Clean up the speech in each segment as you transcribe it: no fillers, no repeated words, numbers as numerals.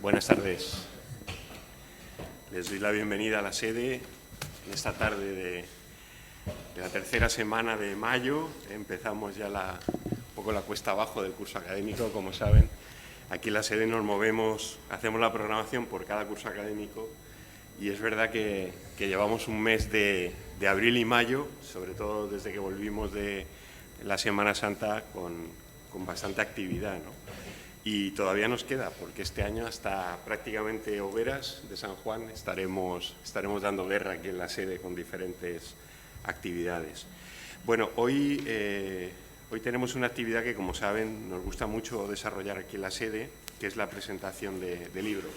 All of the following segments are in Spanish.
Buenas tardes. Les doy la bienvenida a la sede en esta tarde de la tercera semana de mayo. Empezamos ya un poco la cuesta abajo del curso académico, como saben. Aquí en la sede nos movemos, hacemos la programación por cada curso académico y es verdad que llevamos un mes de abril y mayo, sobre todo desde que volvimos de la Semana Santa, con bastante actividad, ¿no? Y todavía nos queda, porque este año hasta prácticamente Hogueras de San Juan estaremos dando guerra aquí en la sede con diferentes actividades. Bueno, hoy tenemos una actividad que, como saben, nos gusta mucho desarrollar aquí en la sede, que es la presentación de libros.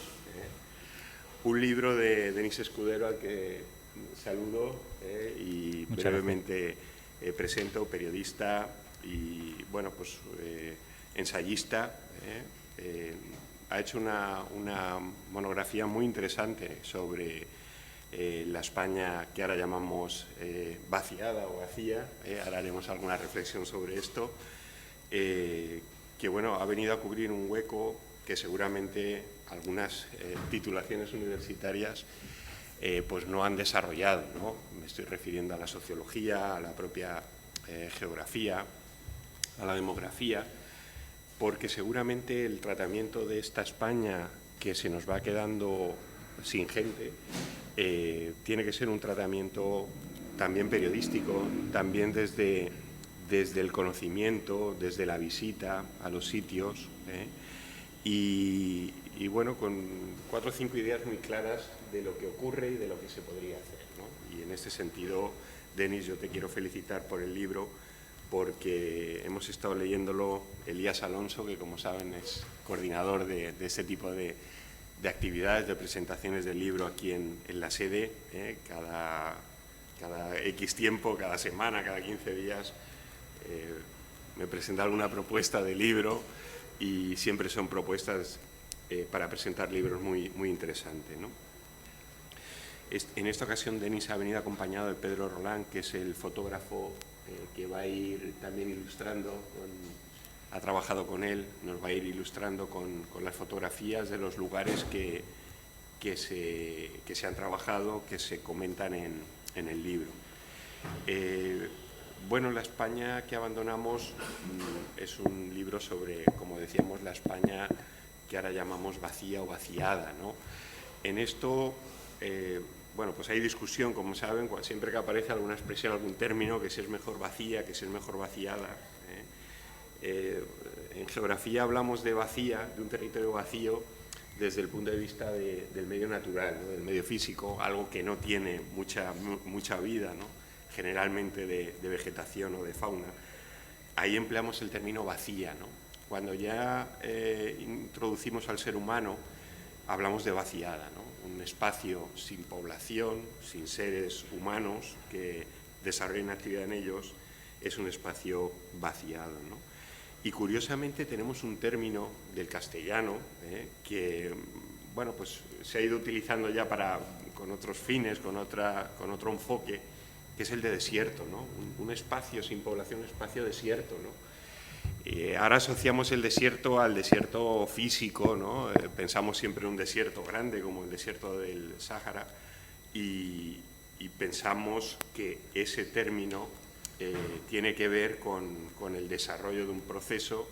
Un libro de Denis Escudero, al que saludo y brevemente presento, periodista y, bueno, pues ensayista. Ha hecho una monografía muy interesante sobre la España que ahora llamamos vaciada o vacía. Ahora haremos alguna reflexión sobre esto, que bueno, ha venido a cubrir un hueco que seguramente algunas titulaciones universitarias pues no han desarrollado, ¿no? Me estoy refiriendo a la sociología, a la propia geografía, a la demografía, porque seguramente el tratamiento de esta España que se nos va quedando sin gente tiene que ser un tratamiento también periodístico, también desde el conocimiento, desde la visita a los sitios, y bueno, con 4 o 5 ideas muy claras de lo que ocurre y de lo que se podría hacer, ¿no? Y en este sentido, Denis, yo te quiero felicitar por el libro, porque hemos estado leyéndolo Elías Alonso, que como saben es coordinador de este tipo de actividades, de presentaciones del libro aquí en la sede, cada X tiempo, cada semana, cada 15 días, me presenta alguna propuesta de libro y siempre son propuestas para presentar libros muy, muy interesantes, ¿no? En esta ocasión Denis ha venido acompañado de Pedro Rolán, que es el fotógrafo que va a ir también ilustrando, ha trabajado con él, nos va a ir ilustrando con las fotografías de los lugares que se han trabajado, que se comentan en el libro. Bueno, la España que abandonamos es un libro sobre, como decíamos, la España que ahora llamamos vacía o vaciada, ¿no? En esto, bueno, pues hay discusión, como saben, siempre que aparece alguna expresión, algún término, que si es mejor vacía, que si es mejor vaciada. En geografía hablamos de vacía, de un territorio vacío, desde el punto de vista del medio natural, ¿no? Del medio físico, algo que no tiene mucha vida, ¿no? Generalmente de vegetación o de fauna. Ahí empleamos el término vacía, ¿no? Cuando ya introducimos al ser humano, hablamos de vaciada, ¿no? Un espacio sin población, sin seres humanos que desarrollen actividad en ellos, es un espacio vaciado, ¿no? Y curiosamente tenemos un término del castellano que, bueno, pues se ha ido utilizando ya con otros fines, con otro enfoque, que es el de desierto, ¿no? Un espacio sin población, un espacio desierto, ¿no? Ahora asociamos el desierto al desierto físico, ¿no? Pensamos siempre en un desierto grande como el desierto del Sáhara y pensamos que ese término tiene que ver con el desarrollo de un proceso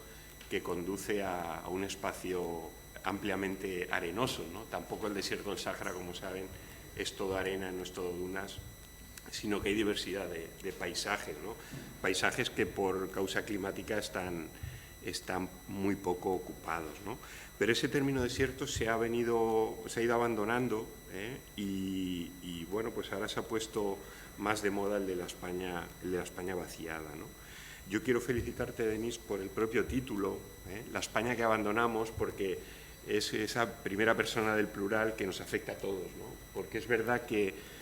que conduce a un espacio ampliamente arenoso, ¿no? Tampoco el desierto del Sáhara, como saben, es todo arena, no es todo dunas, sino que hay diversidad de paisajes, ¿no? Paisajes que por causa climática están muy poco ocupados, ¿no? Pero ese término desierto se ha ido abandonando, y bueno, pues ahora se ha puesto más de moda el de la España vaciada, ¿no? Yo quiero felicitarte, Denis, por el propio título, La España que abandonamos, porque es esa primera persona del plural que nos afecta a todos, ¿no? Porque es verdad que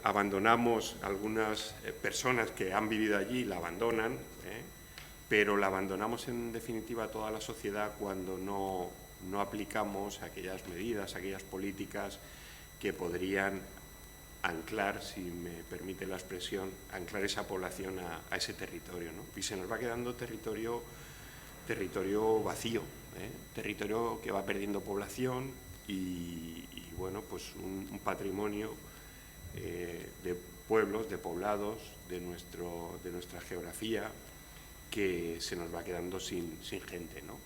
abandonamos algunas personas que han vivido allí, la abandonan, pero la abandonamos en definitiva a toda la sociedad cuando no aplicamos aquellas medidas, aquellas políticas que podrían anclar, si me permite la expresión, anclar esa población a ese territorio, ¿no? Y se nos va quedando territorio vacío, territorio que va perdiendo población y bueno, pues un patrimonio de pueblos, de poblados, de nuestra geografía, que se nos va quedando sin gente, ¿no?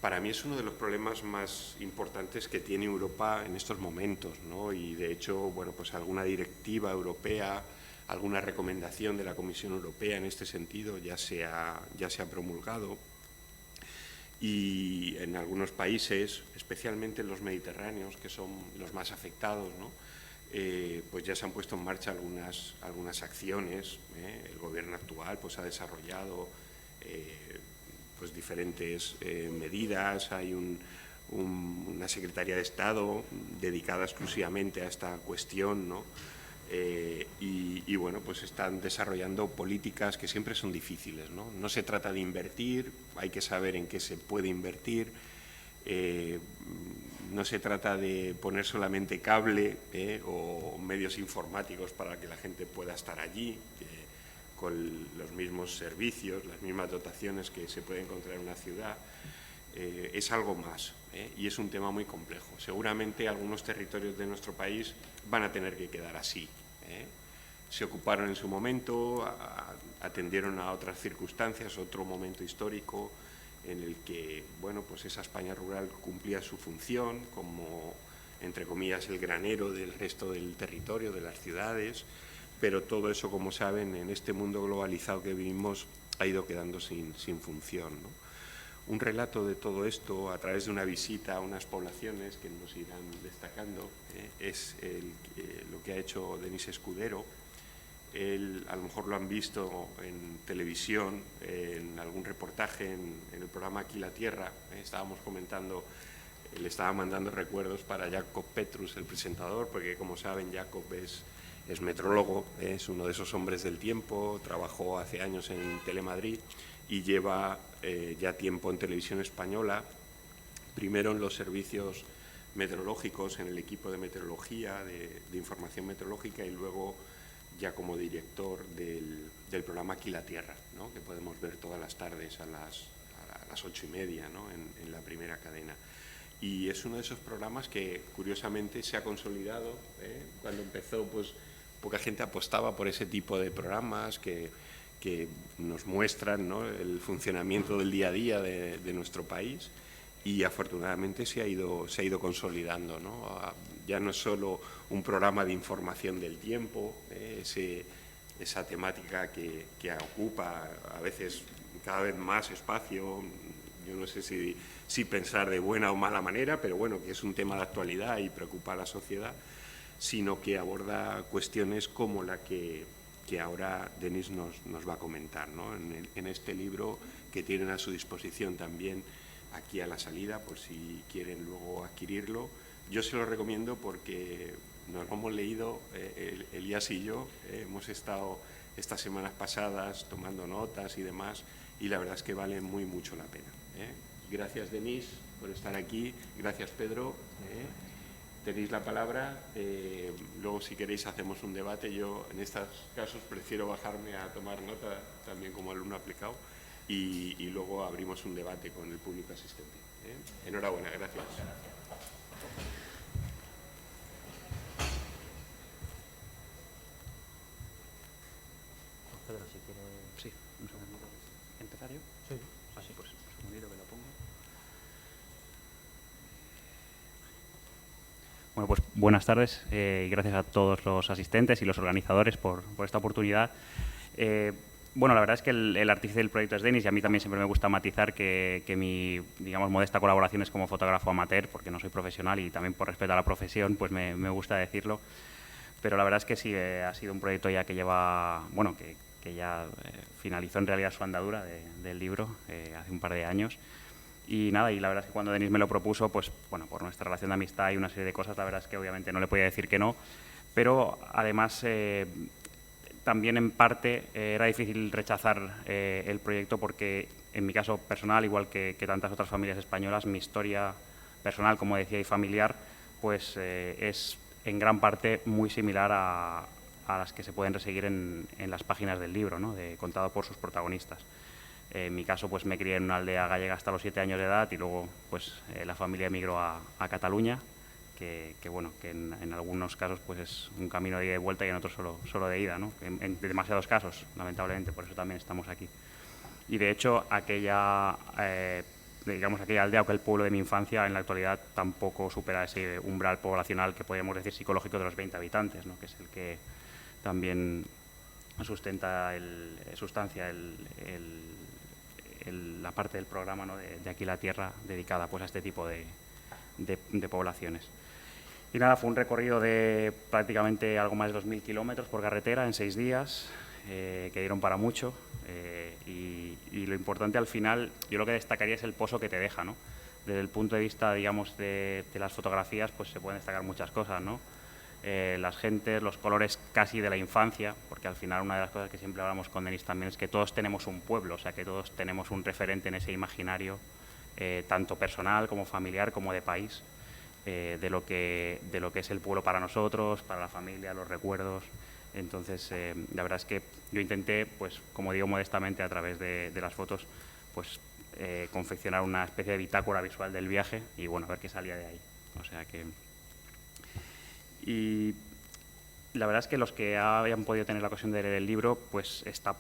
Para mí es uno de los problemas más importantes que tiene Europa en estos momentos, ¿no? Y de hecho, bueno, pues alguna directiva europea, alguna recomendación de la Comisión Europea en este sentido ya se ha promulgado, y en algunos países, especialmente en los mediterráneos, que son los más afectados, ¿no? Pues ya se han puesto en marcha algunas acciones. El gobierno actual pues ha desarrollado pues diferentes medidas. Hay una Secretaría de Estado dedicada exclusivamente a esta cuestión, ¿no? Y bueno, pues están desarrollando políticas que siempre son difíciles, ¿no? No se trata de invertir, hay que saber en qué se puede invertir. No se trata de poner solamente cable o medios informáticos para que la gente pueda estar allí con los mismos servicios, las mismas dotaciones que se puede encontrar en una ciudad. Es algo más y es un tema muy complejo. Seguramente algunos territorios de nuestro país van a tener que quedar así. Se ocuparon en su momento, atendieron a otras circunstancias, otro momento histórico en el que, bueno, pues esa España rural cumplía su función como, entre comillas, el granero del resto del territorio, de las ciudades, pero todo eso, como saben, en este mundo globalizado que vivimos ha ido quedando sin función, ¿no? Un relato de todo esto a través de una visita a unas poblaciones que nos irán destacando es lo que ha hecho Denis Escudero. Él, a lo mejor lo han visto en televisión, en algún reportaje, en el programa Aquí la Tierra. Estábamos comentando, le estaba mandando recuerdos para Jacob Petrus, el presentador, porque como saben Jacob es metrólogo, es uno de esos hombres del tiempo, trabajó hace años en Telemadrid y lleva ya tiempo en Televisión Española, primero en los servicios meteorológicos, en el equipo de meteorología, de información meteorológica, y luego ya como director del programa Aquí la Tierra, ¿no? Que podemos ver todas las tardes a las 8:30, ¿no? en la primera cadena. Y es uno de esos programas que curiosamente se ha consolidado. Cuando empezó, pues poca gente apostaba por ese tipo de programas que nos muestran, ¿no? el funcionamiento del día a día de nuestro país, y afortunadamente se ha ido consolidando, ¿no? Ya no es solo un programa de información del tiempo, esa temática que ocupa a veces cada vez más espacio. Yo no sé si pensar de buena o mala manera, pero bueno, que es un tema de actualidad y preocupa a la sociedad, sino que aborda cuestiones como la que ahora Denis nos va a comentar, ¿no? En este libro que tienen a su disposición también aquí a la salida, por si quieren luego adquirirlo. Yo se lo recomiendo porque nos lo hemos leído, Elías y yo, hemos estado estas semanas pasadas tomando notas y demás, y la verdad es que vale mucho la pena. Gracias, Denis, por estar aquí. Gracias, Pedro. Tenéis la palabra. Luego, si queréis, hacemos un debate. Yo, en estos casos, prefiero bajarme a tomar nota, también como alumno aplicado, y luego abrimos un debate con el público asistente. Enhorabuena, gracias. Pedro, si quiere... Sí, un segundito. ¿Empezar yo? Sí. Así pues, un segundito que lo pongo. Bueno, pues buenas tardes y gracias a todos los asistentes y los organizadores por esta oportunidad. Bueno, la verdad es que el artífice del proyecto es Denis, y a mí también siempre me gusta matizar que mi, digamos, modesta colaboración es como fotógrafo amateur, porque no soy profesional y también por respeto a la profesión, pues me gusta decirlo. Pero la verdad es que sí, ha sido un proyecto ya que lleva, bueno, que ya finalizó en realidad su andadura del libro hace un par de años. Y nada, y la verdad es que cuando Denis me lo propuso, pues bueno, por nuestra relación de amistad y una serie de cosas, la verdad es que obviamente no le podía decir que no, pero además también en parte era difícil rechazar el proyecto porque en mi caso personal, igual que tantas otras familias españolas, mi historia personal, como decía, y familiar, pues es en gran parte muy similar a las que se pueden seguir en las páginas del libro, ¿no? Contado por sus protagonistas. En mi caso, pues me crié en una aldea gallega hasta los 7 años de edad y luego pues, la familia emigró a Cataluña, que en algunos casos pues, es un camino de ida y vuelta y en otros solo de ida, ¿no? En demasiados casos, lamentablemente, por eso también estamos aquí. Y de hecho, aquella aldea o aquel pueblo de mi infancia en la actualidad tampoco supera ese umbral poblacional que podríamos decir psicológico de los 20 habitantes, ¿no? Que es el que también sustancia la parte del programa, ¿no? de Aquí la Tierra, dedicada pues, a este tipo de poblaciones. Y nada, fue un recorrido de prácticamente algo más de 2.000 kilómetros por carretera en 6 días, que dieron para mucho. Y lo importante al final, yo lo que destacaría es el pozo que te deja, ¿no? Desde el punto de vista, digamos, de las fotografías, pues se pueden destacar muchas cosas, ¿no? Las gentes, los colores casi de la infancia, porque al final una de las cosas que siempre hablamos con Denis también es que todos tenemos un pueblo, o sea que todos tenemos un referente en ese imaginario, tanto personal como familiar como de país, de lo que es el pueblo para nosotros, para la familia, los recuerdos. Entonces, la verdad es que yo intenté, pues como digo modestamente a través de las fotos, pues confeccionar una especie de bitácora visual del viaje y bueno, a ver qué salía de ahí. O sea que... Y la verdad es que los que hayan podido tener la ocasión de leer el libro, pues está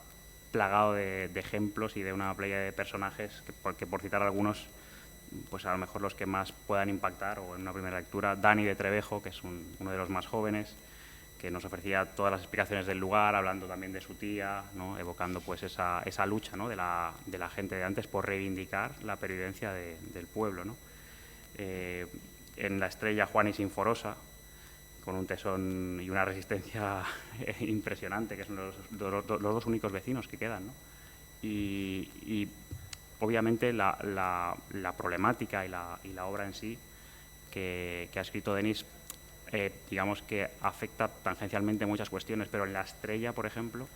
plagado de ejemplos y de una playa de personajes que por citar algunos, pues a lo mejor los que más puedan impactar, o en una primera lectura, Dani de Trevejo, que es uno de los más jóvenes, que nos ofrecía todas las explicaciones del lugar, hablando también de su tía, ¿no? Evocando pues esa lucha, ¿no? de la gente de antes por reivindicar la pervivencia del pueblo, ¿no? En La Estrella, Juan y Sinforosa, con un tesón y una resistencia impresionante, que son los dos únicos vecinos que quedan, ¿no? Y obviamente la problemática y la obra en sí que ha escrito Denis, digamos que afecta tangencialmente muchas cuestiones, pero en La Estrella, por ejemplo,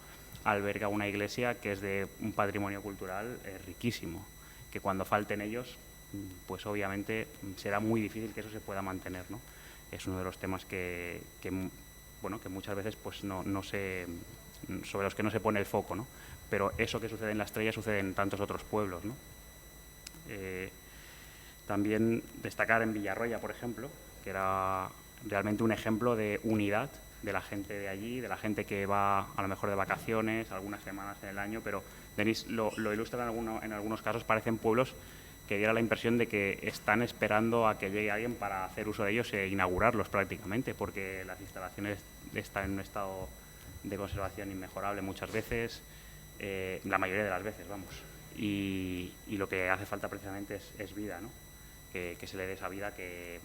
alberga una iglesia que es de un patrimonio cultural riquísimo, que cuando falten ellos, pues obviamente será muy difícil que eso se pueda mantener, ¿no? Es uno de los temas que muchas veces pues sobre los que no se pone el foco, ¿no? Pero eso que sucede en La Estrella sucede en tantos otros pueblos, ¿no? También destacar en Villarroya, por ejemplo, que era realmente un ejemplo de unidad de la gente de allí, de la gente que va a lo mejor de vacaciones, algunas semanas en el año, pero Denis lo ilustra en algunos casos, parecen pueblos que diera la impresión de que están esperando a que llegue alguien para hacer uso de ellos e inaugurarlos prácticamente, porque las instalaciones están en un estado de conservación inmejorable muchas veces, la mayoría de las veces, vamos. Y lo que hace falta precisamente es vida, ¿no? Que se le dé esa vida que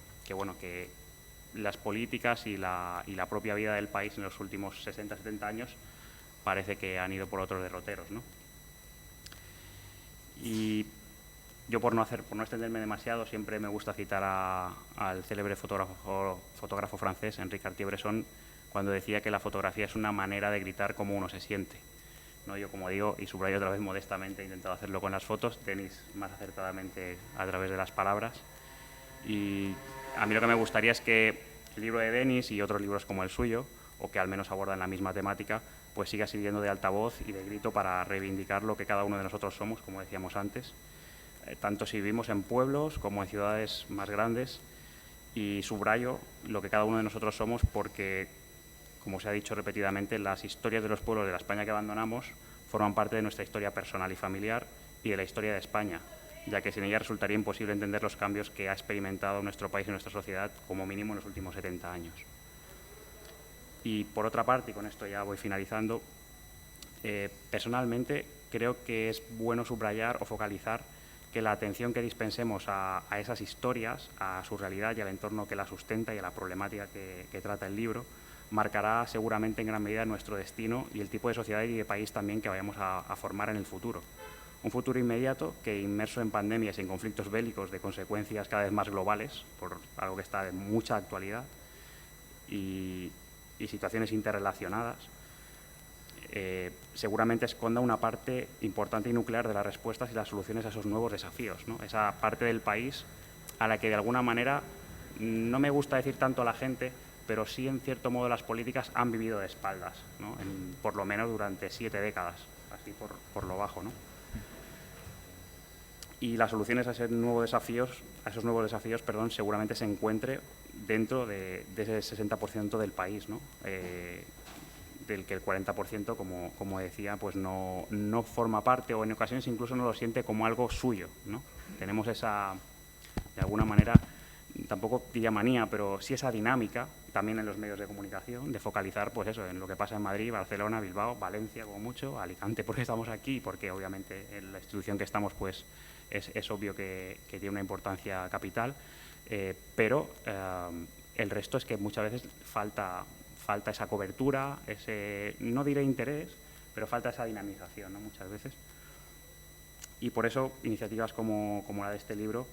las políticas y la propia vida del país en los últimos 60-70 años parece que han ido por otros derroteros, ¿no? Y yo, por no extenderme demasiado, siempre me gusta citar al célebre fotógrafo francés, Henri Cartier-Bresson, cuando decía que la fotografía es una manera de gritar cómo uno se siente, ¿no? Yo, como digo, y subrayo otra vez modestamente, he intentado hacerlo con las fotos, Denis más acertadamente a través de las palabras. Y a mí lo que me gustaría es que el libro de Denis y otros libros como el suyo, o que al menos abordan la misma temática, pues siga sirviendo de altavoz y de grito para reivindicar lo que cada uno de nosotros somos, como decíamos antes, tanto si vivimos en pueblos como en ciudades más grandes, y subrayo lo que cada uno de nosotros somos porque, como se ha dicho repetidamente, las historias de los pueblos de la España que abandonamos forman parte de nuestra historia personal y familiar y de la historia de España, ya que sin ella resultaría imposible entender los cambios que ha experimentado nuestro país y nuestra sociedad, como mínimo en los últimos 70 años. Y por otra parte, y con esto ya voy finalizando, personalmente creo que es bueno subrayar o focalizar que la atención que dispensemos a esas historias, a su realidad y al entorno que la sustenta y a la problemática que trata el libro, marcará seguramente en gran medida nuestro destino y el tipo de sociedad y de país también que vayamos a formar en el futuro. Un futuro inmediato que, inmerso en pandemias y en conflictos bélicos de consecuencias cada vez más globales, por algo que está de mucha actualidad, y situaciones interrelacionadas, seguramente esconda una parte importante y nuclear de las respuestas y las soluciones a esos nuevos desafíos, ¿no? Esa parte del país a la que de alguna manera, no me gusta decir tanto a la gente, pero sí, en cierto modo, las políticas han vivido de espaldas, ¿no? Por lo menos durante 7 décadas, así por lo bajo, ¿no? Y las soluciones a esos nuevos desafíos, seguramente se encuentre dentro de ese 60% del país, ¿no? Del que el 40%, como decía, pues no forma parte, o en ocasiones incluso no lo siente como algo suyo, ¿no? Tenemos esa, de alguna manera, tampoco diría manía, pero sí esa dinámica, también en los medios de comunicación, de focalizar, pues eso, en lo que pasa en Madrid, Barcelona, Bilbao, Valencia, como mucho, Alicante, porque estamos aquí, porque obviamente en la institución que estamos, pues es obvio que tiene una importancia capital, pero el resto es que muchas veces falta esa cobertura, no diré interés, pero falta esa dinamización, ¿no? Muchas veces. Y por eso iniciativas como la de este libro,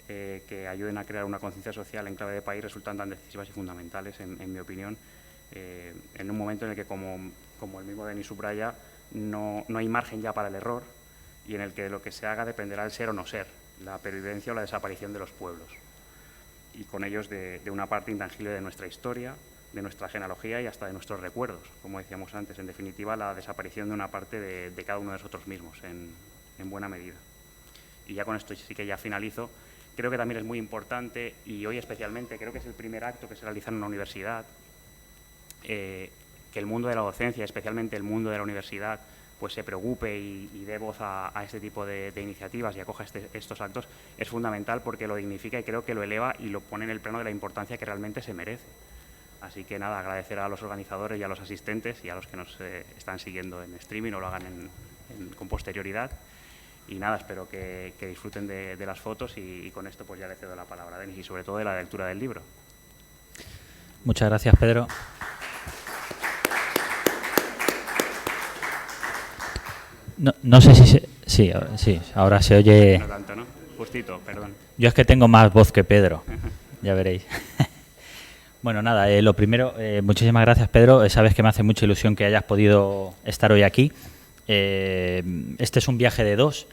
que ayuden a crear una conciencia social en clave de país, resultan tan decisivas y fundamentales, en mi opinión, en un momento en el que, como el mismo Denis subraya, no hay margen ya para el error, y en el que lo que se haga dependerá del ser o no ser, la pervivencia o la desaparición de los pueblos, y con ellos de una parte intangible de nuestra historia, de nuestra genealogía y hasta de nuestros recuerdos, como decíamos antes. En definitiva, la desaparición de una parte de cada uno de nosotros mismos, en buena medida. Y ya con esto sí que ya finalizo. Creo que también es muy importante, y hoy especialmente, creo que es el primer acto que se realiza en una universidad, que el mundo de la docencia, especialmente el mundo de la universidad, pues se preocupe y dé voz a este tipo de iniciativas y acoja estos actos. Es fundamental, porque lo dignifica y creo que lo eleva y lo pone en el plano de la importancia que realmente se merece. Así que nada, agradecer a los organizadores y a los asistentes y a los que nos están siguiendo en streaming o lo hagan con posterioridad. Y nada, espero que disfruten de las fotos, y con esto pues ya le cedo la palabra a Denis, y sobre todo de la lectura del libro. Muchas gracias, Pedro. No sé si sí, ahora se oye. No tanto, ¿no? Justito, perdón. Yo es que tengo más voz que Pedro, ya veréis. Bueno, nada, lo primero, muchísimas gracias, Pedro. Sabes que me hace mucha ilusión que hayas podido estar hoy aquí. Este es un viaje de dos.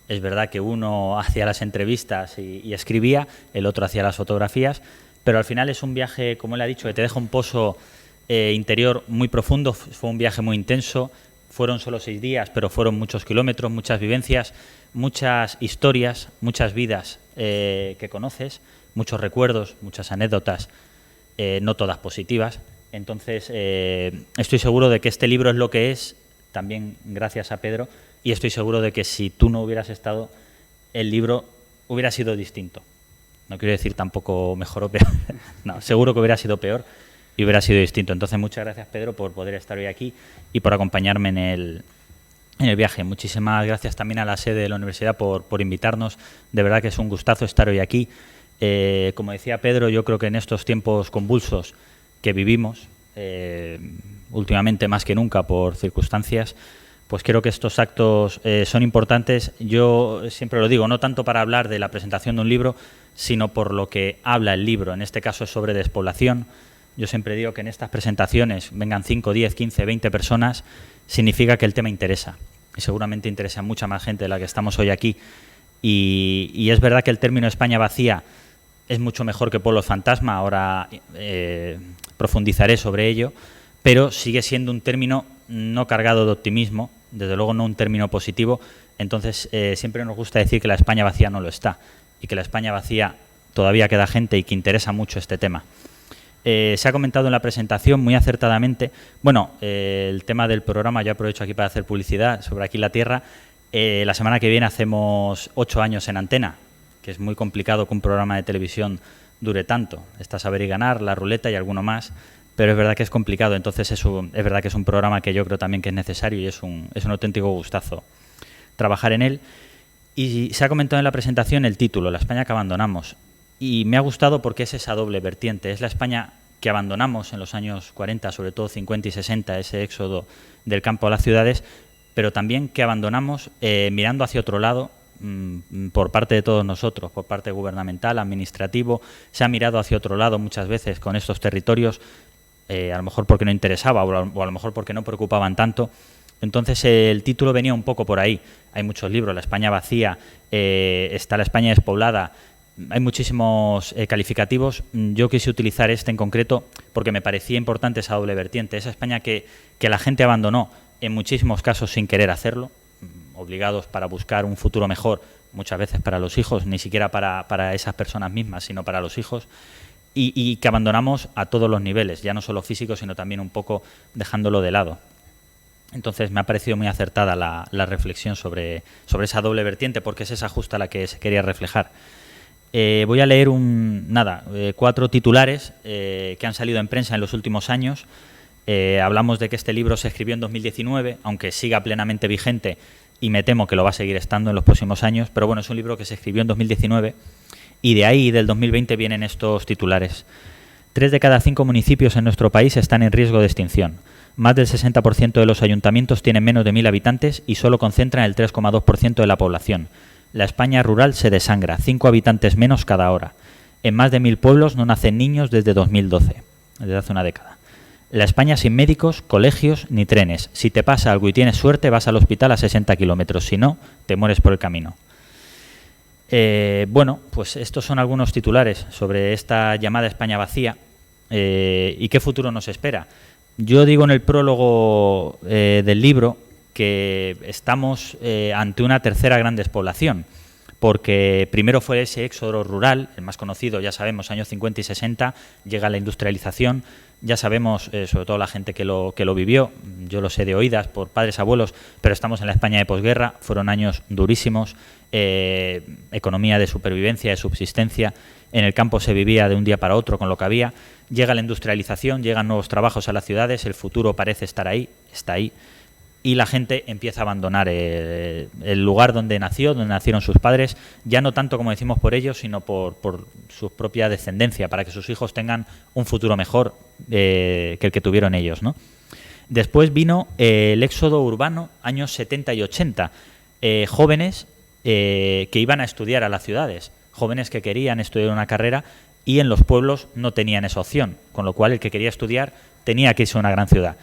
Es verdad que uno hacía las entrevistas y escribía, el otro hacía las fotografías, pero al final es un viaje, como él ha dicho, que te deja un pozo interior muy profundo. Fue un viaje muy intenso. Fueron solo 6 días, pero fueron muchos kilómetros, muchas vivencias, muchas historias, muchas vidas que conoces, muchos recuerdos, muchas anécdotas, no todas positivas. Entonces, estoy seguro de que este libro es lo que es, también gracias a Pedro, y estoy seguro de que si tú no hubieras estado, el libro hubiera sido distinto. No quiero decir tampoco mejor o peor, no, seguro que hubiera sido peor y hubiera sido distinto. Entonces, muchas gracias, Pedro, por poder estar hoy aquí y por acompañarme en el viaje. Muchísimas gracias también a la sede de la universidad por invitarnos. De verdad que es un gustazo estar hoy aquí. Como decía Pedro, yo creo que en estos tiempos convulsos que vivimos, últimamente más que nunca por circunstancias, pues creo que estos actos son importantes. Yo siempre lo digo, no tanto para hablar de la presentación de un libro, sino por lo que habla el libro. En este caso es sobre despoblación. Yo siempre digo que en estas presentaciones vengan 5, 10, 15, 20 personas, significa que el tema interesa. Y seguramente interesa a mucha más gente de la que estamos hoy aquí. Y es verdad que el término España vacía es mucho mejor que Pueblos Fantasma, ahora profundizaré sobre ello, pero sigue siendo un término no cargado de optimismo, desde luego no un término positivo. Entonces siempre nos gusta decir que la España vacía no lo está, y que la España vacía todavía queda gente y que interesa mucho este tema. Se ha comentado en la presentación muy acertadamente, bueno, el tema del programa, yo aprovecho aquí para hacer publicidad sobre Aquí la Tierra. La semana que viene hacemos 8 años en antena, que es muy complicado que un programa de televisión dure tanto. Está Saber y Ganar, La Ruleta y alguno más, pero es verdad que es complicado. Entonces es verdad que es un programa que yo creo también que es necesario, y es un auténtico gustazo trabajar en él. Y se ha comentado en la presentación el título, La España que abandonamos. Y me ha gustado porque es esa doble vertiente. Es la España que abandonamos en los años 40, sobre todo 50 y 60, ese éxodo del campo a las ciudades, pero también que abandonamos mirando hacia otro lado, por parte de todos nosotros, por parte gubernamental, administrativo. Se ha mirado hacia otro lado muchas veces con estos territorios, a lo mejor porque no interesaba o a lo mejor porque no preocupaban tanto. Entonces el título venía un poco por ahí. Hay muchos libros, La España vacía, está La España despoblada. hay muchísimos calificativos. Yo quise utilizar este en concreto porque me parecía importante esa doble vertiente, esa España que la gente abandonó en muchísimos casos sin querer hacerlo, obligados para buscar un futuro mejor, muchas veces para los hijos, ni siquiera para esas personas mismas, sino para los hijos, y que abandonamos a todos los niveles, ya no solo físicos, sino también un poco dejándolo de lado. Entonces me ha parecido muy acertada la reflexión sobre esa doble vertiente, porque es esa justa la que se quería reflejar. Voy a leer 4 titulares que han salido en prensa en los últimos años. Hablamos de que este libro se escribió en 2019, aunque siga plenamente vigente, y me temo que lo va a seguir estando en los próximos años, pero bueno, es un libro que se escribió en 2019 y de ahí, del 2020, vienen estos titulares. 3 de cada 5 municipios en nuestro país están en riesgo de extinción. Más del 60% de los ayuntamientos tienen menos de 1.000 habitantes y solo concentran el 3,2% de la población. La España rural se desangra, 5 habitantes menos cada hora. En más de 1.000 pueblos no nacen niños desde 2012, desde hace una década. La España sin médicos, colegios ni trenes. Si te pasa algo y tienes suerte, vas al hospital a 60 kilómetros. Si no, te mueres por el camino. Bueno, pues estos son algunos titulares sobre esta llamada España vacía y qué futuro nos espera. Yo digo en el prólogo del libro que estamos ante una tercera gran despoblación, porque primero fue ese éxodo rural, el más conocido, ya sabemos, años 50 y 60, llega la industrialización, ya sabemos, sobre todo la gente que lo vivió, yo lo sé de oídas por padres, abuelos, pero estamos en la España de posguerra, fueron años durísimos, economía de supervivencia, de subsistencia, en el campo se vivía de un día para otro con lo que había, llega la industrialización, llegan nuevos trabajos a las ciudades, el futuro parece estar ahí, está ahí, y la gente empieza a abandonar el lugar donde nació, donde nacieron sus padres, ya no tanto, como decimos, por ellos, sino por su propia descendencia, para que sus hijos tengan un futuro mejor que el que tuvieron ellos, ¿no? Después vino el éxodo urbano, años 70 y 80, jóvenes que iban a estudiar a las ciudades, jóvenes que querían estudiar una carrera y en los pueblos no tenían esa opción, con lo cual el que quería estudiar tenía que irse a una gran ciudad.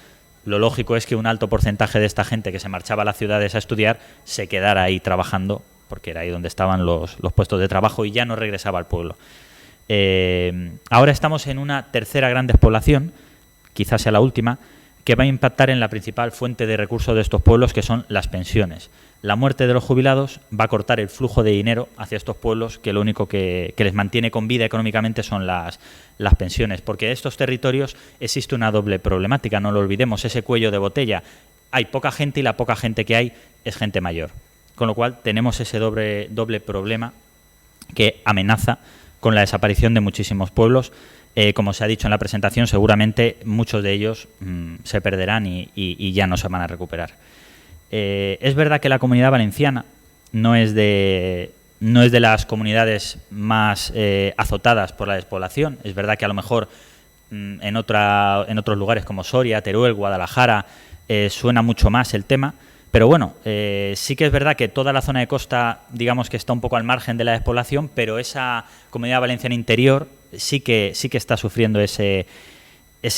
Lo lógico es que un alto porcentaje de esta gente que se marchaba a las ciudades a estudiar se quedara ahí trabajando, porque era ahí donde estaban los puestos de trabajo, y ya no regresaba al pueblo. Ahora estamos en una tercera gran despoblación, quizás sea la última, que va a impactar en la principal fuente de recursos de estos pueblos, que son las pensiones. La muerte de los jubilados va a cortar el flujo de dinero hacia estos pueblos, que lo único que les mantiene con vida económicamente son las pensiones, porque en estos territorios existe una doble problemática, no lo olvidemos, ese cuello de botella. Hay poca gente y la poca gente que hay es gente mayor, con lo cual tenemos ese doble problema que amenaza con la desaparición de muchísimos pueblos. Como se ha dicho en la presentación, seguramente muchos de ellos se perderán y ya no se van a recuperar. Es verdad que la Comunidad Valenciana no es de las comunidades más azotadas por la despoblación. Es verdad que a lo mejor en otros lugares como Soria, Teruel, Guadalajara suena mucho más el tema, pero bueno, sí que es verdad que toda la zona de costa, digamos que está un poco al margen de la despoblación, pero esa Comunidad Valenciana interior sí que está sufriendo ese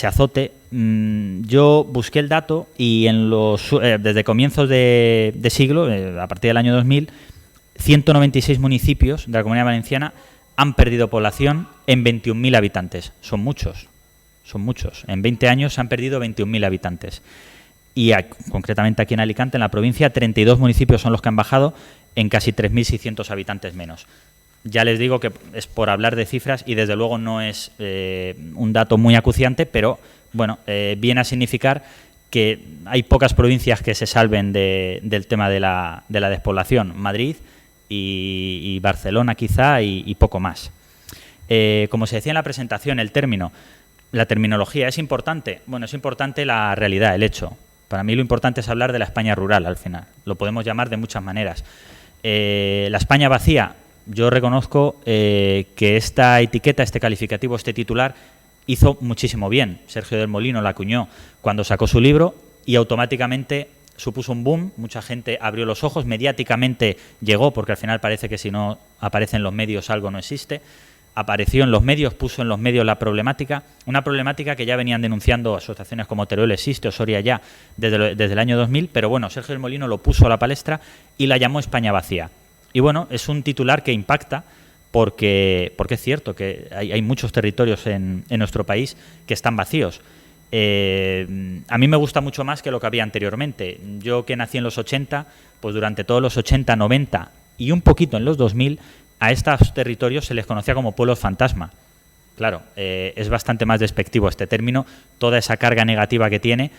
azote. Yo busqué el dato y desde comienzos de siglo, a partir del año 2000, 196 municipios de la Comunidad Valenciana han perdido población en 21.000 habitantes. Son muchos. En 20 años se han perdido 21.000 habitantes. Y concretamente aquí en Alicante, en la provincia, 32 municipios son los que han bajado en casi 3.600 habitantes menos. Ya les digo que es por hablar de cifras y desde luego no es un dato muy acuciante, pero bueno, viene a significar que hay pocas provincias que se salven del tema de la despoblación. Madrid y Barcelona quizá y poco más. Como se decía en la presentación, la terminología es importante. Bueno, es importante la realidad, el hecho. Para mí lo importante es hablar de la España rural al final. Lo podemos llamar de muchas maneras. La España vacía. Yo reconozco que esta etiqueta, este calificativo, este titular, hizo muchísimo bien. Sergio del Molino la acuñó cuando sacó su libro y automáticamente supuso un boom. Mucha gente abrió los ojos, mediáticamente llegó, porque al final parece que si no aparece en los medios algo no existe. Apareció en los medios, puso en los medios la problemática, una problemática que ya venían denunciando asociaciones como Teruel Existe o Soria Ya desde el año 2000, pero bueno, Sergio del Molino lo puso a la palestra y la llamó España vacía. Y bueno, es un titular que impacta porque es cierto que hay muchos territorios en nuestro país que están vacíos. A mí me gusta mucho más que lo que había anteriormente. Yo, que nací en los 80, pues durante todos los 80, 90 y un poquito en los 2000, a estos territorios se les conocía como pueblos fantasma. Claro, es bastante más despectivo este término, toda esa carga negativa que tiene.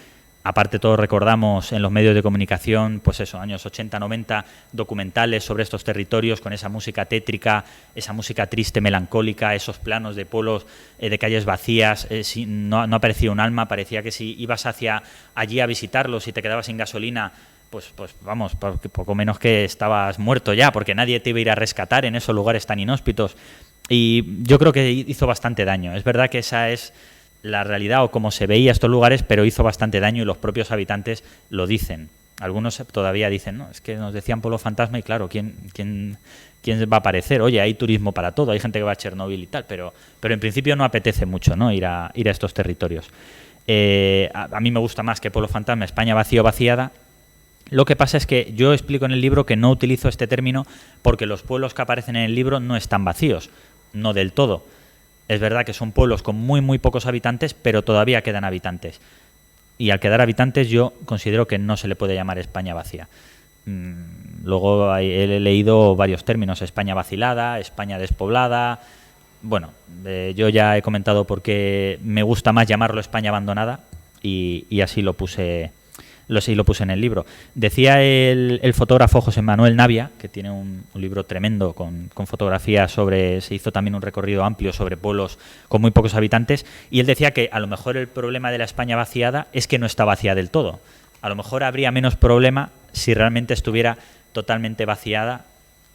Aparte, todos recordamos en los medios de comunicación, pues eso, años 80, 90, documentales sobre estos territorios con esa música tétrica, esa música triste, melancólica, esos planos de pueblos, de calles vacías, no aparecía un alma, parecía que si ibas hacia allí a visitarlos y te quedabas sin gasolina, pues vamos, poco menos que estabas muerto ya, porque nadie te iba a ir a rescatar en esos lugares tan inhóspitos. Y yo creo que hizo bastante daño. Es verdad que esa es la realidad o cómo se veía estos lugares, pero hizo bastante daño y los propios habitantes lo dicen. Algunos todavía dicen, no, es que nos decían pueblo fantasma y claro, ¿quién va a aparecer? Oye, hay turismo para todo, hay gente que va a Chernobyl y tal, pero en principio no apetece mucho, ¿no?, ir a estos territorios. A mí me gusta más que pueblo fantasma, España vacío, vaciada. Lo que pasa es que yo explico en el libro que no utilizo este término porque los pueblos que aparecen en el libro no están vacíos, no del todo. Es verdad que son pueblos con muy, muy pocos habitantes, pero todavía quedan habitantes. Y al quedar habitantes yo considero que no se le puede llamar España vacía. Luego he leído varios términos, España vacilada, España despoblada. Bueno, yo ya he comentado por qué me gusta más llamarlo España abandonada y así lo puse en el libro. Decía el fotógrafo José Manuel Navia, que tiene un libro tremendo con fotografías se hizo también un recorrido amplio sobre pueblos con muy pocos habitantes, y él decía que a lo mejor el problema de la España vaciada es que no está vacía del todo. A lo mejor habría menos problema si realmente estuviera totalmente vaciada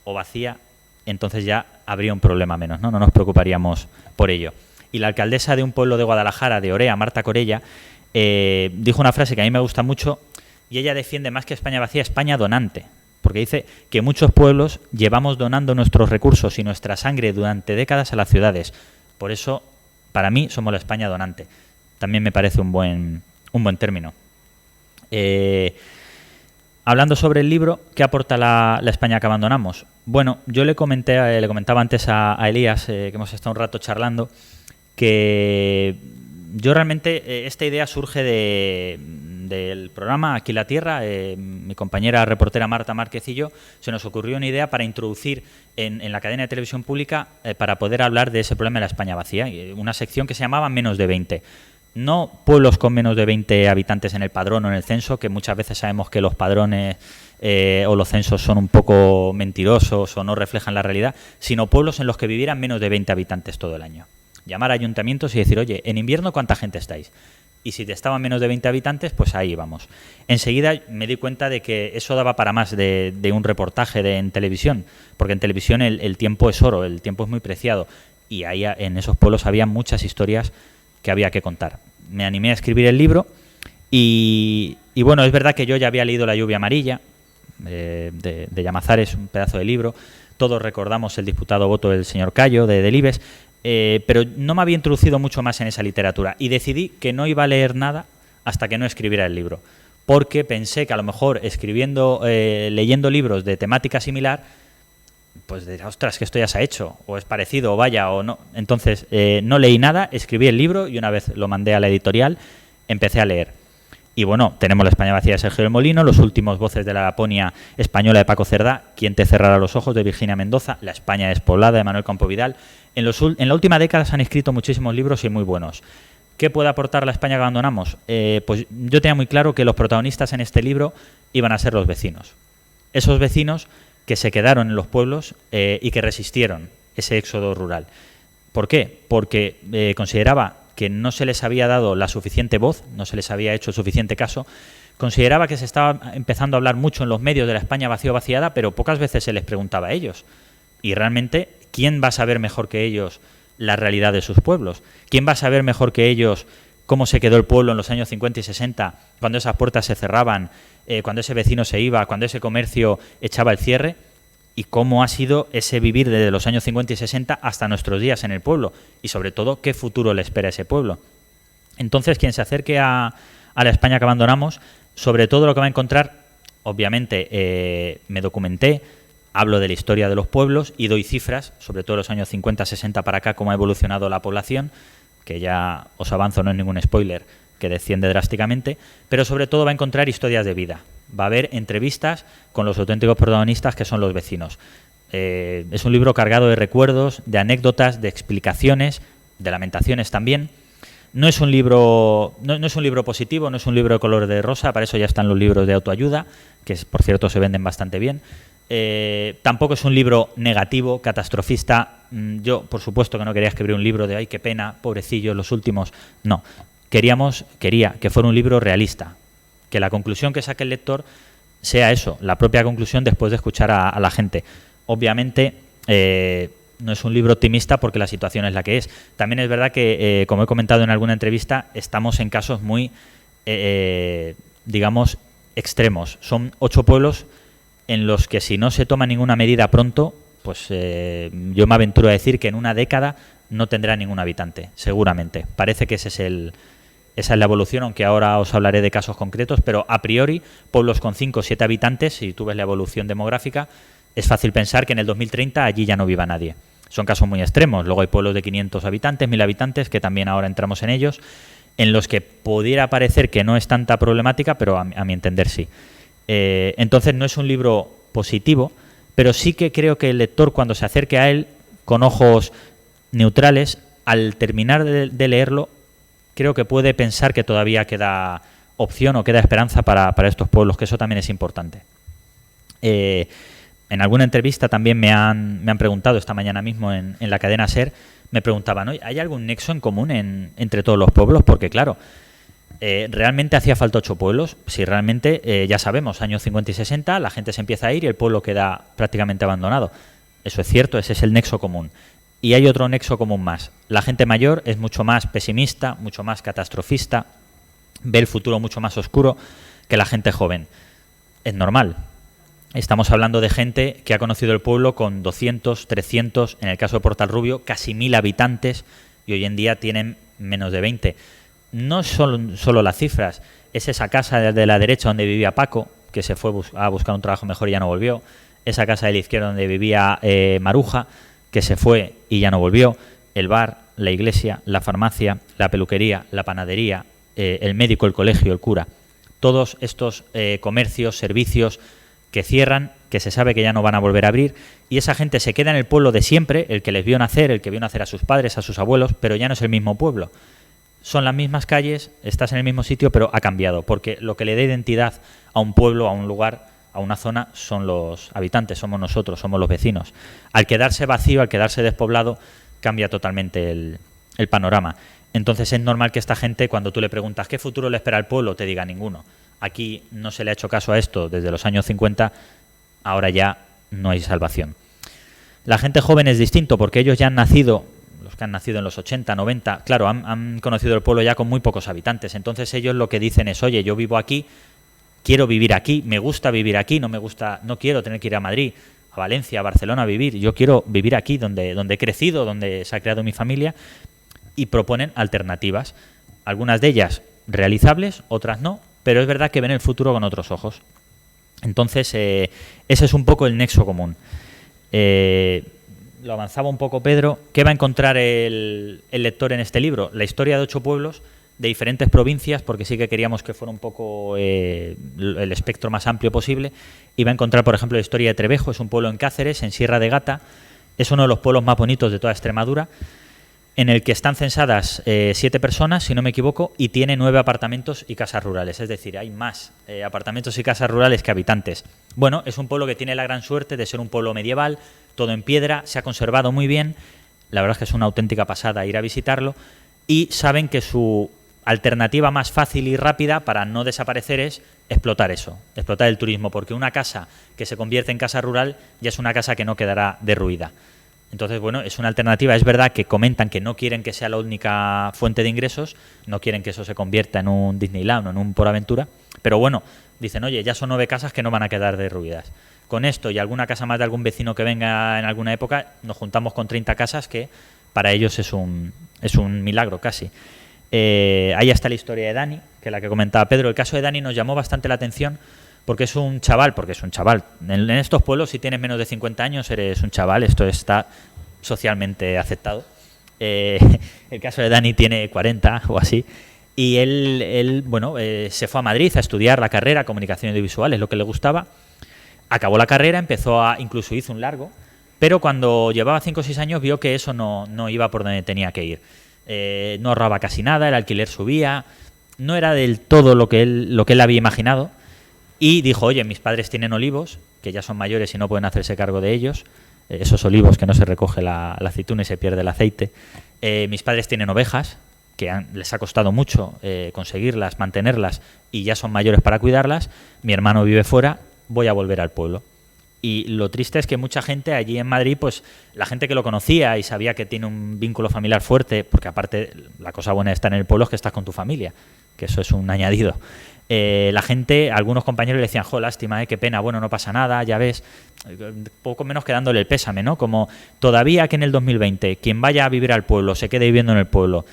o vacía, entonces ya habría un problema menos, ¿no? No nos preocuparíamos por ello. Y la alcaldesa de un pueblo de Guadalajara, de Orea, Marta Corella, dijo una frase que a mí me gusta mucho, y ella defiende más que España vacía, España donante, porque dice que muchos pueblos llevamos donando nuestros recursos y nuestra sangre durante décadas a las ciudades. Por eso, para mí, somos la España donante. También me parece un buen término. Hablando sobre el libro, ¿qué aporta la España que abandonamos? Bueno, yo le comentaba antes a Elías, que hemos estado un rato charlando, que yo realmente, esta idea surge del programa Aquí la Tierra. Mi compañera reportera Marta Márquez y yo, se nos ocurrió una idea para introducir en la cadena de televisión pública, para poder hablar de ese problema de la España vacía, una sección que se llamaba Menos de 20. No pueblos con menos de 20 habitantes en el padrón o en el censo, que muchas veces sabemos que los padrones o los censos son un poco mentirosos o no reflejan la realidad, sino pueblos en los que vivieran menos de 20 habitantes todo el año. Llamar a ayuntamientos y decir, oye, en invierno ¿cuánta gente estáis? Y si estaban menos de 20 habitantes, pues ahí vamos. Enseguida me di cuenta de que eso daba para más de un reportaje en televisión, porque en televisión el tiempo es oro, el tiempo es muy preciado, y ahí en esos pueblos había muchas historias que había que contar. Me animé a escribir el libro y bueno, es verdad que yo ya había leído La lluvia amarilla, de Llamazares, un pedazo de libro. Todos recordamos el disputado voto del señor Cayo, de Delibes, pero no me había introducido mucho más en esa literatura y decidí que no iba a leer nada hasta que no escribiera el libro, porque pensé que a lo mejor leyendo libros de temática similar, pues dirá, ostras, que esto ya se ha hecho, o es parecido, o vaya, o no. Entonces, no leí nada, escribí el libro y una vez lo mandé a la editorial, empecé a leer. Y bueno, tenemos La España vacía de Sergio del Molino, Los últimos voces de la Laponia española de Paco Cerdá, Quién te cerrará los ojos de Virginia Mendoza, La España despoblada de Manuel Campo Vidal. En la última década se han escrito muchísimos libros y muy buenos. ¿Qué puede aportar La España que abandonamos? Pues yo tenía muy claro que los protagonistas en este libro iban a ser los vecinos. Esos vecinos que se quedaron en los pueblos y que resistieron ese éxodo rural. ¿Por qué? Porque consideraba que no se les había dado la suficiente voz, no se les había hecho el suficiente caso. Consideraba que se estaba empezando a hablar mucho en los medios de la España vacío vaciada, pero pocas veces se les preguntaba a ellos. Y realmente, ¿quién va a saber mejor que ellos la realidad de sus pueblos? ¿Quién va a saber mejor que ellos cómo se quedó el pueblo en los años 50 y 60, cuando esas puertas se cerraban, cuando ese vecino se iba, cuando ese comercio echaba el cierre? Y cómo ha sido ese vivir desde los años 50 y 60 hasta nuestros días en el pueblo. Y sobre todo, qué futuro le espera a ese pueblo. Entonces, quien se acerque a la España que abandonamos, sobre todo lo que va a encontrar, obviamente, me documenté, hablo de la historia de los pueblos y doy cifras, sobre todo los años 50-60 para acá, cómo ha evolucionado la población, que ya os avanzo, no es ningún spoiler, que desciende drásticamente, pero sobre todo va a encontrar historias de vida. Va a haber entrevistas con los auténticos protagonistas, que son los vecinos. Es un libro cargado de recuerdos, de anécdotas, de explicaciones, de lamentaciones también. No es un libro, no es un libro positivo, no es un libro de color de rosa, para eso ya están los libros de autoayuda, que por cierto se venden bastante bien. Tampoco es un libro negativo, catastrofista. Yo, por supuesto, que no quería escribir un libro de ¡ay, qué pena, pobrecillos, los últimos! No, quería que fuera un libro realista, que la conclusión que saque el lector sea eso, la propia conclusión después de escuchar a la gente. Obviamente, no es un libro optimista porque la situación es la que es. También es verdad que, como he comentado en alguna entrevista, estamos en casos muy, digamos, extremos. Son 8 pueblos en los que si no se toma ninguna medida pronto, pues yo me aventuro a decir que en una década no tendrá ningún habitante, seguramente. Parece que esa es la evolución, aunque ahora os hablaré de casos concretos, pero a priori, pueblos con 5 o 7 habitantes, si tú ves la evolución demográfica, es fácil pensar que en el 2030 allí ya no viva nadie. Son casos muy extremos. Luego hay pueblos de 500 habitantes, 1000 habitantes, que también ahora entramos en ellos, en los que pudiera parecer que no es tanta problemática, pero a mi entender sí. Entonces no es un libro positivo, pero sí que creo que el lector, cuando se acerque a él con ojos neutrales, al terminar de leerlo, creo que puede pensar que todavía queda opción o queda esperanza para estos pueblos, que eso también es importante. En alguna entrevista también me han preguntado, esta mañana mismo en la cadena SER, me preguntaban, ¿hay algún nexo en común entre todos los pueblos? Porque claro, ¿realmente hacía falta 8 pueblos? Si realmente, ya sabemos, años 50 y 60, la gente se empieza a ir y el pueblo queda prácticamente abandonado. Eso es cierto, ese es el nexo común. Y hay otro nexo común más. La gente mayor es mucho más pesimista, mucho más catastrofista, ve el futuro mucho más oscuro que la gente joven. Es normal. Estamos hablando de gente que ha conocido el pueblo con 200, 300, en el caso de Portalrubio, casi 1000 habitantes, y hoy en día tienen menos de 20. No son solo las cifras, es esa casa de la derecha donde vivía Paco, que se fue a buscar un trabajo mejor y ya no volvió, esa casa de la izquierda donde vivía Maruja, que se fue y ya no volvió, el bar, la iglesia, la farmacia, la peluquería, la panadería, el médico, el colegio, el cura. Todos estos comercios, servicios que cierran, que se sabe que ya no van a volver a abrir, y esa gente se queda en el pueblo de siempre, el que les vio nacer, el que vio nacer a sus padres, a sus abuelos, pero ya no es el mismo pueblo. Son las mismas calles, estás en el mismo sitio, pero ha cambiado, porque lo que le da identidad a un pueblo, a un lugar, a una zona, son los habitantes, somos nosotros, somos los vecinos. Al quedarse vacío, al quedarse despoblado, cambia totalmente el panorama. Entonces es normal que esta gente, cuando tú le preguntas ¿qué futuro le espera al pueblo?, te diga ninguno. Aquí no se le ha hecho caso a esto desde los años 50, ahora ya no hay salvación. La gente joven es distinto porque ellos ya han nacido, los que han nacido en los 80, 90, claro, han conocido el pueblo ya con muy pocos habitantes. Entonces ellos lo que dicen es, oye, yo vivo aquí, quiero vivir aquí, me gusta vivir aquí, no quiero tener que ir a Madrid, a Valencia, a Barcelona a vivir, yo quiero vivir aquí donde he crecido, donde se ha creado mi familia, y proponen alternativas. Algunas de ellas realizables, otras no, pero es verdad que ven el futuro con otros ojos. Entonces, ese es un poco el nexo común. Lo avanzaba un poco Pedro. ¿Qué va a encontrar el lector en este libro? La historia de 8 pueblos de diferentes provincias, porque sí que queríamos que fuera un poco el espectro más amplio posible. Y va a encontrar, por ejemplo, la historia de Trevejo, es un pueblo en Cáceres, en Sierra de Gata. Es uno de los pueblos más bonitos de toda Extremadura, en el que están censadas 7 personas, si no me equivoco, y tiene 9 apartamentos y casas rurales. Es decir, hay más apartamentos y casas rurales que habitantes. Bueno, es un pueblo que tiene la gran suerte de ser un pueblo medieval, todo en piedra, se ha conservado muy bien. La verdad es que es una auténtica pasada ir a visitarlo. Y saben que su alternativa más fácil y rápida para no desaparecer es explotar eso, explotar el turismo, porque una casa que se convierte en casa rural ya es una casa que no quedará derruida. Entonces, bueno, es una alternativa. Es verdad que comentan que no quieren que sea la única fuente de ingresos, no quieren que eso se convierta en un Disneyland o en un PorAventura, pero bueno, dicen, oye, ya son 9 casas que no van a quedar derruidas. Con esto y alguna casa más de algún vecino que venga en alguna época, nos juntamos con 30 casas que para ellos es un milagro casi. Ahí está la historia de Dani, que es la que comentaba Pedro. El caso de Dani nos llamó bastante la atención porque es un chaval, En estos pueblos, si tienes menos de 50 años, eres un chaval, esto está socialmente aceptado. El caso de Dani tiene 40 o así, y él se fue a Madrid a estudiar la carrera Comunicación Audiovisual, es lo que le gustaba. Acabó la carrera, incluso hizo un largo, pero cuando llevaba 5 o 6 años vio que eso no iba por donde tenía que ir. No ahorraba casi nada, el alquiler subía, no era del todo lo que él había imaginado, y dijo, oye, mis padres tienen olivos, que ya son mayores y no pueden hacerse cargo de ellos, esos olivos que no se recoge la aceituna y se pierde el aceite. Mis padres tienen ovejas, que les ha costado mucho conseguirlas, mantenerlas, y ya son mayores para cuidarlas. Mi hermano vive fuera, voy a volver al pueblo. Y lo triste es que mucha gente allí en Madrid, pues la gente que lo conocía y sabía que tiene un vínculo familiar fuerte, porque aparte la cosa buena de estar en el pueblo es que estás con tu familia, que eso es un añadido. La gente, algunos compañeros le decían, jo, lástima, qué pena, bueno, no pasa nada, ya ves, poco menos que dándole el pésame, ¿no? Como todavía que en el 2020 quien vaya a vivir al pueblo, se quede viviendo en el pueblo,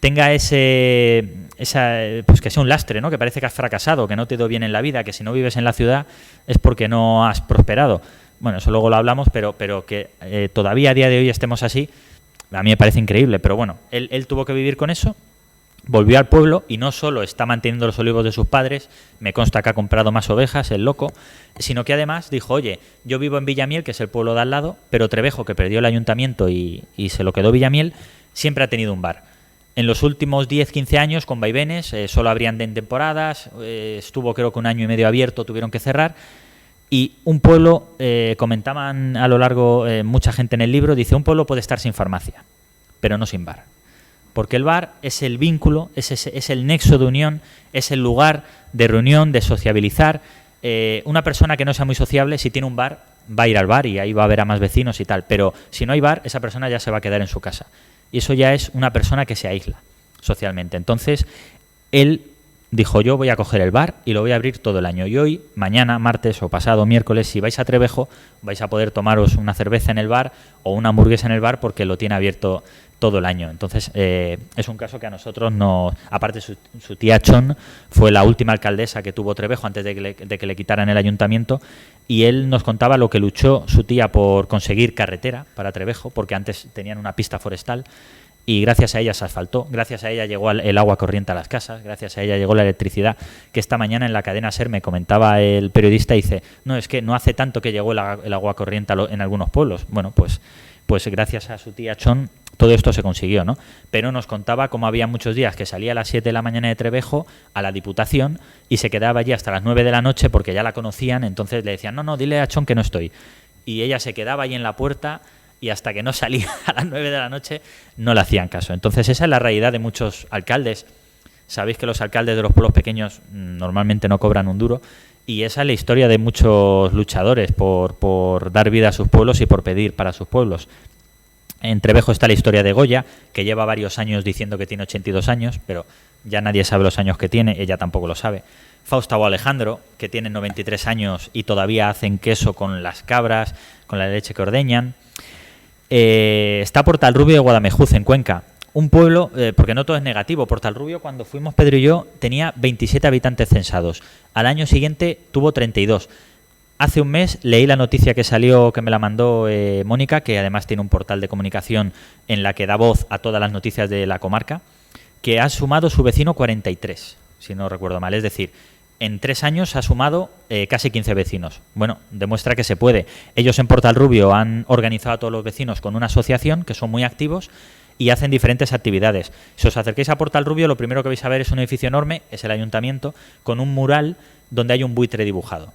tenga pues que sea un lastre, ¿no? Que parece que has fracasado, que no te ha ido bien en la vida, que si no vives en la ciudad es porque no has prosperado. Bueno, eso luego lo hablamos, pero que todavía a día de hoy estemos así, a mí me parece increíble. Pero bueno, él tuvo que vivir con eso. Volvió al pueblo y no solo está manteniendo los olivos de sus padres, me consta que ha comprado más ovejas, el loco, sino que además dijo, oye, yo vivo en Villamiel, que es el pueblo de al lado, pero Trevejo, que perdió el ayuntamiento y se lo quedó Villamiel, siempre ha tenido un bar. En los últimos 10-15 años, con vaivenes, solo abrían en temporadas, estuvo creo que 1 año y medio abierto, tuvieron que cerrar. Y un pueblo, comentaban a lo largo mucha gente en el libro, dice, un pueblo puede estar sin farmacia, pero no sin bar. Porque el bar es el vínculo, es el nexo de unión, es el lugar de reunión, de sociabilizar. Una persona que no sea muy sociable, si tiene un bar, va a ir al bar y ahí va a ver a más vecinos y tal. Pero si no hay bar, esa persona ya se va a quedar en su casa. Y eso ya es una persona que se aísla socialmente. Entonces, él dijo, yo voy a coger el bar y lo voy a abrir todo el año. Y hoy, mañana, martes o pasado miércoles, si vais a Trevejo, vais a poder tomaros una cerveza en el bar o una hamburguesa en el bar porque lo tiene abierto todo el año. Entonces, es un caso que a nosotros nos... Aparte, su tía Chon fue la última alcaldesa que tuvo Trevejo antes de que le quitaran el ayuntamiento, y él nos contaba lo que luchó su tía por conseguir carretera para Trevejo, porque antes tenían una pista forestal, y gracias a ella se asfaltó, gracias a ella llegó el agua corriente a las casas, gracias a ella llegó la electricidad, que esta mañana en la cadena SER me comentaba el periodista, dice, no, es que no hace tanto que llegó el agua corriente en algunos pueblos. Bueno, pues gracias a su tía Chon todo esto se consiguió, ¿no? Pero nos contaba cómo había muchos días que salía a las 7 de la mañana de Trevejo a la Diputación y se quedaba allí hasta las 9 de la noche porque ya la conocían, entonces le decían, no, dile a Chon que no estoy. Y ella se quedaba ahí en la puerta y hasta que no salía a las 9 de la noche no le hacían caso. Entonces esa es la realidad de muchos alcaldes. Sabéis que los alcaldes de los pueblos pequeños normalmente no cobran un duro, y esa es la historia de muchos luchadores por dar vida a sus pueblos y por pedir para sus pueblos. En Trevejo está la historia de Goya, que lleva varios años diciendo que tiene 82 años, pero ya nadie sabe los años que tiene, ella tampoco lo sabe. Fausta o Alejandro, que tienen 93 años y todavía hacen queso con las cabras, con la leche que ordeñan. Está Portalrubio de Guadamejuz, en Cuenca. Un pueblo, porque no todo es negativo. Portalrubio, cuando fuimos Pedro y yo, tenía 27 habitantes censados. Al año siguiente tuvo 32. Hace un mes leí la noticia que salió, que me la mandó Mónica, que además tiene un portal de comunicación en la que da voz a todas las noticias de la comarca, que ha sumado su vecino 43, si no recuerdo mal. Es decir, en 3 años ha sumado casi 15 vecinos. Bueno, demuestra que se puede. Ellos en Portalrubio han organizado a todos los vecinos con una asociación, que son muy activos, y hacen diferentes actividades. Si os acerquéis a Portalrubio, lo primero que vais a ver es un edificio enorme, es el ayuntamiento, con un mural donde hay un buitre dibujado.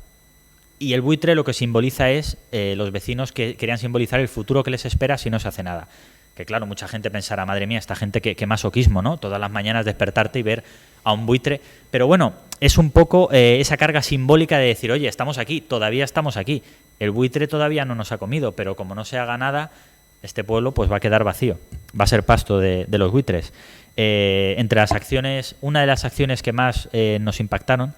Y el buitre lo que simboliza es los vecinos que querían simbolizar el futuro que les espera si no se hace nada. Que claro, mucha gente pensará, madre mía, esta gente que masoquismo, ¿no? Todas las mañanas despertarte y ver a un buitre. Pero bueno, es un poco esa carga simbólica de decir, oye, estamos aquí, todavía estamos aquí. El buitre todavía no nos ha comido, pero como no se haga nada, este pueblo pues va a quedar vacío. Va a ser pasto de los buitres. Entre las acciones, una de las acciones que más nos impactaron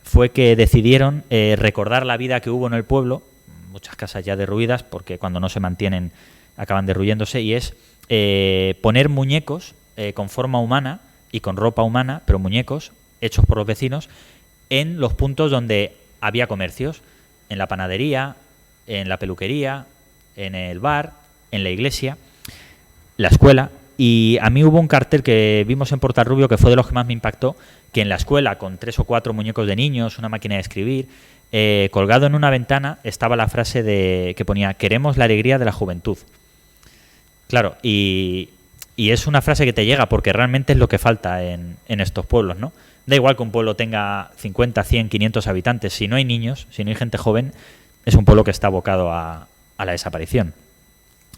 fue que decidieron recordar la vida que hubo en el pueblo, muchas casas ya derruidas, porque cuando no se mantienen acaban derruyéndose, y es poner muñecos con forma humana y con ropa humana, pero muñecos hechos por los vecinos, en los puntos donde había comercios en la panadería, en la peluquería, en el bar, en la iglesia, la escuela. Y a mí hubo un cartel que vimos en Portarrubio que fue de los que más me impactó, que en la escuela, con 3 o 4 muñecos de niños, una máquina de escribir, colgado en una ventana estaba la frase que ponía: queremos la alegría de la juventud. Claro, y es una frase que te llega porque realmente es lo que falta en estos pueblos, ¿no? Da igual que un pueblo tenga 50, 100, 500 habitantes, si no hay niños, si no hay gente joven, es un pueblo que está abocado a la desaparición.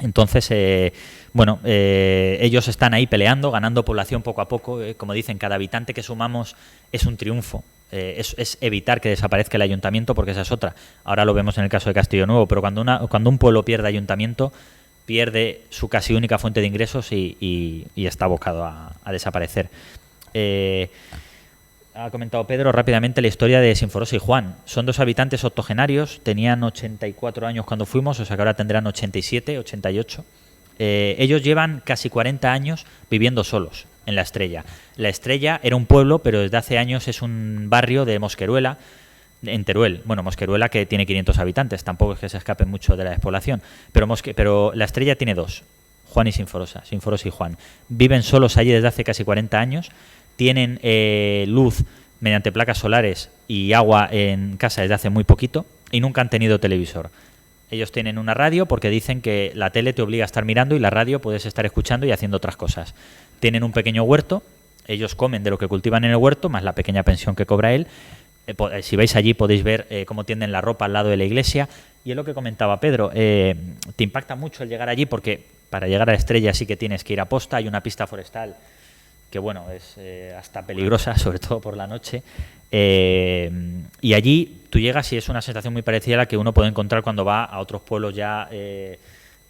Entonces, ellos están ahí peleando, ganando población poco a poco. Como dicen, cada habitante que sumamos es un triunfo. Es evitar que desaparezca el ayuntamiento, porque esa es otra. Ahora lo vemos en el caso de Castillo Nuevo, pero cuando un pueblo pierde ayuntamiento, pierde su casi única fuente de ingresos y está abocado a desaparecer. Ha comentado Pedro rápidamente la historia de Sinforosa y Juan. Son 2 habitantes octogenarios, tenían 84 años cuando fuimos, o sea que ahora tendrán 87, 88. Ellos llevan casi 40 años viviendo solos en La Estrella. La Estrella era un pueblo, pero desde hace años es un barrio de Mosqueruela, en Teruel. Bueno, Mosqueruela, que tiene 500 habitantes, tampoco es que se escape mucho de la despoblación, pero La Estrella tiene 2, Juan y Sinforosa y Juan. Viven solos allí desde hace casi 40 años. Tienen luz mediante placas solares y agua en casa desde hace muy poquito y nunca han tenido televisor. Ellos tienen una radio porque dicen que la tele te obliga a estar mirando y la radio puedes estar escuchando y haciendo otras cosas. Tienen un pequeño huerto, ellos comen de lo que cultivan en el huerto, más la pequeña pensión que cobra él. Si vais allí podéis ver cómo tienden la ropa al lado de la iglesia. Y es lo que comentaba Pedro, te impacta mucho el llegar allí porque para llegar a la Estrella sí que tienes que ir a posta, hay una pista forestal que bueno, es hasta peligrosa, sobre todo por la noche. Y allí tú llegas y es una sensación muy parecida a la que uno puede encontrar cuando va a otros pueblos ya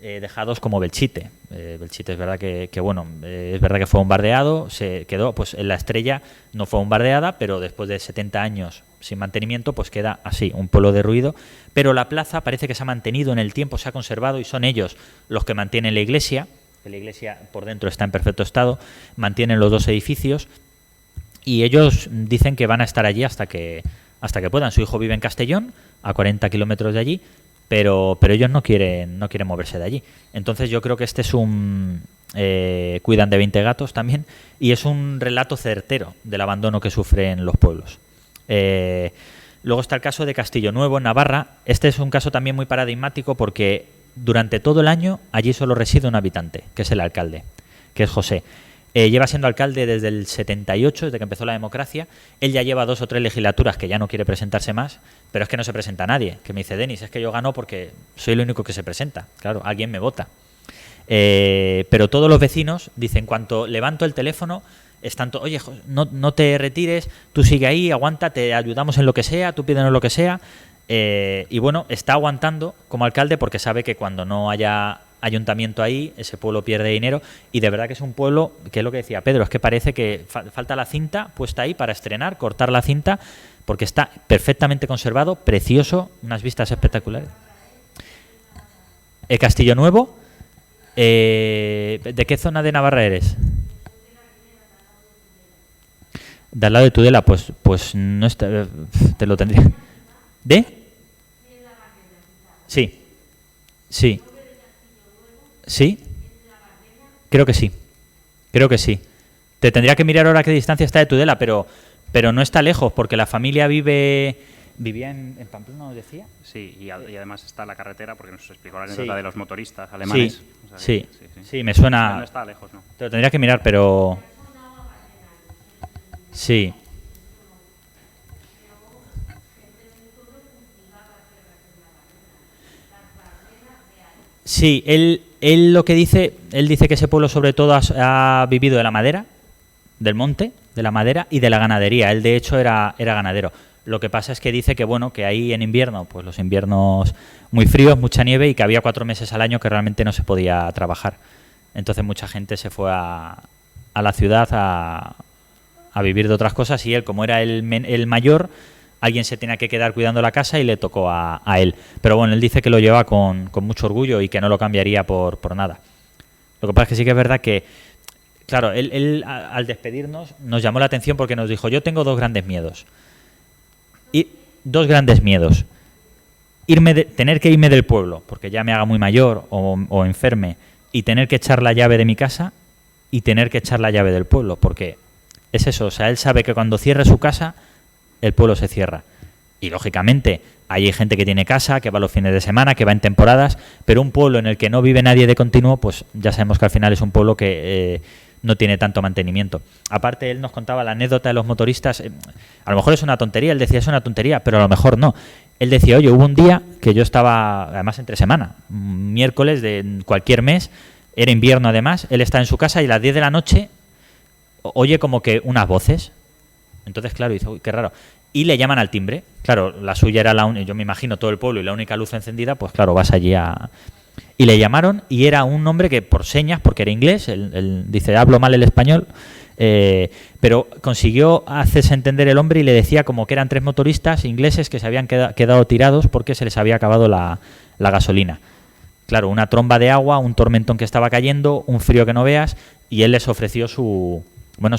dejados como Belchite. Belchite es verdad es verdad que fue bombardeado, se quedó, pues en La Estrella no fue bombardeada, pero después de 70 años sin mantenimiento, pues queda así, un pueblo derruido. Pero la plaza parece que se ha mantenido en el tiempo, se ha conservado y son ellos los que mantienen la iglesia. La iglesia por dentro está en perfecto estado, mantienen los 2 edificios y ellos dicen que van a estar allí hasta que puedan. Su hijo vive en Castellón, a 40 kilómetros de allí, pero ellos no quieren moverse de allí. Entonces yo creo que este es cuidan de 20 gatos también, y es un relato certero del abandono que sufren los pueblos. Luego está el caso de Castillo Nuevo, en Navarra. Este es un caso también muy paradigmático porque durante todo el año allí solo reside un habitante, que es el alcalde, que es José. Lleva siendo alcalde desde el 78, desde que empezó la democracia. Él ya lleva 2 o 3 legislaturas que ya no quiere presentarse más, pero es que no se presenta nadie. Que me dice: Denis, es que yo gano porque soy el único que se presenta. Claro, alguien me vota. Pero todos los vecinos dicen, cuanto levanto el teléfono, oye, no te retires, tú sigue ahí, aguanta, te ayudamos en lo que sea, tú pídenos lo que sea. Y bueno, está aguantando como alcalde porque sabe que cuando no haya ayuntamiento ahí, ese pueblo pierde dinero. Y de verdad que es un pueblo, que es lo que decía Pedro, es que parece que falta la cinta puesta ahí para estrenar, cortar la cinta, porque está perfectamente conservado, precioso, unas vistas espectaculares. Castillo Nuevo, ¿de qué zona de Navarra eres? De al lado de Tudela, pues no está, te lo tendría. ¿De? Sí. Sí. ¿Sí? Creo que sí. Te tendría que mirar ahora a qué distancia está de Tudela, pero no está lejos, porque la familia vivía en Pamplona, ¿os decía? Sí, y además está la carretera, porque nos explicó la anécdota de los motoristas alemanes. Sí, o sea, sí, me suena. No está lejos, ¿no? Te lo tendría que mirar, pero sí. Sí, él lo que dice, él dice que ese pueblo sobre todo ha vivido de la madera, del monte, de la madera y de la ganadería. Él de hecho era ganadero. Lo que pasa es que dice que bueno, que ahí en invierno, pues los inviernos muy fríos, mucha nieve, y que había 4 meses al año que realmente no se podía trabajar. Entonces mucha gente se fue a la ciudad a vivir de otras cosas, y él, como era el mayor, alguien se tenía que quedar cuidando la casa y le tocó a él. Pero bueno, él dice que lo lleva con mucho orgullo y que no lo cambiaría por nada. Lo que pasa es que sí que es verdad que, claro, él al despedirnos nos llamó la atención porque nos dijo: yo tengo 2 grandes miedos. dos grandes miedos. Tener que irme del pueblo, porque ya me haga muy mayor o enferme, y tener que echar la llave de mi casa y tener que echar la llave del pueblo, porque es eso, o sea, él sabe que cuando cierre su casa, el pueblo se cierra. Y lógicamente, hay gente que tiene casa, que va los fines de semana, que va en temporadas, pero un pueblo en el que no vive nadie de continuo, pues ya sabemos que al final es un pueblo que no tiene tanto mantenimiento. Aparte, él nos contaba la anécdota de los motoristas. A lo mejor es una tontería, él decía es una tontería, pero a lo mejor no. Él decía, oye, hubo un día que yo estaba, además entre semana, miércoles de cualquier mes, era invierno además, él está en su casa y a las 10 de la noche oye como que unas voces. Entonces, claro, dice, uy, qué raro. Y le llaman al timbre. Claro, la suya era yo me imagino todo el pueblo y la única luz encendida, pues claro, vas allí a... Y le llamaron y era un hombre que por señas, porque era inglés, él dice, hablo mal el español, pero consiguió hacerse entender el hombre y le decía como que eran 3 motoristas ingleses que se habían quedado tirados porque se les había acabado la gasolina. Claro, una tromba de agua, un tormentón que estaba cayendo, un frío que no veas, y él les ofreció su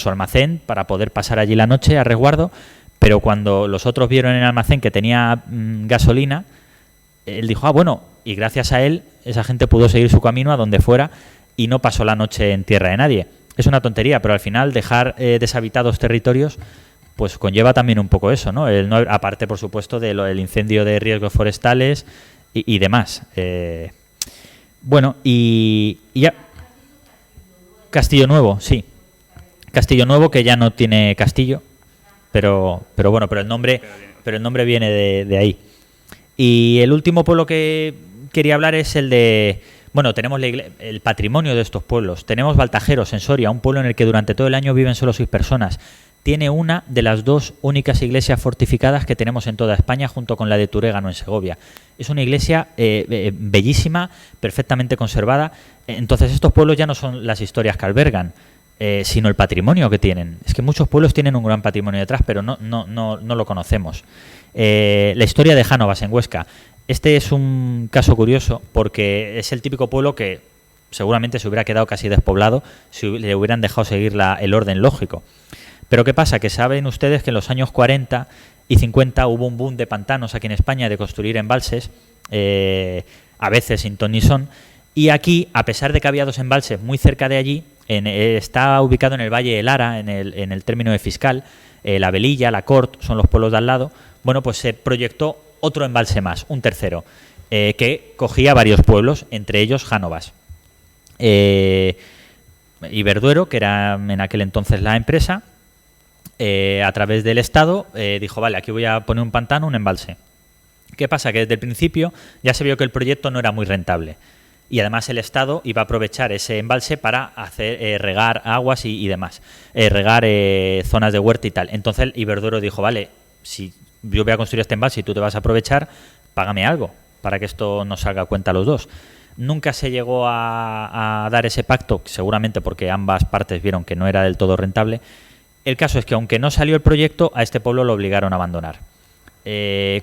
almacén para poder pasar allí la noche a resguardo, pero cuando los otros vieron en el almacén que tenía gasolina, él dijo, bueno, y gracias a él, esa gente pudo seguir su camino a donde fuera y no pasó la noche en tierra de nadie. Es una tontería, pero al final dejar deshabitados territorios pues conlleva también un poco eso, ¿no? Aparte, por supuesto, del incendio de riesgos forestales y demás. Bueno, y ya... Castillo Nuevo, sí. Castillo Nuevo, que ya no tiene castillo, pero el nombre viene de ahí. Y el último pueblo que quería hablar es el de... Bueno, tenemos el patrimonio de estos pueblos. Tenemos Baltajeros, en Soria, un pueblo en el que durante todo el año viven solo 6 personas. Tiene una de las 2 únicas iglesias fortificadas que tenemos en toda España, junto con la de Turégano, en Segovia. Es una iglesia bellísima, perfectamente conservada. Entonces, estos pueblos ya no son las historias que albergan, sino el patrimonio que tienen. Es que muchos pueblos tienen un gran patrimonio detrás, pero no lo conocemos. La historia de Jánovas, en Huesca. Este es un caso curioso porque es el típico pueblo que seguramente se hubiera quedado casi despoblado si le hubieran dejado seguir el orden lógico. Pero ¿qué pasa? Que saben ustedes que en los años 40 y 50 hubo un boom de pantanos aquí en España de construir embalses, a veces sin ton ni son, y aquí, a pesar de que había 2 embalses muy cerca de allí, está ubicado en el Valle de Lara, en el término de Fiscal, La Velilla, La Cort, son los pueblos de al lado. Bueno, pues se proyectó otro embalse más, un tercero, que cogía varios pueblos, entre ellos Jánovas. Iberduero, que era en aquel entonces la empresa, a través del Estado, dijo, vale, aquí voy a poner un pantano, un embalse. ¿Qué pasa? Que desde el principio ya se vio que el proyecto no era muy rentable. Y además el Estado iba a aprovechar ese embalse para hacer regar aguas y demás, regar zonas de huerta y tal. Entonces Iberduero dijo, vale, si yo voy a construir este embalse y tú te vas a aprovechar, págame algo para que esto nos salga a cuenta a los dos. Nunca se llegó a dar ese pacto, seguramente porque ambas partes vieron que no era del todo rentable. El caso es que aunque no salió el proyecto, a este pueblo lo obligaron a abandonar,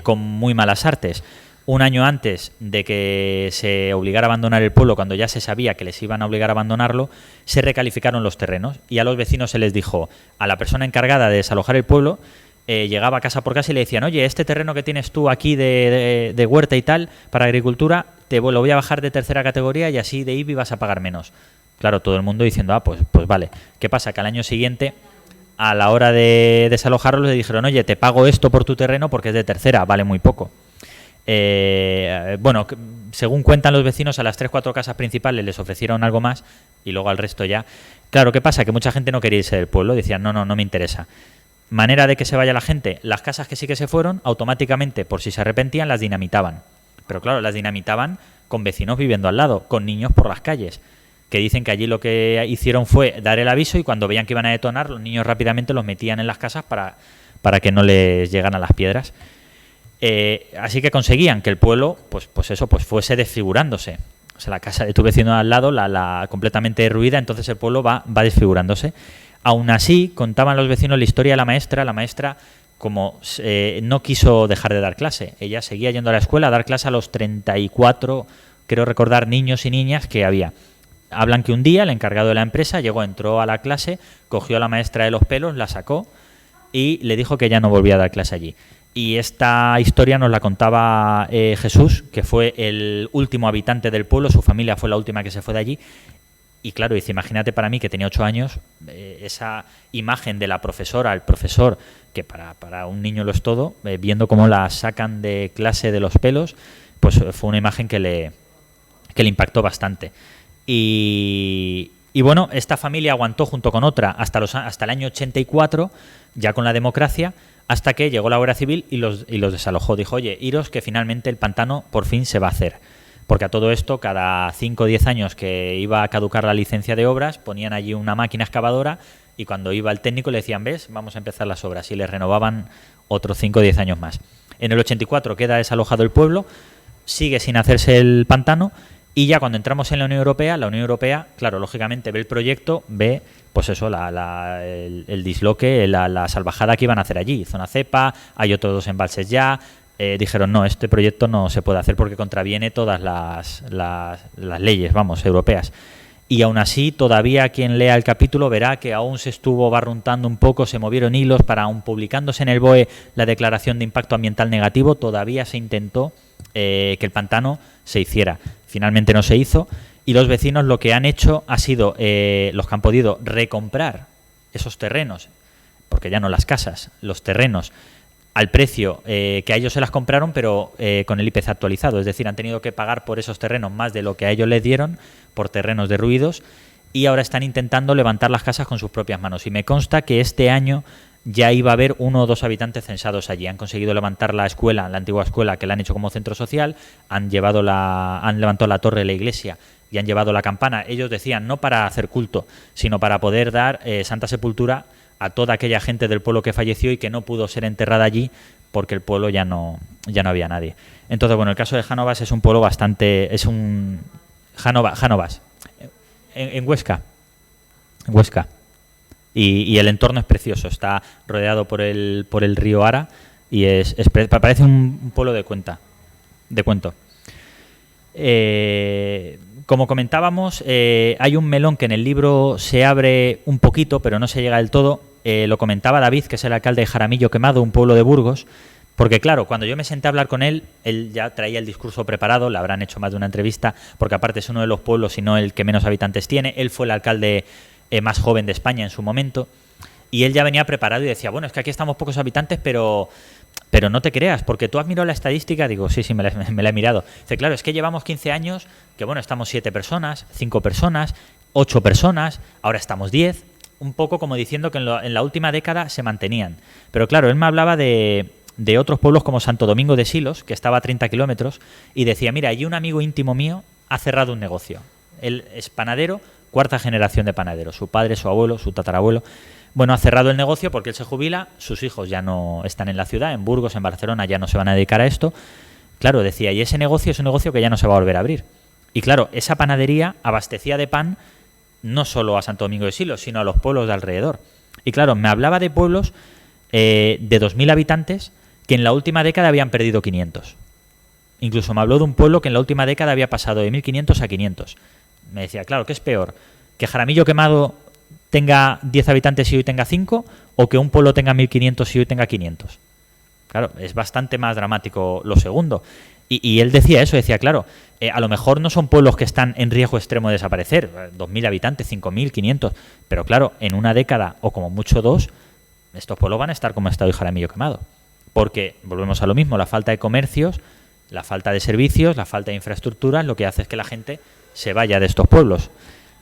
con muy malas artes. Un año antes de que se obligara a abandonar el pueblo, cuando ya se sabía que les iban a obligar a abandonarlo, se recalificaron los terrenos y a los vecinos se les dijo, a la persona encargada de desalojar el pueblo, llegaba casa por casa y le decían, oye, este terreno que tienes tú aquí de huerta y tal, para agricultura, lo voy a bajar de tercera categoría y así de IBI vas a pagar menos. Claro, todo el mundo diciendo, pues vale. ¿Qué pasa? Que al año siguiente, a la hora de desalojarlo, le dijeron, oye, te pago esto por tu terreno porque es de tercera, vale muy poco. Bueno, según cuentan los vecinos, a las 3-4 casas principales les ofrecieron algo más y luego al resto ya. Claro, ¿qué pasa? Que mucha gente no quería irse del pueblo, decían, no me interesa. Manera de que se vaya la gente, las casas que sí que se fueron, automáticamente, por si se arrepentían, las dinamitaban. Pero claro, las dinamitaban con vecinos viviendo al lado, con niños por las calles, que dicen que allí lo que hicieron fue dar el aviso y cuando veían que iban a detonar, los niños rápidamente los metían en las casas para que no les llegaran las piedras. Así que conseguían que el pueblo pues fuese desfigurándose. O sea, la casa de tu vecino al lado, la completamente derruida, entonces el pueblo va desfigurándose. Aún así, contaban los vecinos la historia de la maestra, como no quiso dejar de dar clase. Ella seguía yendo a la escuela a dar clase a los 34, creo recordar, niños y niñas que había. Hablan que un día el encargado de la empresa entró a la clase, cogió a la maestra de los pelos, la sacó y le dijo que ya no volvía a dar clase allí. Y esta historia nos la contaba Jesús, que fue el último habitante del pueblo, su familia fue la última que se fue de allí. Y claro, dice, imagínate para mí, que tenía 8 años, esa imagen de la profesora, el profesor, que para un niño lo es todo, viendo cómo la sacan de clase de los pelos, pues fue una imagen que le impactó bastante. Y bueno, esta familia aguantó junto con otra hasta el año 84, ya con la democracia, hasta que llegó la Guardia Civil y los desalojó. Dijo, oye, iros, que finalmente el pantano por fin se va a hacer. Porque a todo esto, cada 5 o 10 años que iba a caducar la licencia de obras, ponían allí una máquina excavadora y cuando iba el técnico le decían, ves, vamos a empezar las obras, y le renovaban otros 5 o 10 años más. En el 84 queda desalojado el pueblo, sigue sin hacerse el pantano, y ya cuando entramos en la Unión Europea, claro, lógicamente ve el proyecto, ve pues eso, el disloque, la salvajada que iban a hacer allí. Zona cepa, hay otros 2 embalses ya. Dijeron, no, este proyecto no se puede hacer porque contraviene todas las leyes, europeas. Y aún así, todavía quien lea el capítulo verá que aún se estuvo barruntando un poco, se movieron hilos para, aún publicándose en el BOE la declaración de impacto ambiental negativo, todavía se intentó que el pantano se hiciera. Finalmente no se hizo, y los vecinos lo que han hecho ha sido, los que han podido, recomprar esos terrenos, porque ya no las casas, los terrenos, al precio que a ellos se las compraron, pero con el IPC actualizado. Es decir, han tenido que pagar por esos terrenos más de lo que a ellos les dieron por terrenos derruidos, y ahora están intentando levantar las casas con sus propias manos. Y me consta que este año ya iba a haber 1 o 2 habitantes censados allí. Han conseguido levantar la escuela, la antigua escuela, que la han hecho como centro social, han levantado la torre de la iglesia y han llevado la campana. Ellos decían, no para hacer culto, sino para poder dar santa sepultura a toda aquella gente del pueblo que falleció y que no pudo ser enterrada allí porque el pueblo ya no había nadie. Entonces, bueno, el caso de Jánovas es un pueblo bastante... Es un... Jánovas, en Huesca. En Huesca. Y el entorno es precioso. Está rodeado por el río Ara y parece un pueblo de cuento. Como comentábamos, hay un melón que en el libro se abre un poquito, pero no se llega del todo. Lo comentaba David, que es el alcalde de Jaramillo Quemado, un pueblo de Burgos, porque claro, cuando yo me senté a hablar con él ya traía el discurso preparado, le habrán hecho más de una entrevista, porque aparte es uno de los pueblos, si no el que menos habitantes tiene. Él fue el alcalde más joven de España en su momento, y él ya venía preparado y decía, bueno, es que aquí estamos pocos habitantes, pero no te creas, porque tú has mirado la estadística. Digo, sí, me la he mirado. Dice, claro, es que llevamos 15 años, que bueno, estamos 7 personas, 5 personas, 8 personas, ahora estamos 10, un poco como diciendo que en la última década se mantenían. Pero claro, él me hablaba de otros pueblos como Santo Domingo de Silos, que estaba a 30 kilómetros, y decía, mira, allí un amigo íntimo mío ha cerrado un negocio. Él es panadero, 4ª generación de panadero, su padre, su abuelo, su tatarabuelo. Bueno, ha cerrado el negocio porque él se jubila, sus hijos ya no están en la ciudad, en Burgos, en Barcelona, ya no se van a dedicar a esto. Claro, decía, y ese negocio es un negocio que ya no se va a volver a abrir. Y claro, esa panadería abastecía de pan no solo a Santo Domingo de Silos, sino a los pueblos de alrededor. Y claro, me hablaba de pueblos de 2.000 habitantes que en la última década habían perdido 500. Incluso me habló de un pueblo que en la última década había pasado de 1.500 a 500. Me decía, claro, ¿qué es peor? ¿Que Jaramillo Quemado tenga 10 habitantes y hoy tenga 5, o que un pueblo tenga 1.500 y hoy tenga 500? Claro, es bastante más dramático lo segundo. Y él decía eso, decía, claro, a lo mejor no son pueblos que están en riesgo extremo de desaparecer, 2.000 habitantes, 5.000, 500, pero claro, en una década o como mucho 2, estos pueblos van a estar como está hoy Jaramillo Quemado. Porque, volvemos a lo mismo, la falta de comercios, la falta de servicios, la falta de infraestructuras, lo que hace es que la gente se vaya de estos pueblos.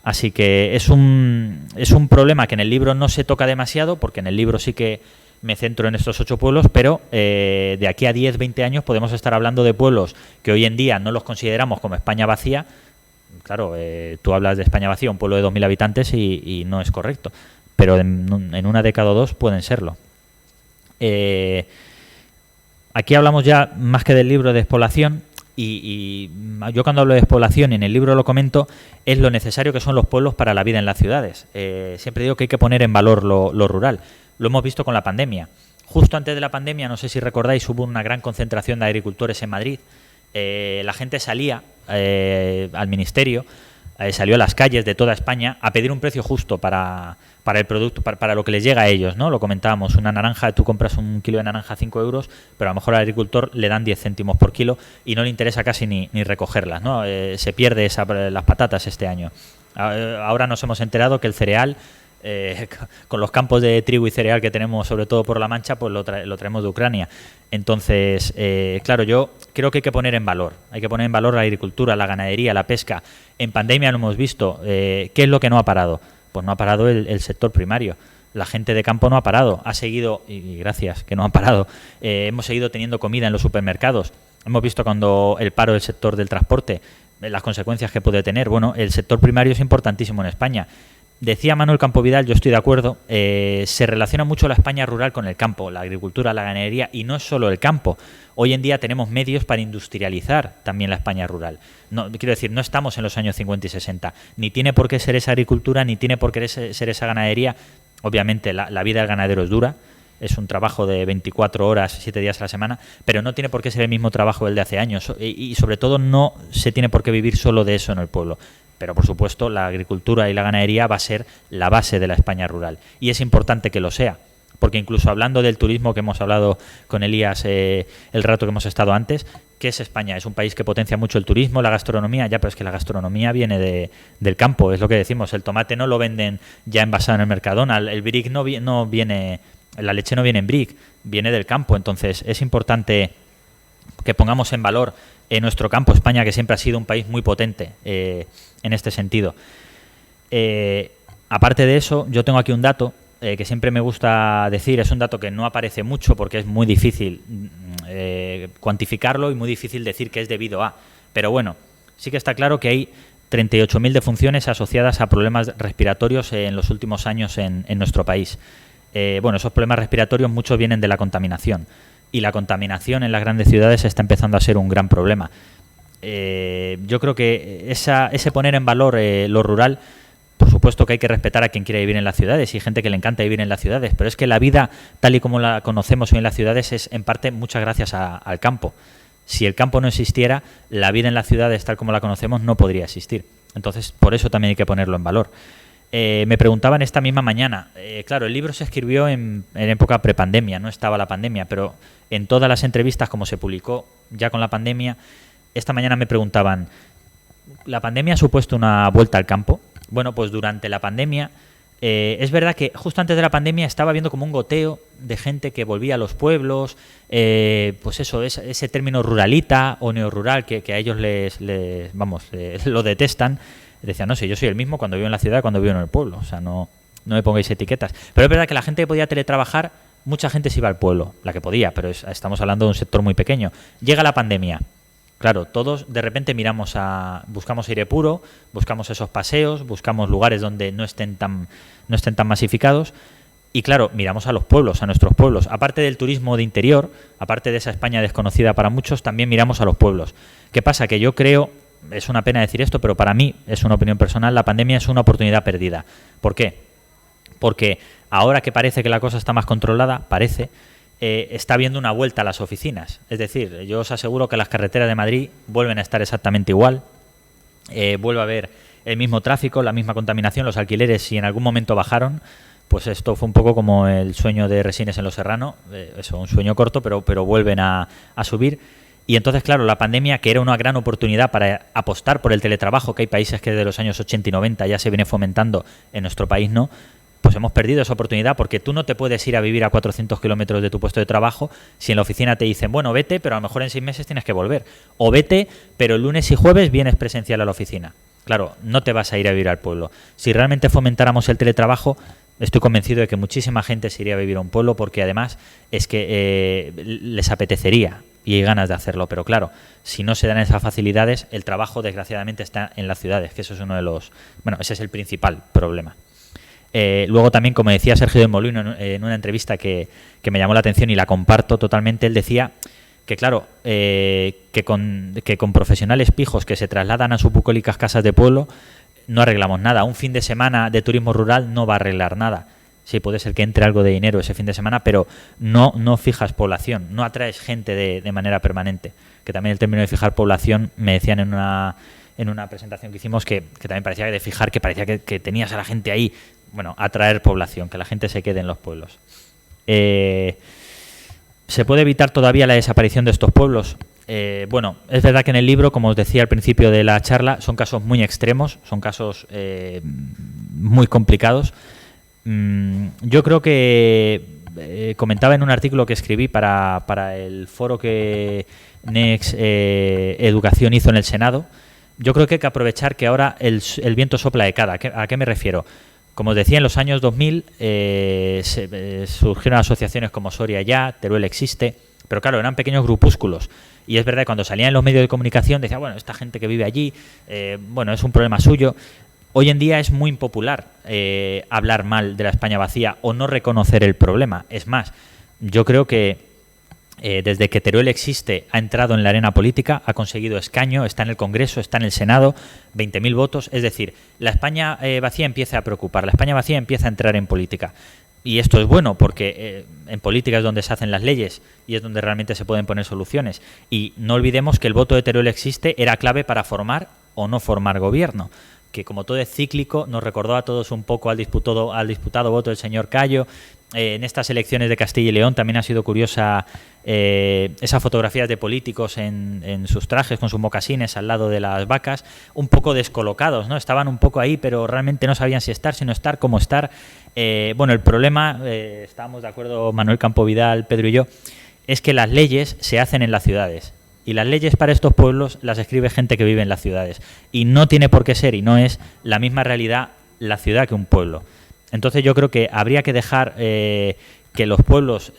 Así que es un problema que en el libro no se toca demasiado, porque en el libro sí que me centro en estos 8 pueblos, pero de aquí a 10, 20 años podemos estar hablando de pueblos que hoy en día no los consideramos como España vacía. Claro, tú hablas de España vacía, un pueblo de 2.000 habitantes, y no es correcto, pero en una década o 2 pueden serlo. Aquí hablamos ya más que del libro de despoblación, y yo cuando hablo de despoblación, y en el libro lo comento, es lo necesario que son los pueblos para la vida en las ciudades. Siempre digo que hay que poner en valor lo rural. Lo hemos visto con la pandemia. Justo antes de la pandemia, no sé si recordáis, hubo una gran concentración de agricultores en Madrid. La gente salía al ministerio, salió a las calles de toda España a pedir un precio justo para para el producto, para lo que les llega a ellos, ¿no? Lo comentábamos, una naranja, tú compras un kilo de naranja a 5 euros, pero a lo mejor al agricultor le dan 10 céntimos por kilo y no le interesa casi ni recogerlas, ¿no? Se pierde las patatas este año. Ahora nos hemos enterado que el cereal, con los campos de trigo y cereal que tenemos, sobre todo por La Mancha, pues lo traemos de Ucrania. Entonces, claro, yo creo que hay que poner en valor. Hay que poner en valor la agricultura, la ganadería, la pesca. En pandemia lo hemos visto. ¿Qué es lo que no ha parado? Pues no ha parado el sector primario. La gente de campo no ha parado, ha seguido, y gracias que no han parado, hemos seguido teniendo comida en los supermercados. Hemos visto cuando el paro del sector del transporte, las consecuencias que puede tener. Bueno, el sector primario es importantísimo en España. Decía Manuel Campovidal, yo estoy de acuerdo, se relaciona mucho la España rural con el campo, la agricultura, la ganadería, y no es solo el campo. Hoy en día tenemos medios para industrializar también la España rural. No, quiero decir, no estamos en los años 50 y 60. Ni tiene por qué ser esa agricultura, ni tiene por qué ser esa ganadería. Obviamente la vida del ganadero es dura, es un trabajo de 24 horas, 7 días a la semana, pero no tiene por qué ser el mismo trabajo del de hace años. Y sobre todo no se tiene por qué vivir solo de eso en el pueblo. Pero, por supuesto, la agricultura y la ganadería va a ser la base de la España rural. Y es importante que lo sea, porque incluso hablando del turismo que hemos hablado con Elías el rato que hemos estado antes, ¿qué es España? Es un país que potencia mucho el turismo, la gastronomía, ya, pero es que la gastronomía viene del campo, es lo que decimos. El tomate no lo venden ya envasado en el Mercadona, el brick no viene, la leche no viene en brick, viene del campo. Entonces, es importante que pongamos en valor en nuestro campo, España, que siempre ha sido un país muy potente en este sentido. Aparte de eso, yo tengo aquí un dato que siempre me gusta decir, es un dato que no aparece mucho porque es muy difícil cuantificarlo y muy difícil decir que es debido a. Pero bueno, sí que está claro que hay 38.000 defunciones asociadas a problemas respiratorios en los últimos años en nuestro país. Bueno, esos problemas respiratorios muchos vienen de la contaminación. Y la contaminación en las grandes ciudades está empezando a ser un gran problema. Yo creo que ese poner en valor lo rural, por supuesto que hay que respetar a quien quiere vivir en las ciudades, y hay gente que le encanta vivir en las ciudades, pero es que la vida tal y como la conocemos hoy en las ciudades es en parte muchas gracias al campo. Si el campo no existiera, la vida en las ciudades tal como la conocemos no podría existir. Entonces, por eso también hay que ponerlo en valor. Me preguntaban esta misma mañana, claro, el libro se escribió en época prepandemia, no estaba la pandemia, pero en todas las entrevistas, como se publicó ya con la pandemia, esta mañana me preguntaban, ¿la pandemia ha supuesto una vuelta al campo? Bueno, pues durante la pandemia, es verdad que justo antes de la pandemia estaba viendo como un goteo de gente que volvía a los pueblos, pues eso, ese término ruralita o neorrural que a ellos lo detestan. Decía, no sé, yo soy el mismo cuando vivo en la ciudad, cuando vivo en el pueblo. O sea, no me pongáis etiquetas. Pero es verdad que la gente que podía teletrabajar, mucha gente se iba al pueblo, la que podía, pero estamos hablando de un sector muy pequeño. Llega la pandemia. Claro, todos de repente buscamos aire puro, buscamos esos paseos, buscamos lugares donde no estén tan masificados. Y claro, miramos a los pueblos, a nuestros pueblos. Aparte del turismo de interior, aparte de esa España desconocida para muchos, también miramos a los pueblos. ¿Qué pasa? Que yo creo... Es una pena decir esto, pero para mí, es una opinión personal, la pandemia es una oportunidad perdida. ¿Por qué? Porque ahora que parece que la cosa está más controlada, está habiendo una vuelta a las oficinas. Es decir, yo os aseguro que las carreteras de Madrid vuelven a estar exactamente igual, vuelve a haber el mismo tráfico, la misma contaminación, los alquileres, si en algún momento bajaron, pues esto fue un poco como el sueño de Resines en Los Serrano, un sueño corto, pero vuelven a subir. Y entonces, claro, la pandemia, que era una gran oportunidad para apostar por el teletrabajo, que hay países que desde los años 80 y 90 ya se viene fomentando, en nuestro país no, pues hemos perdido esa oportunidad porque tú no te puedes ir a vivir a 400 kilómetros de tu puesto de trabajo si en la oficina te dicen, bueno, vete, pero a lo mejor en 6 meses tienes que volver. O vete, pero el lunes y jueves vienes presencial a la oficina. Claro, no te vas a ir a vivir al pueblo. Si realmente fomentáramos el teletrabajo, estoy convencido de que muchísima gente se iría a vivir a un pueblo porque además es que les apetecería y hay ganas de hacerlo. Pero claro, si no se dan esas facilidades, el trabajo desgraciadamente está en las ciudades, que eso es uno de los... Bueno, ese es el principal problema. Luego también, como decía Sergio de Molino en una entrevista que me llamó la atención y la comparto totalmente, él decía que claro, que con profesionales pijos que se trasladan a sus bucólicas casas de pueblo no arreglamos nada. Un fin de semana de turismo rural no va a arreglar nada. Sí, puede ser que entre algo de dinero ese fin de semana, pero no fijas población, no atraes gente de manera permanente. Que también el término de fijar población, me decían en una presentación que hicimos que también parecía que de fijar, que parecía que tenías a la gente ahí bueno, atraer población, que la gente se quede en los pueblos. ¿Se puede evitar todavía la desaparición de estos pueblos? Bueno, es verdad que en el libro, como os decía al principio de la charla, son casos muy extremos, son casos muy complicados. Yo creo que comentaba en un artículo que escribí para el foro que Next Educación hizo en el Senado. Yo creo que hay que aprovechar que ahora el viento sopla de cara. ¿A qué me refiero? Como os decía, en los años 2000 surgieron asociaciones como Soria Ya, Teruel Existe, pero claro, eran pequeños grupúsculos. Y es verdad que cuando salían en los medios de comunicación decía, bueno, esta gente que vive allí, bueno, es un problema suyo. Hoy en día es muy impopular hablar mal de la España vacía o no reconocer el problema. Es más, yo creo que desde que Teruel Existe ha entrado en la arena política, ha conseguido escaño, está en el Congreso, está en el Senado, 20.000 votos. Es decir, la España vacía empieza a preocupar, la España vacía empieza a entrar en política. Y esto es bueno porque en política es donde se hacen las leyes y es donde realmente se pueden poner soluciones. Y no olvidemos que el voto de Teruel Existe era clave para formar o no formar gobierno, que como todo es cíclico nos recordó a todos un poco al disputado voto del señor Cayo. En estas elecciones de Castilla y León también ha sido curiosa esas fotografías de políticos en sus trajes con sus mocasines al lado de las vacas, un poco descolocados, ¿no? Estaban un poco ahí, pero realmente no sabían si estar, si no estar, cómo estar. Bueno, el problema, estábamos de acuerdo Manuel Campo Vidal, Pedro y yo, es que las leyes se hacen en las ciudades. Y las leyes para estos pueblos las escribe gente que vive en las ciudades. Y no tiene por qué ser, y no es la misma realidad la ciudad que un pueblo. Entonces yo creo que habría que dejar que los pueblos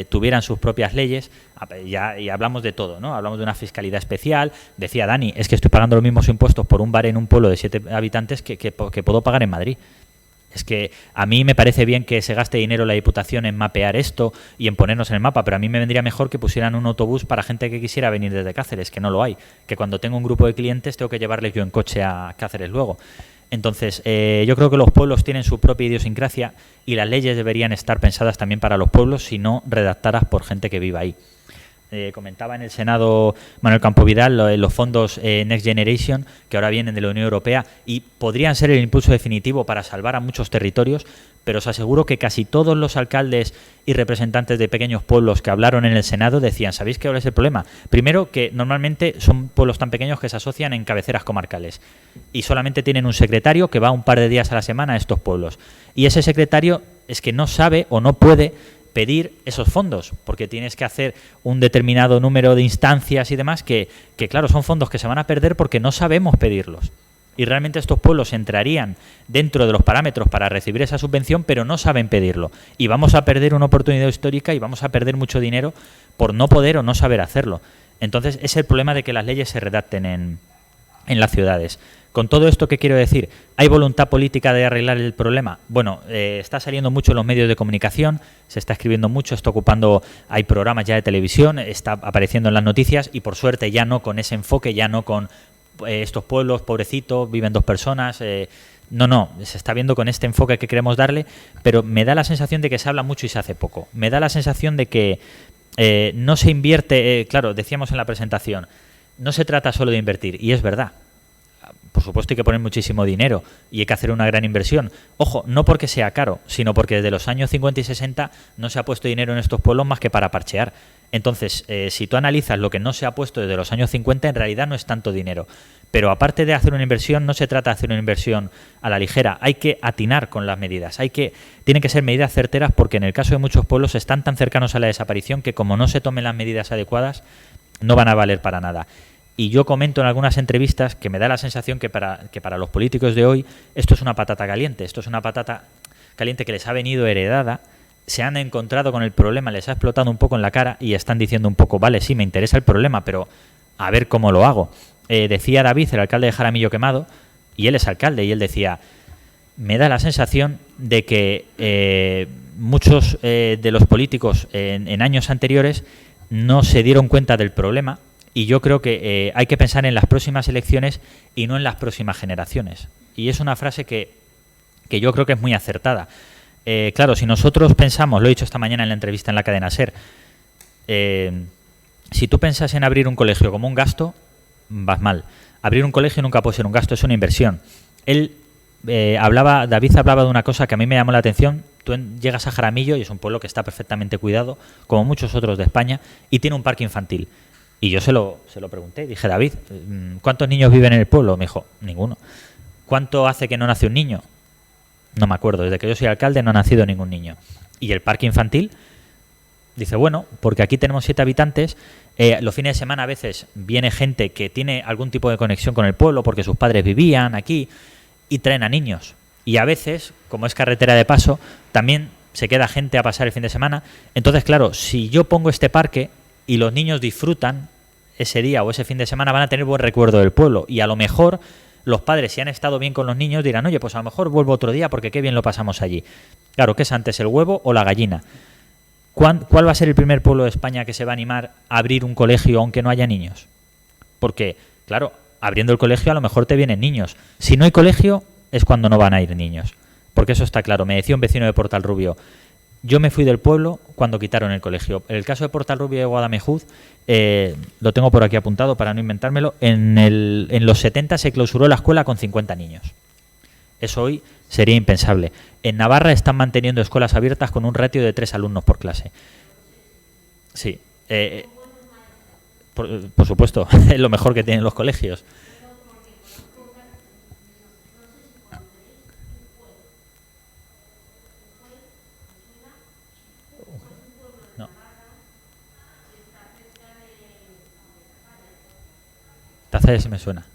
tuvieran sus propias leyes. Y hablamos de todo, ¿no? Hablamos de una fiscalidad especial. Decía Dani, es que estoy pagando los mismos impuestos por un bar en un pueblo de 7 habitantes que puedo pagar en Madrid. Es que a mí me parece bien que se gaste dinero la Diputación en mapear esto y en ponernos en el mapa, pero a mí me vendría mejor que pusieran un autobús para gente que quisiera venir desde Cáceres, que no lo hay. Que cuando tengo un grupo de clientes tengo que llevarles yo en coche a Cáceres luego. Entonces, yo creo que los pueblos tienen su propia idiosincrasia y las leyes deberían estar pensadas también para los pueblos y no redactadas por gente que viva ahí. Comentaba en el Senado Manuel Campo Vidal los fondos Next Generation, que ahora vienen de la Unión Europea y podrían ser el impulso definitivo para salvar a muchos territorios, pero os aseguro que casi todos los alcaldes y representantes de pequeños pueblos que hablaron en el Senado decían, ¿sabéis qué ahora es el problema? Primero, que normalmente son pueblos tan pequeños que se asocian en cabeceras comarcales y solamente tienen un secretario que va un par de días a la semana a estos pueblos. Y ese secretario es que no sabe o no puede pedir esos fondos, porque tienes que hacer un determinado número de instancias y demás que claro, son fondos que se van a perder porque no sabemos pedirlos. Y realmente estos pueblos entrarían dentro de los parámetros para recibir esa subvención, pero no saben pedirlo. Y vamos a perder una oportunidad histórica y vamos a perder mucho dinero por no poder o no saber hacerlo. Entonces, es el problema de que las leyes se redacten en las ciudades. Con todo esto, ¿qué quiero decir? ¿Hay voluntad política de arreglar el problema? Bueno, está saliendo mucho en los medios de comunicación, se está escribiendo mucho, está ocupando, hay programas ya de televisión, está apareciendo en las noticias y por suerte ya no con ese enfoque, ya no con estos pueblos, pobrecitos, viven 2 personas. No, se está viendo con este enfoque que queremos darle, pero me da la sensación de que se habla mucho y se hace poco. Me da la sensación de que no se invierte, claro, decíamos en la presentación, no se trata solo de invertir, y es verdad. Por supuesto hay que poner muchísimo dinero y hay que hacer una gran inversión. Ojo, no porque sea caro, sino porque desde los años 50 y 60 no se ha puesto dinero en estos pueblos más que para parchear. Entonces, si tú analizas lo que no se ha puesto desde los años 50, en realidad no es tanto dinero. Pero aparte de hacer una inversión, no se trata de hacer una inversión a la ligera. Hay que atinar con las medidas. Tienen que ser medidas certeras porque en el caso de muchos pueblos están tan cercanos a la desaparición que como no se tomen las medidas adecuadas, no van a valer para nada. Y yo comento en algunas entrevistas que me da la sensación que para los políticos de hoy esto es una patata caliente. Esto es una patata caliente que les ha venido heredada, se han encontrado con el problema, les ha explotado un poco en la cara y están diciendo un poco, vale, sí, me interesa el problema, pero a ver cómo lo hago. Decía David, el alcalde de Jaramillo Quemado, y él es alcalde, y él decía, me da la sensación de que muchos de los políticos en años anteriores no se dieron cuenta del problema. Y yo creo que hay que pensar en las próximas elecciones y no en las próximas generaciones. Y es una frase que yo creo que es muy acertada. Claro, si nosotros pensamos, lo he dicho esta mañana en la entrevista en la cadena SER, si tú piensas en abrir un colegio como un gasto, vas mal. Abrir un colegio nunca puede ser un gasto, es una inversión. Él David hablaba de una cosa que a mí me llamó la atención. Tú llegas a Jaramillo y es un pueblo que está perfectamente cuidado, como muchos otros de España, y tiene un parque infantil. Y yo se lo pregunté, dije, David, ¿cuántos niños viven en el pueblo? Me dijo, ninguno. ¿Cuánto hace que no nace un niño? No me acuerdo, desde que yo soy alcalde no ha nacido ningún niño. ¿Y el parque infantil? Dice, bueno, porque aquí tenemos 7 habitantes, los fines de semana a veces viene gente que tiene algún tipo de conexión con el pueblo porque sus padres vivían aquí y traen a niños. Y a veces, como es carretera de paso, también se queda gente a pasar el fin de semana. Entonces, claro, si yo pongo este parque y los niños disfrutan ese día o ese fin de semana, van a tener buen recuerdo del pueblo. Y a lo mejor los padres, si han estado bien con los niños, dirán, oye, pues a lo mejor vuelvo otro día porque qué bien lo pasamos allí. Claro, ¿qué es antes, el huevo o la gallina? ¿Cuál va a ser el primer pueblo de España que se va a animar a abrir un colegio aunque no haya niños? Porque, claro, abriendo el colegio a lo mejor te vienen niños. Si no hay colegio, es cuando no van a ir niños. Porque eso está claro. Me decía un vecino de Portalrubio, yo me fui del pueblo cuando quitaron el colegio. El caso de Portalrubio de Guadamejuz, lo tengo por aquí apuntado para no inventármelo, en los 70 se clausuró la escuela con 50 niños. Eso hoy sería impensable. En Navarra están manteniendo escuelas abiertas con un ratio de 3 alumnos por clase. Sí. Por supuesto, es lo mejor que tienen los colegios. No. Taza sí me suena.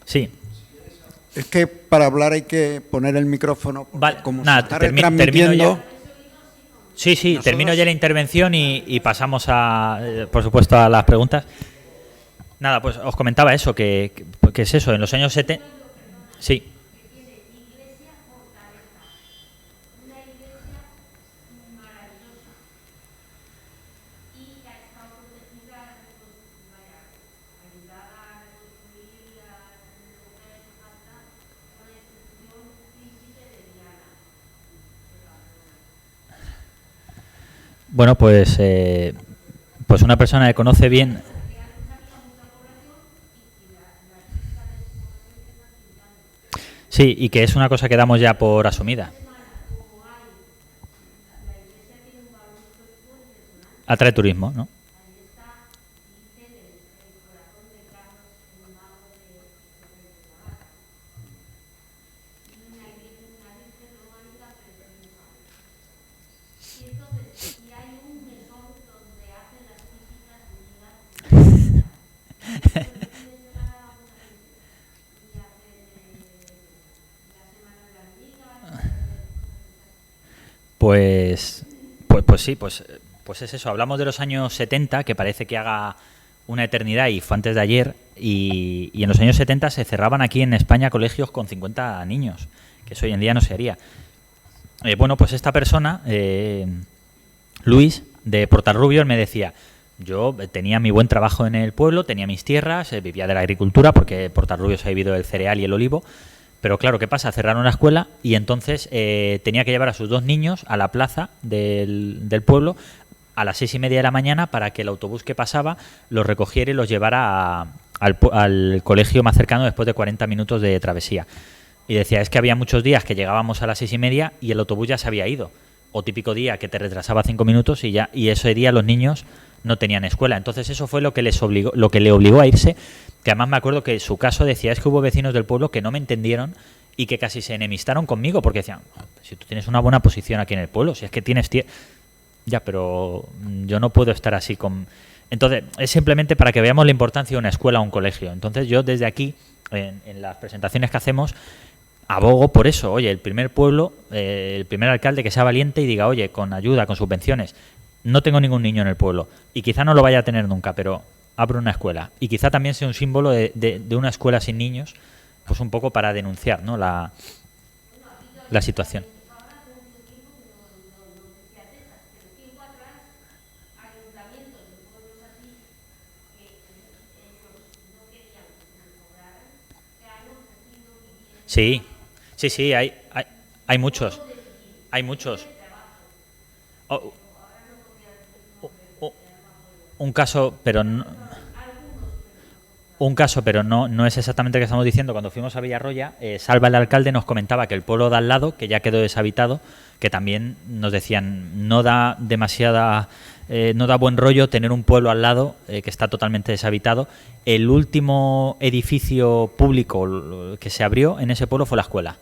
Sí. Es que para hablar hay que poner el micrófono. Vale, como nada, se está termino retransmitiendo. ya. Sí, Nosotros- termino ya la intervención y pasamos por supuesto, a las preguntas. Nada, pues os comentaba eso, que es eso, en los años 70... Sí. Bueno, pues una persona que conoce bien... Sí, y que es una cosa que damos ya por asumida. Atrae turismo, ¿no? Pues sí, pues es eso. Hablamos de los años 70, que parece que haga una eternidad y fue antes de ayer, y en los años 70 se cerraban aquí en España colegios con 50 niños, que eso hoy en día no se haría. Bueno, pues esta persona, Luis, de Portalrubio, él me decía, yo tenía mi buen trabajo en el pueblo, tenía mis tierras, vivía de la agricultura, porque Portalrubio se ha vivido del cereal y el olivo. Pero claro, ¿qué pasa? Cerraron la escuela y entonces tenía que llevar a sus 2 niños a la plaza del pueblo a las 6:30 de la mañana para que el autobús que pasaba los recogiera y los llevara al colegio más cercano después de 40 minutos de travesía. Y decía, es que había muchos días que llegábamos a las 6:30 y el autobús ya se había ido. O típico día que te retrasaba 5 minutos y ese día los niños no tenían escuela. Entonces eso fue lo que le obligó a irse. Que además me acuerdo que su caso decía, es que hubo vecinos del pueblo que no me entendieron y que casi se enemistaron conmigo porque decían, si tú tienes una buena posición aquí en el pueblo, si es que tienes ya, pero yo no puedo estar así con... Entonces, es simplemente para que veamos la importancia de una escuela o un colegio. Entonces yo desde aquí, en las presentaciones que hacemos, abogo por eso. Oye, el primer pueblo, el primer alcalde que sea valiente y diga, oye, con ayuda, con subvenciones, no tengo ningún niño en el pueblo y quizá no lo vaya a tener nunca, pero abro una escuela. Y quizá también sea un símbolo de una escuela sin niños, pues un poco para denunciar, ¿no?, la situación. Sí, sí, hay muchos. Hay muchos. Oh, un caso, pero no, no es exactamente lo que estamos diciendo. Cuando fuimos a Villarroya, Salva, el alcalde, nos comentaba que el pueblo de al lado, que ya quedó deshabitado, que también nos decían no da buen rollo tener un pueblo al lado que está totalmente deshabitado. El último edificio público que se abrió en ese pueblo fue la escuela,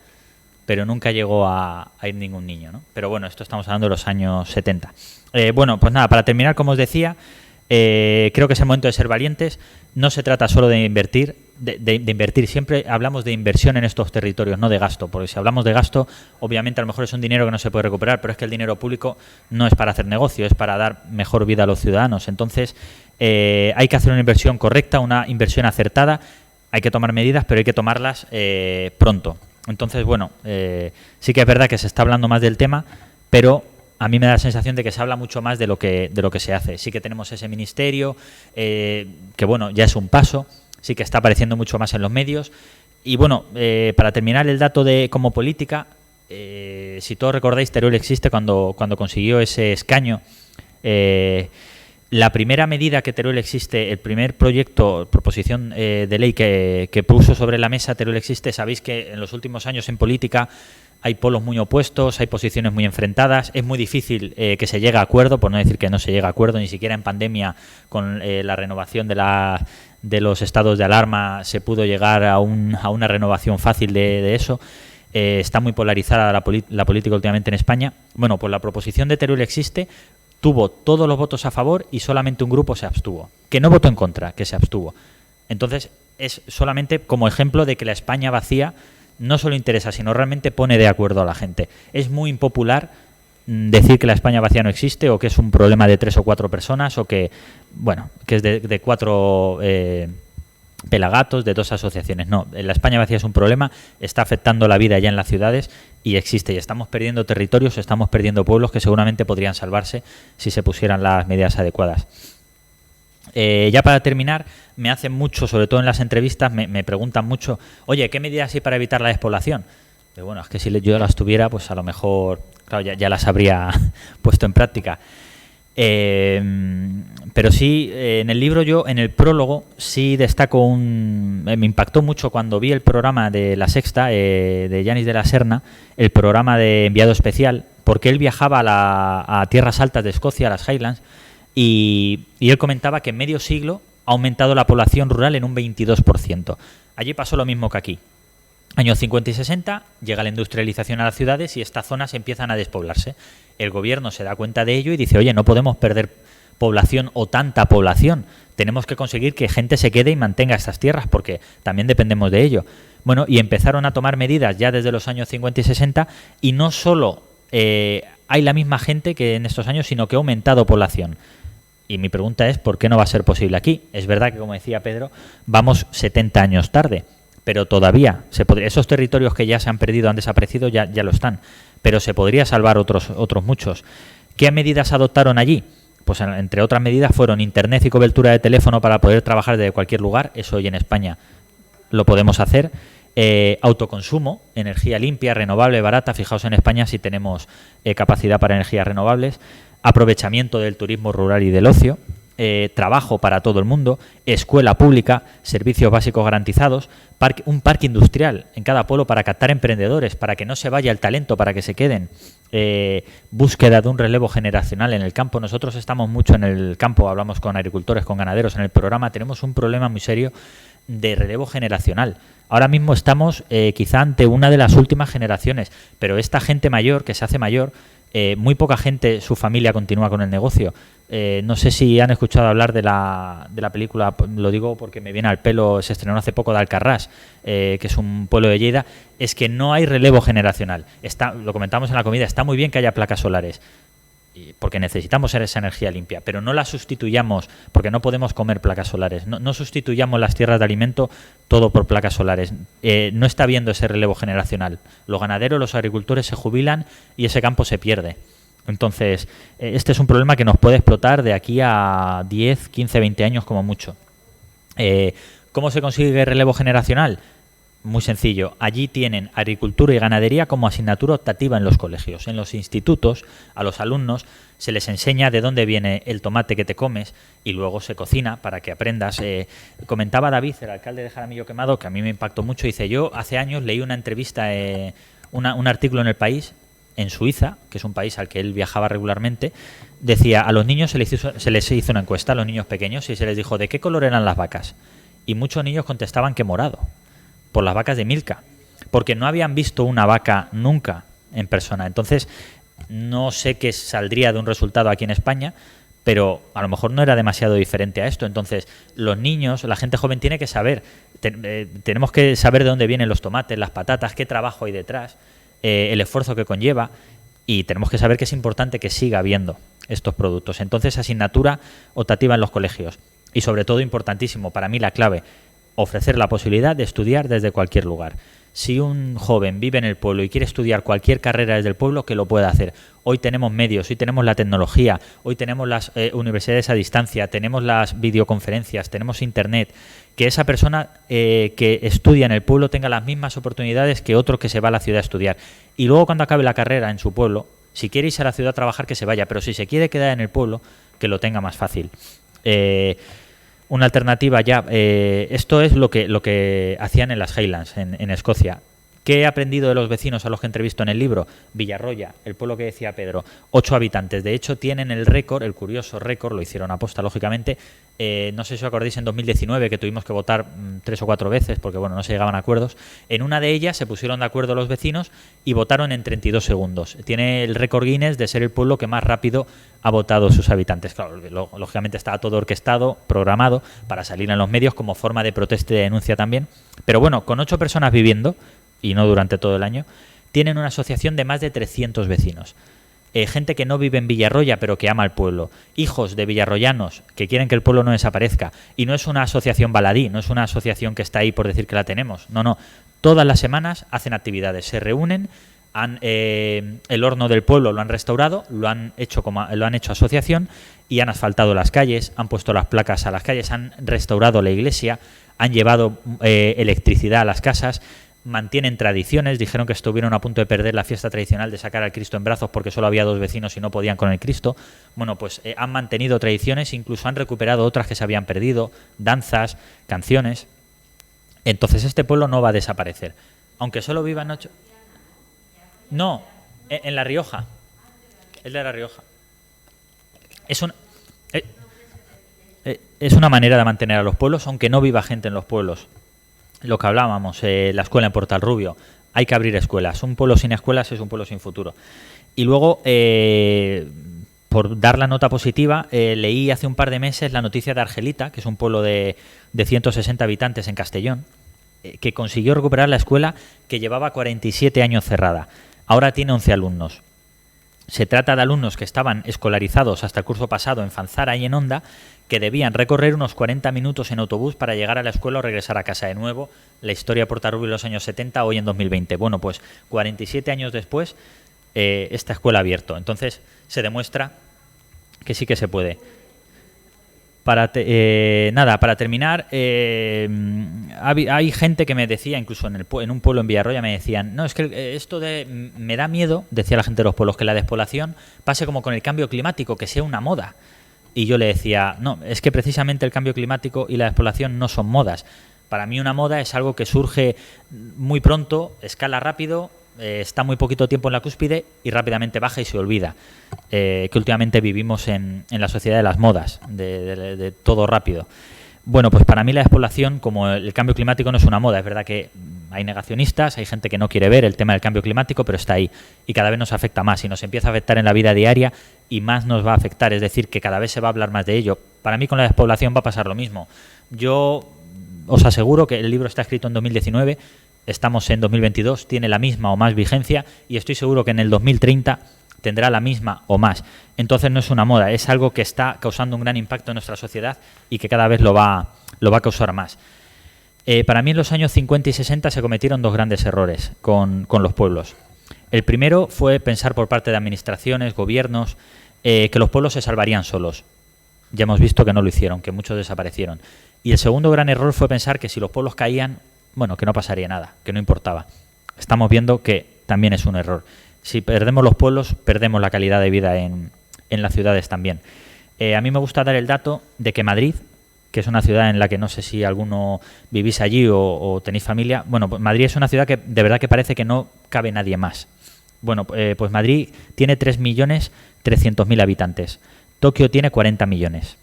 pero nunca llegó a ir ningún niño, ¿no? Pero bueno, esto estamos hablando de los años 70. Bueno, pues nada, para terminar, como os decía, creo que es el momento de ser valientes. No se trata solo de invertir, de invertir. Siempre hablamos de inversión en estos territorios, no de gasto, porque si hablamos de gasto, obviamente a lo mejor es un dinero que no se puede recuperar, pero es que el dinero público no es para hacer negocio, es para dar mejor vida a los ciudadanos. Entonces, hay que hacer una inversión correcta, una inversión acertada. Hay que tomar medidas, pero hay que tomarlas pronto. Entonces, bueno, sí que es verdad que se está hablando más del tema, pero a mí me da la sensación de que se habla mucho más de lo que se hace. Sí que tenemos ese ministerio, que bueno, ya es un paso, sí que está apareciendo mucho más en los medios. Y bueno, para terminar el dato de como política, si todos recordáis, Teruel existe cuando consiguió ese escaño. La primera medida que Teruel existe, el primer proposición de ley que puso sobre la mesa Teruel existe, sabéis que en los últimos años en política hay polos muy opuestos, hay posiciones muy enfrentadas, es muy difícil que se llegue a acuerdo, por no decir que no se llega a acuerdo, ni siquiera en pandemia con la renovación de los estados de alarma se pudo llegar a una renovación fácil de eso. Está muy polarizada la política últimamente en España. Bueno, pues la proposición de Teruel existe, tuvo todos los votos a favor y solamente un grupo se abstuvo, que no votó en contra, que se abstuvo. Entonces, es solamente como ejemplo de que la España vacía no solo interesa, sino realmente pone de acuerdo a la gente. Es muy impopular decir que la España vacía no existe, o que es un problema de 3 o 4 personas, o que, bueno, que es de 4 pelagatos, de 2 asociaciones. No, la España vacía es un problema, está afectando la vida ya en las ciudades y existe, y estamos perdiendo territorios, estamos perdiendo pueblos que seguramente podrían salvarse si se pusieran las medidas adecuadas. Ya para terminar, me hacen mucho, sobre todo en las entrevistas, me preguntan mucho, oye, ¿qué medidas hay para evitar la despoblación? Pero bueno, es que si yo las tuviera, pues a lo mejor, claro, ya las habría puesto en práctica. Pero sí, en el libro yo, en el prólogo, sí destaco me impactó mucho cuando vi el programa de La Sexta, de Yanis de la Serna, el programa de Enviado Especial, porque él viajaba a tierras altas de Escocia, a las Highlands, y él comentaba que en medio siglo ha aumentado la población rural en un 22%. Allí pasó lo mismo que aquí. Años 50 y 60, llega la industrialización a las ciudades y estas zonas empiezan a despoblarse. El gobierno se da cuenta de ello y dice, oye, no podemos perder población o tanta población. Tenemos que conseguir que gente se quede y mantenga estas tierras porque también dependemos de ello. Bueno, y empezaron a tomar medidas ya desde los años 50 y 60 y no solo hay la misma gente que en estos años, sino que ha aumentado población. Y mi pregunta es, ¿por qué no va a ser posible aquí? Es verdad que, como decía Pedro, vamos 70 años tarde, pero todavía esos territorios que ya se han perdido, han desaparecido, ya lo están, pero se podría salvar otros muchos. ¿Qué medidas adoptaron allí? Pues entre otras medidas fueron internet y cobertura de teléfono para poder trabajar desde cualquier lugar, eso hoy en España lo podemos hacer. Autoconsumo, energía limpia, renovable, barata, fijaos en España si tenemos capacidad para energías renovables, aprovechamiento del turismo rural y del ocio, trabajo para todo el mundo, escuela pública, servicios básicos garantizados, un parque industrial en cada pueblo para captar emprendedores, para que no se vaya el talento, para que se queden, búsqueda de un relevo generacional en el campo. Nosotros estamos mucho en el campo, hablamos con agricultores, con ganaderos en el programa, tenemos un problema muy serio de relevo generacional. Ahora mismo estamos quizá ante una de las últimas generaciones, pero esta gente mayor, que se hace mayor, muy poca gente, su familia continúa con el negocio. No sé si han escuchado hablar de la película, lo digo porque me viene al pelo, se estrenó hace poco, de Alcarrás, que es un pueblo de Lleida. Es que no hay relevo generacional. Lo comentamos en la comida, está muy bien que haya placas solares, porque necesitamos esa energía limpia, pero no la sustituyamos, porque no podemos comer placas solares, no sustituyamos las tierras de alimento todo por placas solares. No está habiendo ese relevo generacional. Los ganaderos, los agricultores se jubilan y ese campo se pierde. Entonces, este es un problema que nos puede explotar de aquí a 10, 15, 20 años como mucho. ¿Cómo se consigue relevo generacional? Muy sencillo. Allí tienen agricultura y ganadería como asignatura optativa en los colegios. En los institutos, a los alumnos se les enseña de dónde viene el tomate que te comes y luego se cocina para que aprendas. Comentaba David, el alcalde de Jaramillo Quemado, que a mí me impactó mucho. Dice, yo hace años leí una entrevista, un artículo en El País, en Suiza, que es un país al que él viajaba regularmente. Decía, a los niños se les hizo una encuesta, a los niños pequeños, y se les dijo, ¿de qué color eran las vacas? Y muchos niños contestaban que morado, por las vacas de Milka, porque no habían visto una vaca nunca en persona. Entonces, no sé qué saldría de un resultado aquí en España, pero a lo mejor no era demasiado diferente a esto. Entonces, los niños, la gente joven tiene que saber, tenemos que saber de dónde vienen los tomates, las patatas, qué trabajo hay detrás, el esfuerzo que conlleva, y tenemos que saber que es importante que siga habiendo estos productos. Entonces, asignatura optativa en los colegios. Y sobre todo, importantísimo, para mí la clave, ofrecer la posibilidad de estudiar desde cualquier lugar. Si un joven vive en el pueblo y quiere estudiar cualquier carrera desde el pueblo, que lo pueda hacer. Hoy tenemos medios, hoy tenemos la tecnología, hoy tenemos las universidades a distancia, tenemos las videoconferencias, tenemos internet. Que esa persona que estudia en el pueblo tenga las mismas oportunidades que otro que se va a la ciudad a estudiar. Y luego, cuando acabe la carrera en su pueblo, si quiere irse a la ciudad a trabajar, que se vaya, pero si se quiere quedar en el pueblo, que lo tenga más fácil. Una alternativa ya, esto es lo que hacían en las Highlands, en Escocia. ¿Qué he aprendido de los vecinos a los que entrevisto en el libro? Villarroya, el pueblo que decía Pedro, 8 habitantes. De hecho, tienen el récord, el curioso récord, lo hicieron aposta, lógicamente. No sé si os acordáis, en 2019, que tuvimos que votar 3 o 4 veces, porque bueno, no se llegaban a acuerdos. En una de ellas se pusieron de acuerdo los vecinos y votaron en 32 segundos. Tiene el récord Guinness de ser el pueblo que más rápido ha votado sus habitantes. Claro, lógicamente estaba todo orquestado, programado, para salir en los medios como forma de protesta y de denuncia también. Pero bueno, con 8 personas viviendo, y no durante todo el año, tienen una asociación de más de 300 vecinos. Gente que no vive en Villarroya, pero que ama al pueblo. Hijos de villarroyanos que quieren que el pueblo no desaparezca. Y no es una asociación baladí, no es una asociación que está ahí por decir que la tenemos. No, no. Todas las semanas hacen actividades, se reúnen, el horno del pueblo lo han restaurado, lo han hecho asociación y han asfaltado las calles, han puesto las placas a las calles, han restaurado la iglesia, han llevado electricidad a las casas. Mantienen tradiciones, dijeron que estuvieron a punto de perder la fiesta tradicional de sacar al Cristo en brazos porque solo había 2 vecinos y no podían con el Cristo. Bueno, pues han mantenido tradiciones, incluso han recuperado otras que se habían perdido, danzas, canciones. Entonces este pueblo no va a desaparecer, aunque solo vivan 8... No, en La Rioja, el de La Rioja. Es una manera de mantener a los pueblos, aunque no viva gente en los pueblos. Lo que hablábamos, la escuela en Portalrubio, hay que abrir escuelas. Un pueblo sin escuelas es un pueblo sin futuro. Y luego, por dar la nota positiva, leí hace un par de meses la noticia de Argelita, que es un pueblo de 160 habitantes en Castellón, que consiguió recuperar la escuela que llevaba 47 años cerrada. Ahora tiene 11 alumnos. Se trata de alumnos que estaban escolarizados hasta el curso pasado en Fanzara y en Onda, que debían recorrer unos 40 minutos en autobús para llegar a la escuela o regresar a casa. De nuevo, la historia de Portalrubio en los años 70, hoy en 2020. Bueno, pues 47 años después, esta escuela ha abierto. Entonces, se demuestra que sí que se puede. Para terminar, hay gente que me decía, incluso en un pueblo en Villarroya, me decían, no, es que esto me da miedo, decía la gente de los pueblos, que la despoblación pase como con el cambio climático, que sea una moda. Y yo le decía, no, es que precisamente el cambio climático y la despoblación no son modas. Para mí una moda es algo que surge muy pronto, escala rápido, está muy poquito tiempo en la cúspide y rápidamente baja y se olvida. Que últimamente vivimos en la sociedad de las modas, de todo rápido. Bueno, pues para mí la despoblación, como el cambio climático, no es una moda. Es verdad que hay negacionistas, hay gente que no quiere ver el tema del cambio climático, pero está ahí y cada vez nos afecta más y nos empieza a afectar en la vida diaria y más nos va a afectar, es decir, que cada vez se va a hablar más de ello. Para mí con la despoblación va a pasar lo mismo. Yo os aseguro que el libro está escrito en 2019, estamos en 2022, tiene la misma o más vigencia y estoy seguro que en el 2030 tendrá la misma o más. Entonces no es una moda, es algo que está causando un gran impacto en nuestra sociedad y que cada vez lo va a causar más. Para mí en los años 50 y 60 se cometieron 2 grandes errores con los pueblos. El primero fue pensar por parte de administraciones, gobiernos, que los pueblos se salvarían solos. Ya hemos visto que no lo hicieron, que muchos desaparecieron. Y el segundo gran error fue pensar que si los pueblos caían, bueno, que no pasaría nada, que no importaba. Estamos viendo que también es un error. Si perdemos los pueblos, perdemos la calidad de vida en las ciudades también. A mí me gusta dar el dato de que Madrid, que es una ciudad en la que no sé si alguno vivís allí o tenéis familia, bueno, pues Madrid es una ciudad que de verdad que parece que no cabe nadie más. Bueno, pues Madrid tiene 3.300.000 habitantes. Tokio tiene 40 millones.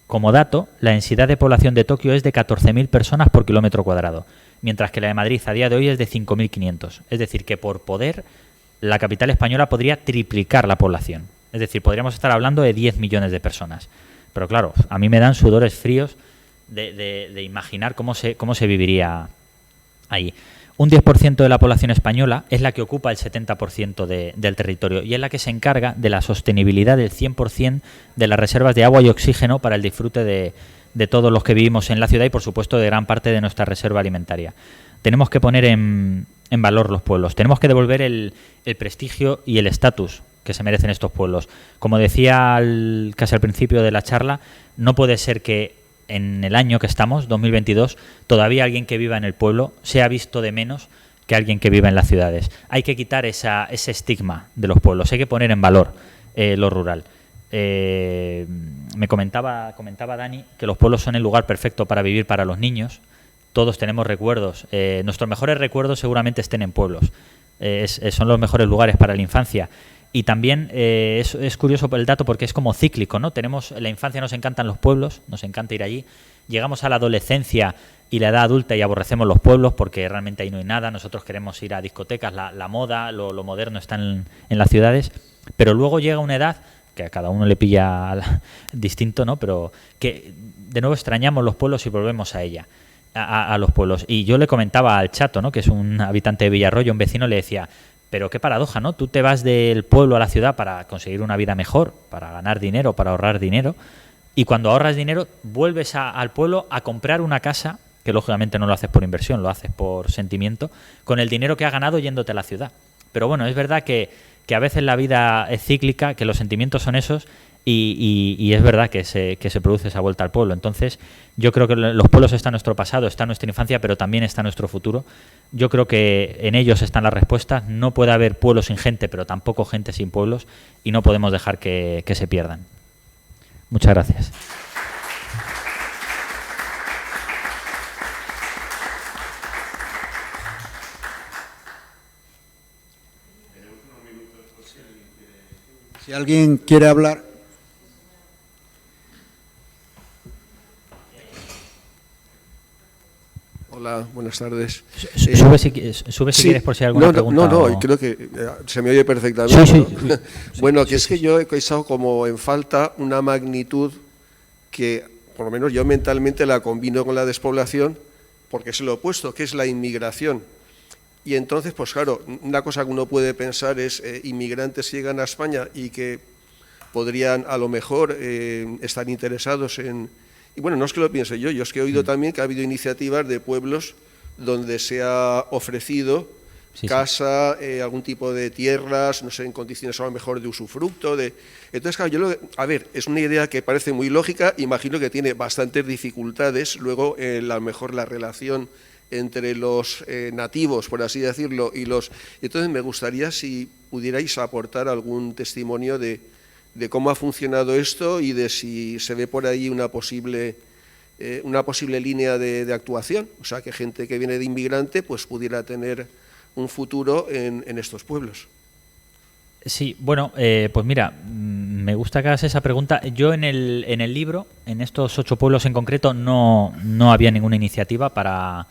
Como dato, la densidad de población de Tokio es de 14.000 personas por kilómetro cuadrado, mientras que la de Madrid a día de hoy es de 5.500. Es decir, que por poder, la capital española podría triplicar la población. Es decir, podríamos estar hablando de 10 millones de personas. Pero claro, a mí me dan sudores fríos de imaginar cómo se viviría ahí. Un 10% de la población española es la que ocupa el 70% del territorio y es la que se encarga de la sostenibilidad del 100% de las reservas de agua y oxígeno para el disfrute de todos los que vivimos en la ciudad y, por supuesto, de gran parte de nuestra reserva alimentaria. Tenemos que poner en valor los pueblos. Tenemos que devolver el prestigio y el estatus que se merecen estos pueblos. Como decía casi al principio de la charla, no puede ser que en el año que estamos, 2022, todavía alguien que viva en el pueblo sea visto de menos que alguien que viva en las ciudades. Hay que quitar ese estigma de los pueblos, hay que poner en valor lo rural. Me comentaba Dani que los pueblos son el lugar perfecto para vivir para los niños. Todos tenemos recuerdos. Nuestros mejores recuerdos seguramente estén en pueblos. Son los mejores lugares para la infancia. Y también es curioso el dato porque es como cíclico, ¿no? En la infancia nos encantan los pueblos, nos encanta ir allí. Llegamos a la adolescencia y la edad adulta y aborrecemos los pueblos porque realmente ahí no hay nada. Nosotros queremos ir a discotecas, la moda, lo moderno está en las ciudades. Pero luego llega una edad que a cada uno le pilla distinto, ¿no? Pero que de nuevo extrañamos los pueblos y volvemos a ella, a los pueblos. Y yo le comentaba al Chato, ¿no? Que es un habitante de Villarroyo, un vecino, le decía: pero qué paradoja, ¿no? Tú te vas del pueblo a la ciudad para conseguir una vida mejor, para ganar dinero, para ahorrar dinero, y cuando ahorras dinero vuelves al pueblo a comprar una casa, que lógicamente no lo haces por inversión, lo haces por sentimiento, con el dinero que has ganado yéndote a la ciudad. Pero bueno, es verdad que a veces la vida es cíclica, que los sentimientos son esos, y es verdad que se produce esa vuelta al pueblo. Entonces, yo creo que los pueblos están en nuestro pasado, está en nuestra infancia, pero también está en nuestro futuro. Yo creo que en ellos están las respuestas. No puede haber pueblos sin gente, pero tampoco gente sin pueblos, y no podemos dejar que se pierdan. Muchas gracias. Si alguien quiere hablar. Hola, buenas tardes. Sube si quieres por si hay alguna pregunta. No, creo que se me oye perfectamente. Sí. Bueno, que es que yo he pensado como en falta una magnitud que, por lo menos yo mentalmente la combino con la despoblación, porque es lo opuesto, que es la inmigración. Y entonces, pues claro, una cosa que uno puede pensar es inmigrantes que llegan a España y que podrían a lo mejor estar interesados en... Y bueno, no es que lo piense yo es que he oído también que ha habido iniciativas de pueblos donde se ha ofrecido casa, algún tipo de tierras, no sé, en condiciones a lo mejor de usufructo. Entonces, claro, a ver, es una idea que parece muy lógica, imagino que tiene bastantes dificultades, luego a lo mejor la relación entre los nativos, por así decirlo, y los... Entonces me gustaría si pudierais aportar algún testimonio de cómo ha funcionado esto y de si se ve por ahí una posible línea de actuación, o sea, que gente que viene de inmigrante pues pudiera tener un futuro en estos pueblos. Sí, bueno, pues mira, me gusta que hagas esa pregunta. Yo en el libro, en estos 8 pueblos en concreto, no había ninguna iniciativa para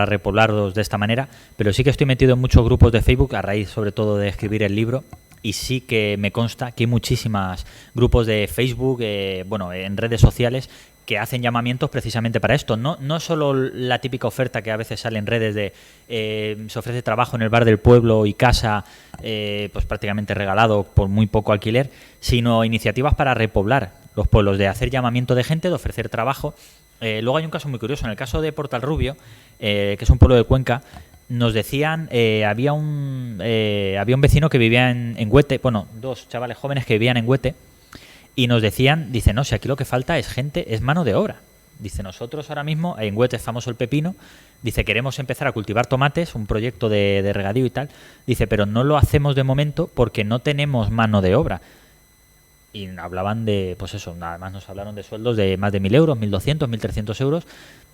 repoblarlos de esta manera, pero sí que estoy metido en muchos grupos de Facebook, a raíz sobre todo de escribir el libro, y sí que me consta que hay muchísimos grupos de Facebook, en redes sociales, que hacen llamamientos precisamente para esto. No solo la típica oferta que a veces sale en redes de se ofrece trabajo en el bar del pueblo y casa pues prácticamente regalado por muy poco alquiler, sino iniciativas para repoblar los pueblos, de hacer llamamiento de gente, de ofrecer trabajo. Luego hay un caso muy curioso, en el caso de Portalrubio, que es un pueblo de Cuenca, nos decían, había un vecino que vivía en Huete, bueno, 2 chavales jóvenes que vivían en Huete, y nos decían, dice, no, si aquí lo que falta es gente, es mano de obra. Dice, nosotros ahora mismo, en Huete es famoso el pepino, dice, queremos empezar a cultivar tomates, un proyecto de regadío y tal. Dice, pero no lo hacemos de momento porque no tenemos mano de obra. Y hablaban de, pues eso, nada más nos hablaron de sueldos de más de 1.000 euros, 1.200, 1.300 euros.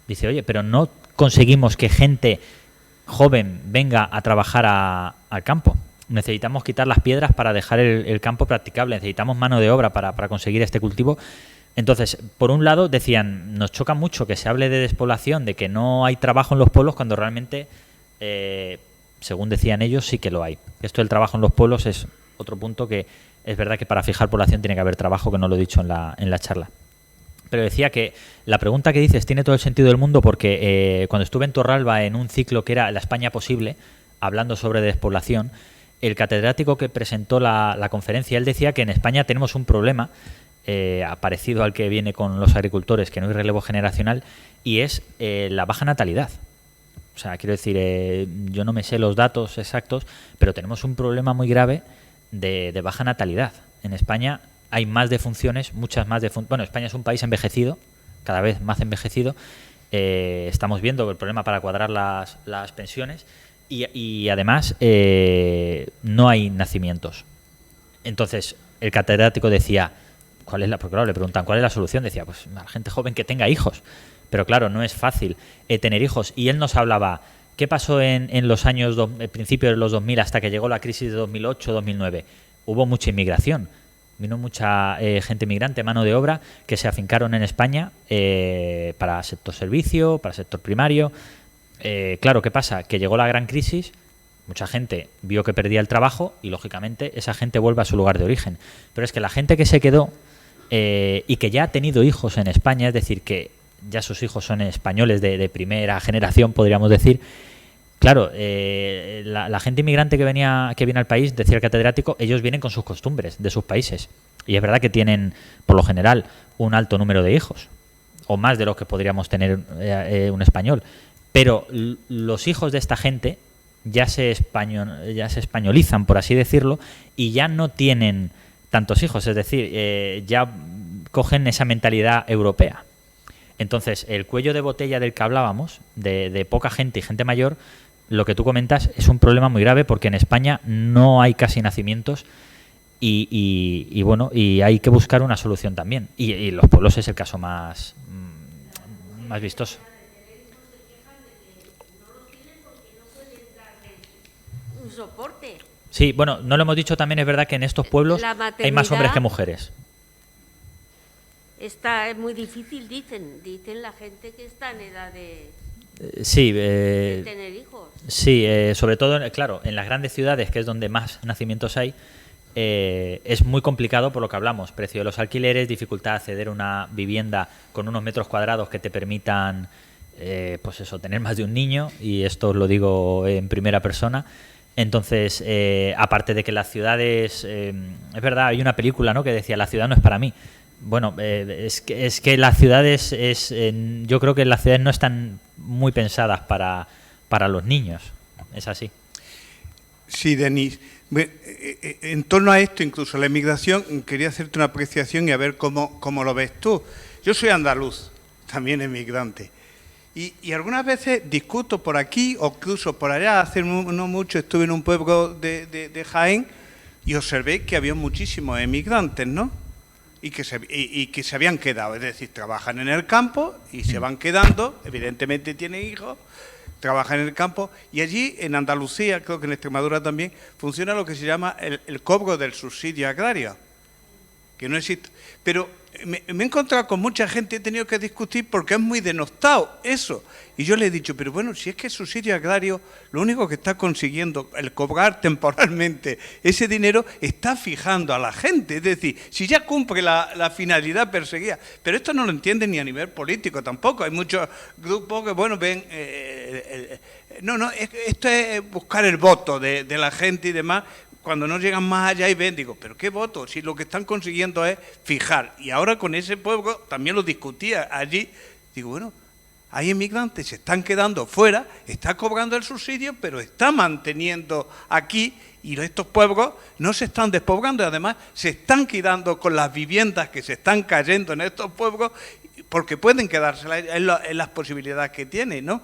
Dice, oye, pero no conseguimos que gente joven venga a trabajar al campo. Necesitamos quitar las piedras para dejar el campo practicable, necesitamos mano de obra para conseguir este cultivo. Entonces, por un lado, decían, nos choca mucho que se hable de despoblación, de que no hay trabajo en los pueblos, cuando realmente, según decían ellos, sí que lo hay. Esto del trabajo en los pueblos es otro punto que es verdad que para fijar población tiene que haber trabajo, que no lo he dicho en la charla. Pero decía que la pregunta que dices tiene todo el sentido del mundo porque cuando estuve en Torralba en un ciclo que era La España Posible, hablando sobre despoblación, el catedrático que presentó la conferencia, él decía que en España tenemos un problema parecido al que viene con los agricultores, que no hay relevo generacional, y es la baja natalidad. O sea, quiero decir, yo no me sé los datos exactos, pero tenemos un problema muy grave de baja natalidad. En España hay más defunciones, muchas más defunciones. Bueno, España es un país envejecido, cada vez más envejecido. Estamos viendo el problema para cuadrar las pensiones y además no hay nacimientos. Entonces, el catedrático decía, porque claro, le preguntan, ¿cuál es la solución? Decía, pues a la gente joven que tenga hijos. Pero claro, no es fácil tener hijos. Y él nos hablaba, ¿qué pasó en los años, principios de los 2000 hasta que llegó la crisis de 2008-2009? Hubo mucha inmigración. Vino mucha gente migrante, mano de obra, que se afincaron en España para sector servicio, para sector primario. Claro, ¿qué pasa? Que llegó la gran crisis, mucha gente vio que perdía el trabajo y, lógicamente, esa gente vuelve a su lugar de origen. Pero es que la gente que se quedó y que ya ha tenido hijos en España, es decir, que ya sus hijos son españoles de primera generación, podríamos decir. Claro, la gente inmigrante que viene al país, decía el catedrático, ellos vienen con sus costumbres de sus países. Y es verdad que tienen, por lo general, un alto número de hijos, o más de los que podríamos tener un español. Pero los hijos de esta gente ya se españolizan, por así decirlo, y ya no tienen tantos hijos. Es decir, ya cogen esa mentalidad europea. Entonces, el cuello de botella del que hablábamos, de poca gente y gente mayor, lo que tú comentas es un problema muy grave porque en España no hay casi nacimientos y bueno, y hay que buscar una solución también. Y los pueblos es el caso más vistoso. Un soporte. Sí, bueno, no lo hemos dicho también, es verdad que en estos pueblos hay más hombres que mujeres. Es muy difícil, dicen la gente que está en edad de tener hijos. Sí, sobre todo, claro, en las grandes ciudades, que es donde más nacimientos hay, es muy complicado por lo que hablamos, precio de los alquileres, dificultad de acceder a una vivienda con unos metros cuadrados que te permitan, pues eso, tener más de un niño, y esto os lo digo en primera persona. Entonces, aparte de que las ciudades, es verdad, hay una película, ¿no?, que decía, la ciudad no es para mí. Bueno, es que las ciudades yo creo que las ciudades no están muy pensadas para los niños. Es así. Sí, Denis. En torno a esto, incluso la inmigración, quería hacerte una apreciación y a ver cómo lo ves tú. Yo soy andaluz, también emigrante. Y algunas veces discuto por aquí o incluso por allá. Hace no mucho estuve en un pueblo de Jaén y observé que había muchísimos emigrantes, ¿no? Y que se habían quedado, es decir, trabajan en el campo y se van quedando, evidentemente tienen hijos, trabajan en el campo, y allí en Andalucía, creo que en Extremadura también, funciona lo que se llama el cobro del subsidio agrario, que no existe. Pero me he encontrado con mucha gente, he tenido que discutir porque es muy denostado eso. Y yo le he dicho, pero bueno, si es que el subsidio agrario, lo único que está consiguiendo, el cobrar temporalmente ese dinero, está fijando a la gente. Es decir, si ya cumple la finalidad perseguida. Pero esto no lo entienden ni a nivel político tampoco. Hay muchos grupos que, bueno, ven... esto es buscar el voto de la gente y demás. Cuando no llegan más allá y ven, digo, ¿pero qué voto? Si lo que están consiguiendo es fijar. Y ahora con ese pueblo, también lo discutía allí, digo, bueno, hay inmigrantes, se están quedando fuera, está cobrando el subsidio, pero está manteniendo aquí, y estos pueblos no se están despoblando, y además se están quedando con las viviendas que se están cayendo en estos pueblos, porque pueden quedarse en las posibilidades que tienen, ¿no?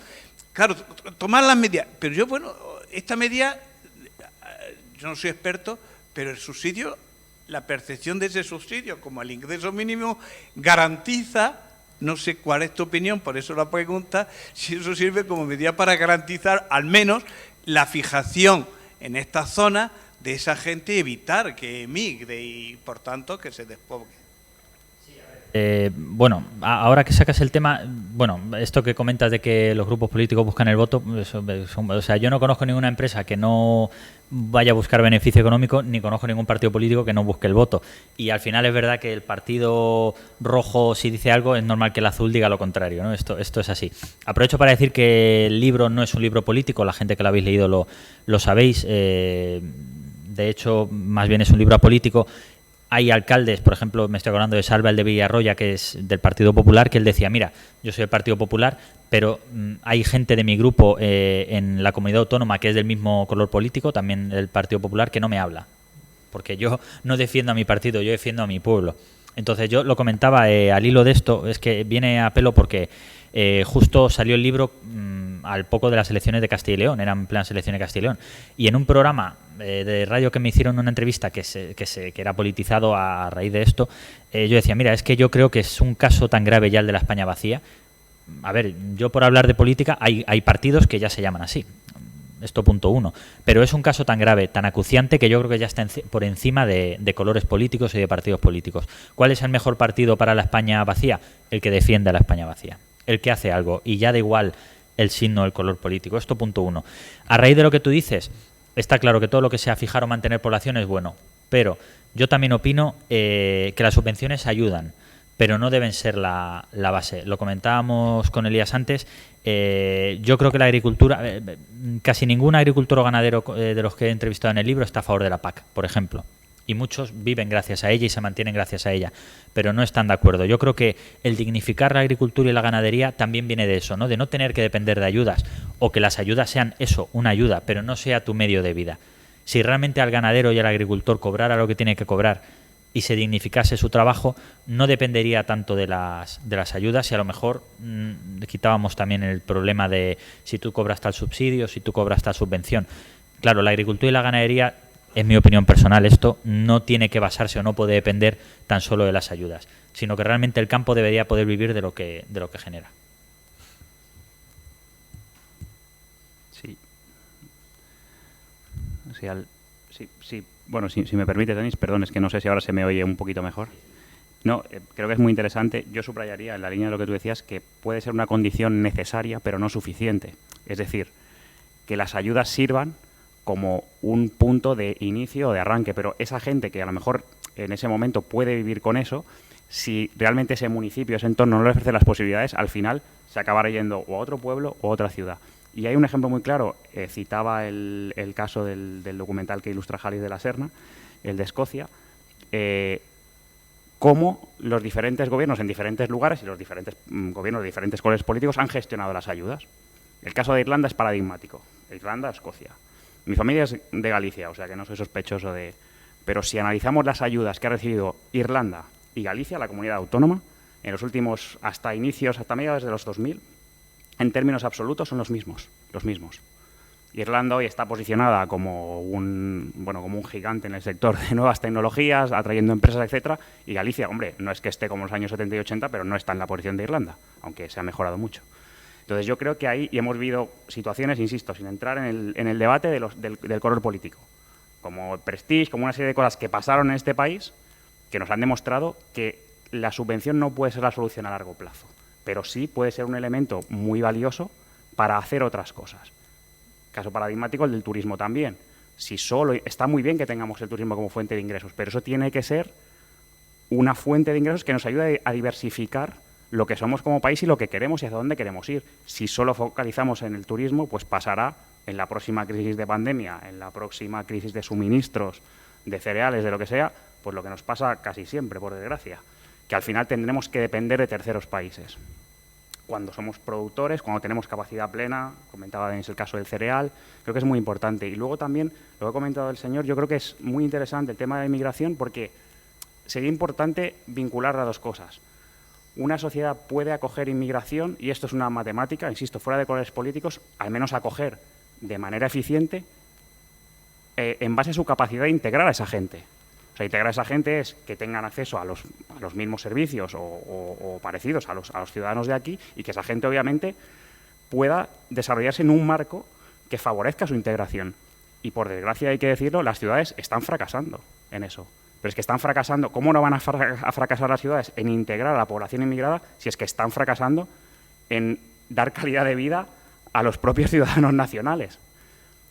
Claro, tomar las medidas, pero yo, bueno, esta medida, yo no soy experto, pero el subsidio, la percepción de ese subsidio como el ingreso mínimo garantiza, no sé cuál es tu opinión, por eso la pregunta, si eso sirve como medida para garantizar al menos la fijación en esta zona de esa gente y evitar que emigre y, por tanto, que se despoble. Bueno, ahora que sacas el tema, bueno, esto que comentas de que los grupos políticos buscan el voto, o sea, yo no conozco ninguna empresa que no vaya a buscar beneficio económico, ni conozco ningún partido político que no busque el voto. Y al final es verdad que el partido rojo, si dice algo, es normal que el azul diga lo contrario, ¿no? Esto es así. Aprovecho para decir que el libro no es un libro político, la gente que lo habéis leído lo sabéis. De hecho, más bien es un libro apolítico. Hay alcaldes, por ejemplo, me estoy acordando de Salva, el de Villarroya, que es del Partido Popular, que él decía, mira, yo soy del Partido Popular, pero hay gente de mi grupo en la comunidad autónoma que es del mismo color político, también del Partido Popular, que no me habla. Porque yo no defiendo a mi partido, yo defiendo a mi pueblo. Entonces yo lo comentaba al hilo de esto, es que viene a pelo porque justo salió el libro al poco de las elecciones de Castilla y León, eran plenas elecciones de Castilla y León, y en un programa de radio que me hicieron una entrevista que era politizado a raíz de esto, yo decía, mira, es que yo creo que es un caso tan grave ya el de la España vacía. A ver, yo por hablar de política, hay partidos que ya se llaman así, esto punto uno, pero es un caso tan grave, tan acuciante, que yo creo que ya está por encima de colores políticos y de partidos políticos. ¿Cuál es el mejor partido para la España vacía? El que defiende a la España vacía, el que hace algo, y ya da igual el signo, el color político. Esto punto uno. A raíz de lo que tú dices, está claro que todo lo que sea fijar o mantener población es bueno, pero yo también opino que las subvenciones ayudan, pero no deben ser la base. Lo comentábamos con Elías antes. Yo creo que la agricultura, casi ningún agricultor o ganadero de los que he entrevistado en el libro está a favor de la PAC, por ejemplo. Y muchos viven gracias a ella y se mantienen gracias a ella, pero no están de acuerdo. Yo creo que el dignificar la agricultura y la ganadería también viene de eso, ¿no? De no tener que depender de ayudas, o que las ayudas sean eso, una ayuda, pero no sea tu medio de vida. Si realmente al ganadero y al agricultor cobrara lo que tiene que cobrar y se dignificase su trabajo, no dependería tanto de las ayudas, y a lo mejor quitábamos también el problema de si tú cobras tal subsidio, si tú cobras tal subvención. Claro, la agricultura y la ganadería, en mi opinión personal, esto no tiene que basarse o no puede depender tan solo de las ayudas, sino que realmente el campo debería poder vivir de lo que genera. Sí. Sí. Bueno, si me permite, Denis, perdón, es que no sé si ahora se me oye un poquito mejor. No, creo que es muy interesante. Yo subrayaría, en la línea de lo que tú decías, que puede ser una condición necesaria, pero no suficiente. Es decir, que las ayudas sirvan como un punto de inicio o de arranque, pero esa gente que a lo mejor en ese momento puede vivir con eso, si realmente ese municipio, ese entorno no le ofrece las posibilidades, al final se acabará yendo o a otro pueblo o a otra ciudad. Y hay un ejemplo muy claro, citaba el caso del documental que ilustra Jalis de la Serna, el de Escocia, cómo los diferentes gobiernos en diferentes lugares y los diferentes gobiernos de diferentes colores políticos han gestionado las ayudas. El caso de Irlanda es paradigmático, Irlanda, Escocia. Mi familia es de Galicia, o sea que no soy sospechoso de... Pero si analizamos las ayudas que ha recibido Irlanda y Galicia, la comunidad autónoma, en los últimos, hasta mediados de los 2000, en términos absolutos son los mismos. Irlanda hoy está posicionada como un gigante en el sector de nuevas tecnologías, atrayendo empresas, etcétera, y Galicia, hombre, no es que esté como en los años 70 y 80, pero no está en la posición de Irlanda, aunque se ha mejorado mucho. Entonces yo creo que ahí y hemos vivido situaciones, insisto, sin entrar en el debate del color político, como Prestige, como una serie de cosas que pasaron en este país, que nos han demostrado que la subvención no puede ser la solución a largo plazo, pero sí puede ser un elemento muy valioso para hacer otras cosas. Caso paradigmático el del turismo también. Si solo está muy bien que tengamos el turismo como fuente de ingresos, pero eso tiene que ser una fuente de ingresos que nos ayude a diversificar lo que somos como país y lo que queremos y hacia dónde queremos ir. Si solo focalizamos en el turismo, pues pasará en la próxima crisis de pandemia, en la próxima crisis de suministros, de cereales, de lo que sea, pues lo que nos pasa casi siempre, por desgracia, que al final tendremos que depender de terceros países. Cuando somos productores, cuando tenemos capacidad plena, comentaba Denis el caso del cereal, creo que es muy importante. Y luego también, lo que ha comentado el señor, yo creo que es muy interesante el tema de la inmigración porque sería importante vincular las dos cosas. una sociedad puede acoger inmigración, y esto es una matemática, insisto, fuera de colores políticos, al menos acoger de manera eficiente en base a su capacidad de integrar a esa gente. O sea, integrar a esa gente es que tengan acceso a los mismos servicios o parecidos a los ciudadanos de aquí, y que esa gente, obviamente, pueda desarrollarse en un marco que favorezca su integración. Y, por desgracia, hay que decirlo, las ciudades están fracasando en eso. Pero es que están fracasando. ¿Cómo no van a fracasar las ciudades en integrar a la población inmigrada si es que están fracasando en dar calidad de vida a los propios ciudadanos nacionales?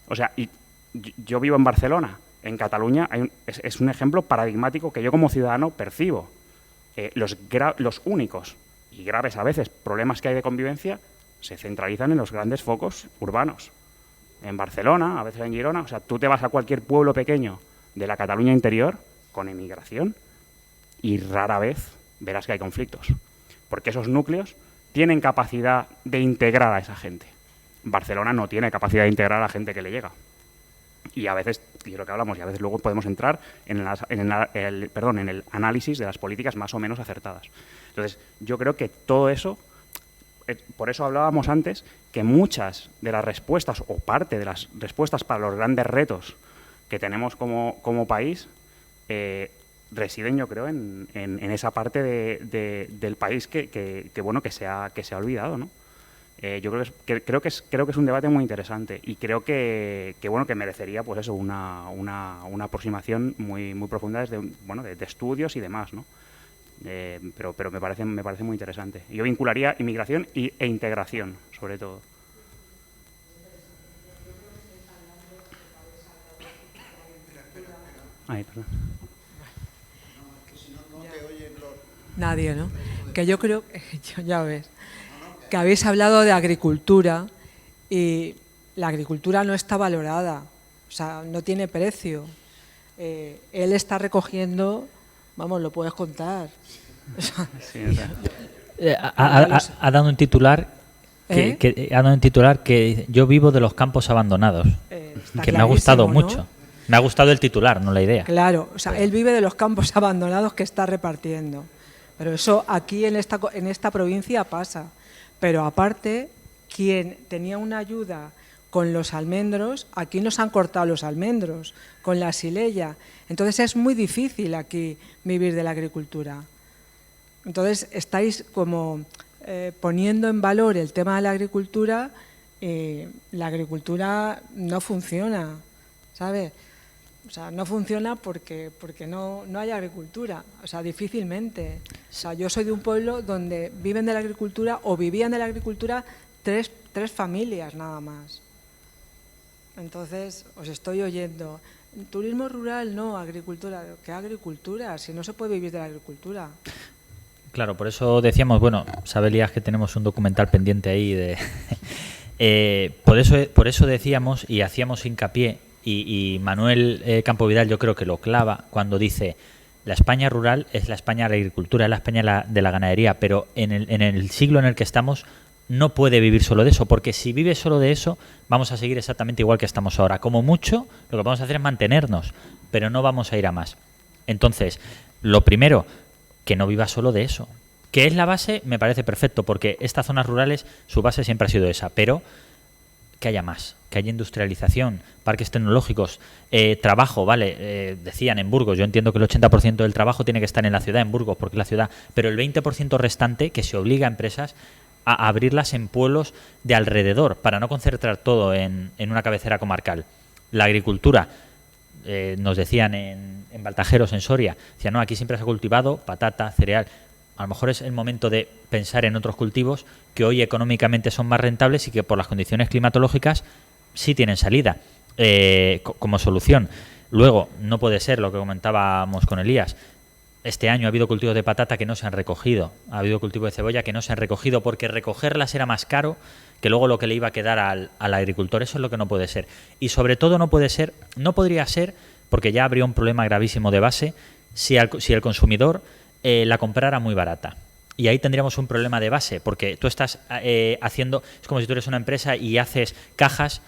O sea, y yo vivo en Barcelona. En Cataluña es un ejemplo paradigmático que yo como ciudadano percibo. Los únicos y graves a veces problemas que hay de convivencia se centralizan en los grandes focos urbanos. En Barcelona, a veces en Girona, o sea, tú te vas a cualquier pueblo pequeño de la Cataluña interior con emigración y rara vez verás que hay conflictos, porque esos núcleos tienen capacidad de integrar a esa gente. Barcelona no tiene capacidad de integrar a la gente que le llega. Y a veces, y es lo que hablamos, y a veces luego podemos entrar en el análisis de las políticas más o menos acertadas. Entonces, yo creo que todo eso, por eso hablábamos antes, que muchas de las respuestas, o parte de las respuestas para los grandes retos que tenemos como país, residen, yo creo, en esa parte del país que se ha olvidado, ¿no? Yo creo que es un debate muy interesante, y creo que merecería, pues eso, una aproximación muy profunda desde, de estudios y demás, ¿no? Pero me parece muy interesante. Yo vincularía inmigración e integración, sobre todo. Ay, perdón. Nadie, ¿no? Que yo creo, ya ves, que habéis hablado de agricultura, y la agricultura no está valorada, o sea, no tiene precio. Él está recogiendo, vamos, lo puedes contar. Ha dado un titular que yo vivo de los campos abandonados, que me ha gustado mucho. ¿No? Me ha gustado el titular, no la idea. Claro, o sea, él vive de los campos abandonados que está repartiendo. Pero eso aquí en esta provincia pasa. Pero aparte, quien tenía una ayuda con los almendros, aquí nos han cortado los almendros, con la sileya. Entonces es muy difícil aquí vivir de la agricultura. Entonces estáis como poniendo en valor el tema de la agricultura. La agricultura no funciona, ¿sabes? O sea, no funciona porque no hay agricultura, o sea, difícilmente. O sea, yo soy de un pueblo donde viven de la agricultura, o vivían de la agricultura, tres familias nada más. Entonces, os estoy oyendo, turismo rural, no, agricultura. ¿Qué agricultura? Si no se puede vivir de la agricultura. Claro, por eso decíamos, bueno, sabe Elías que tenemos un documental pendiente ahí de... por eso decíamos y hacíamos hincapié, y Manuel Campovidal yo creo que lo clava cuando dice: la España rural es la España de la agricultura, es la España de la ganadería, pero en el siglo en el que estamos no puede vivir solo de eso, porque si vive solo de eso vamos a seguir exactamente igual que estamos ahora. Como mucho, lo que vamos a hacer es mantenernos, pero no vamos a ir a más. Entonces, lo primero, que no viva solo de eso. ¿Qué es la base? Me parece perfecto, porque estas zonas rurales, su base siempre ha sido esa, pero que haya más, que haya industrialización, parques tecnológicos, trabajo, vale, decían en Burgos, yo entiendo que el 80% del trabajo tiene que estar en la ciudad, en Burgos, porque es la ciudad, pero el 20% restante que se obliga a empresas a abrirlas en pueblos de alrededor, para no concentrar todo en una cabecera comarcal. La agricultura, nos decían en Baltajeros, en Soria, decían, no, aquí siempre se ha cultivado patata, cereal. A lo mejor es el momento de pensar en otros cultivos que hoy económicamente son más rentables y que por las condiciones climatológicas sí tienen salida como solución. Luego, no puede ser lo que comentábamos con Elías. Este año ha habido cultivos de patata que no se han recogido, ha habido cultivos de cebolla que no se han recogido porque recogerlas era más caro que luego lo que le iba a quedar al agricultor. Eso es lo que no puede ser. Y sobre todo no podría ser, porque ya habría un problema gravísimo de base, si el consumidor la comprara muy barata. Y ahí tendríamos un problema de base, porque tú estás haciendo, es como si tú eres una empresa y haces cajas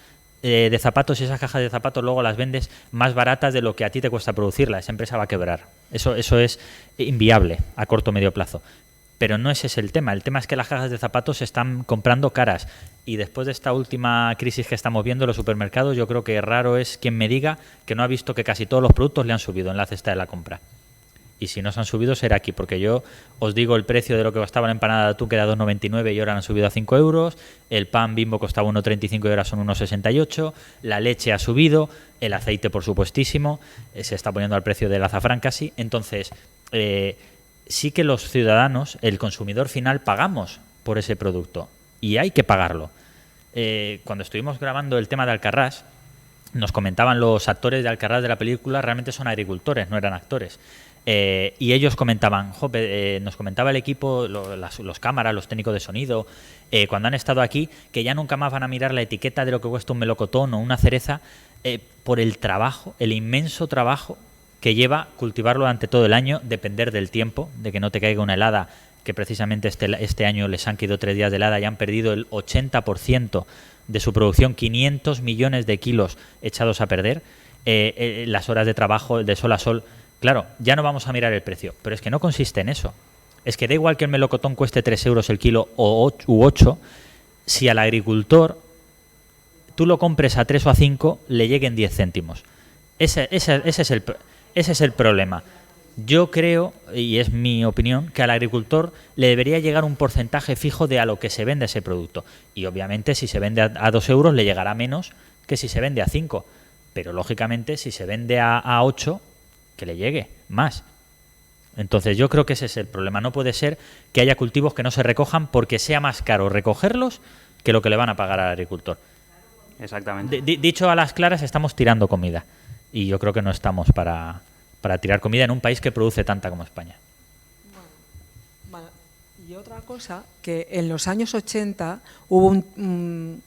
de zapatos, y esas cajas de zapatos luego las vendes más baratas de lo que a ti te cuesta producirla. Esa empresa va a quebrar. Eso es inviable a corto o medio plazo. Pero no ese es el tema. El tema es que las cajas de zapatos se están comprando caras. Y después de esta última crisis que estamos viendo en los supermercados, yo creo que raro es quien me diga que no ha visto que casi todos los productos le han subido en la cesta de la compra. Y si no se han subido será aquí, porque yo os digo el precio de lo que costaba la empanada de atún, que era 2,99 y ahora han subido a 5 euros. El pan Bimbo costaba 1,35 y ahora son 1,68. La leche ha subido. El aceite, por supuestísimo. Se está poniendo al precio del azafrán casi. Entonces, sí que los ciudadanos, el consumidor final, pagamos por ese producto y hay que pagarlo. Cuando estuvimos grabando el tema de Alcarrás, nos comentaban los actores de Alcarrás de la película, realmente son agricultores, no eran actores. Y ellos comentaban, nos comentaba el equipo, los cámaras, los técnicos de sonido, cuando han estado aquí, que ya nunca más van a mirar la etiqueta de lo que cuesta un melocotón o una cereza, por el trabajo, el inmenso trabajo que lleva cultivarlo durante todo el año, depender del tiempo, de que no te caiga una helada, que precisamente este año les han caído 3 días de helada y han perdido el 80% de su producción, 500 millones de kilos echados a perder, las horas de trabajo de sol a sol. Claro, ya no vamos a mirar el precio, pero es que no consiste en eso. Es que da igual que el melocotón cueste 3 euros el kilo u 8, si al agricultor tú lo compres a 3 o a 5, le lleguen 10 céntimos. Ese es el problema. Yo creo, y es mi opinión, que al agricultor le debería llegar un porcentaje fijo de a lo que se vende ese producto. Y obviamente si se vende a 2 euros le llegará menos que si se vende a 5. Pero lógicamente si se vende a 8, que le llegue más. Entonces yo creo que ese es el problema. No puede ser que haya cultivos que no se recojan porque sea más caro recogerlos que lo que le van a pagar al agricultor. Exactamente. Dicho a las claras, estamos tirando comida. Y yo creo que no estamos para tirar comida en un país que produce tanta como España. Bueno, y otra cosa, que en los años 80 hubo un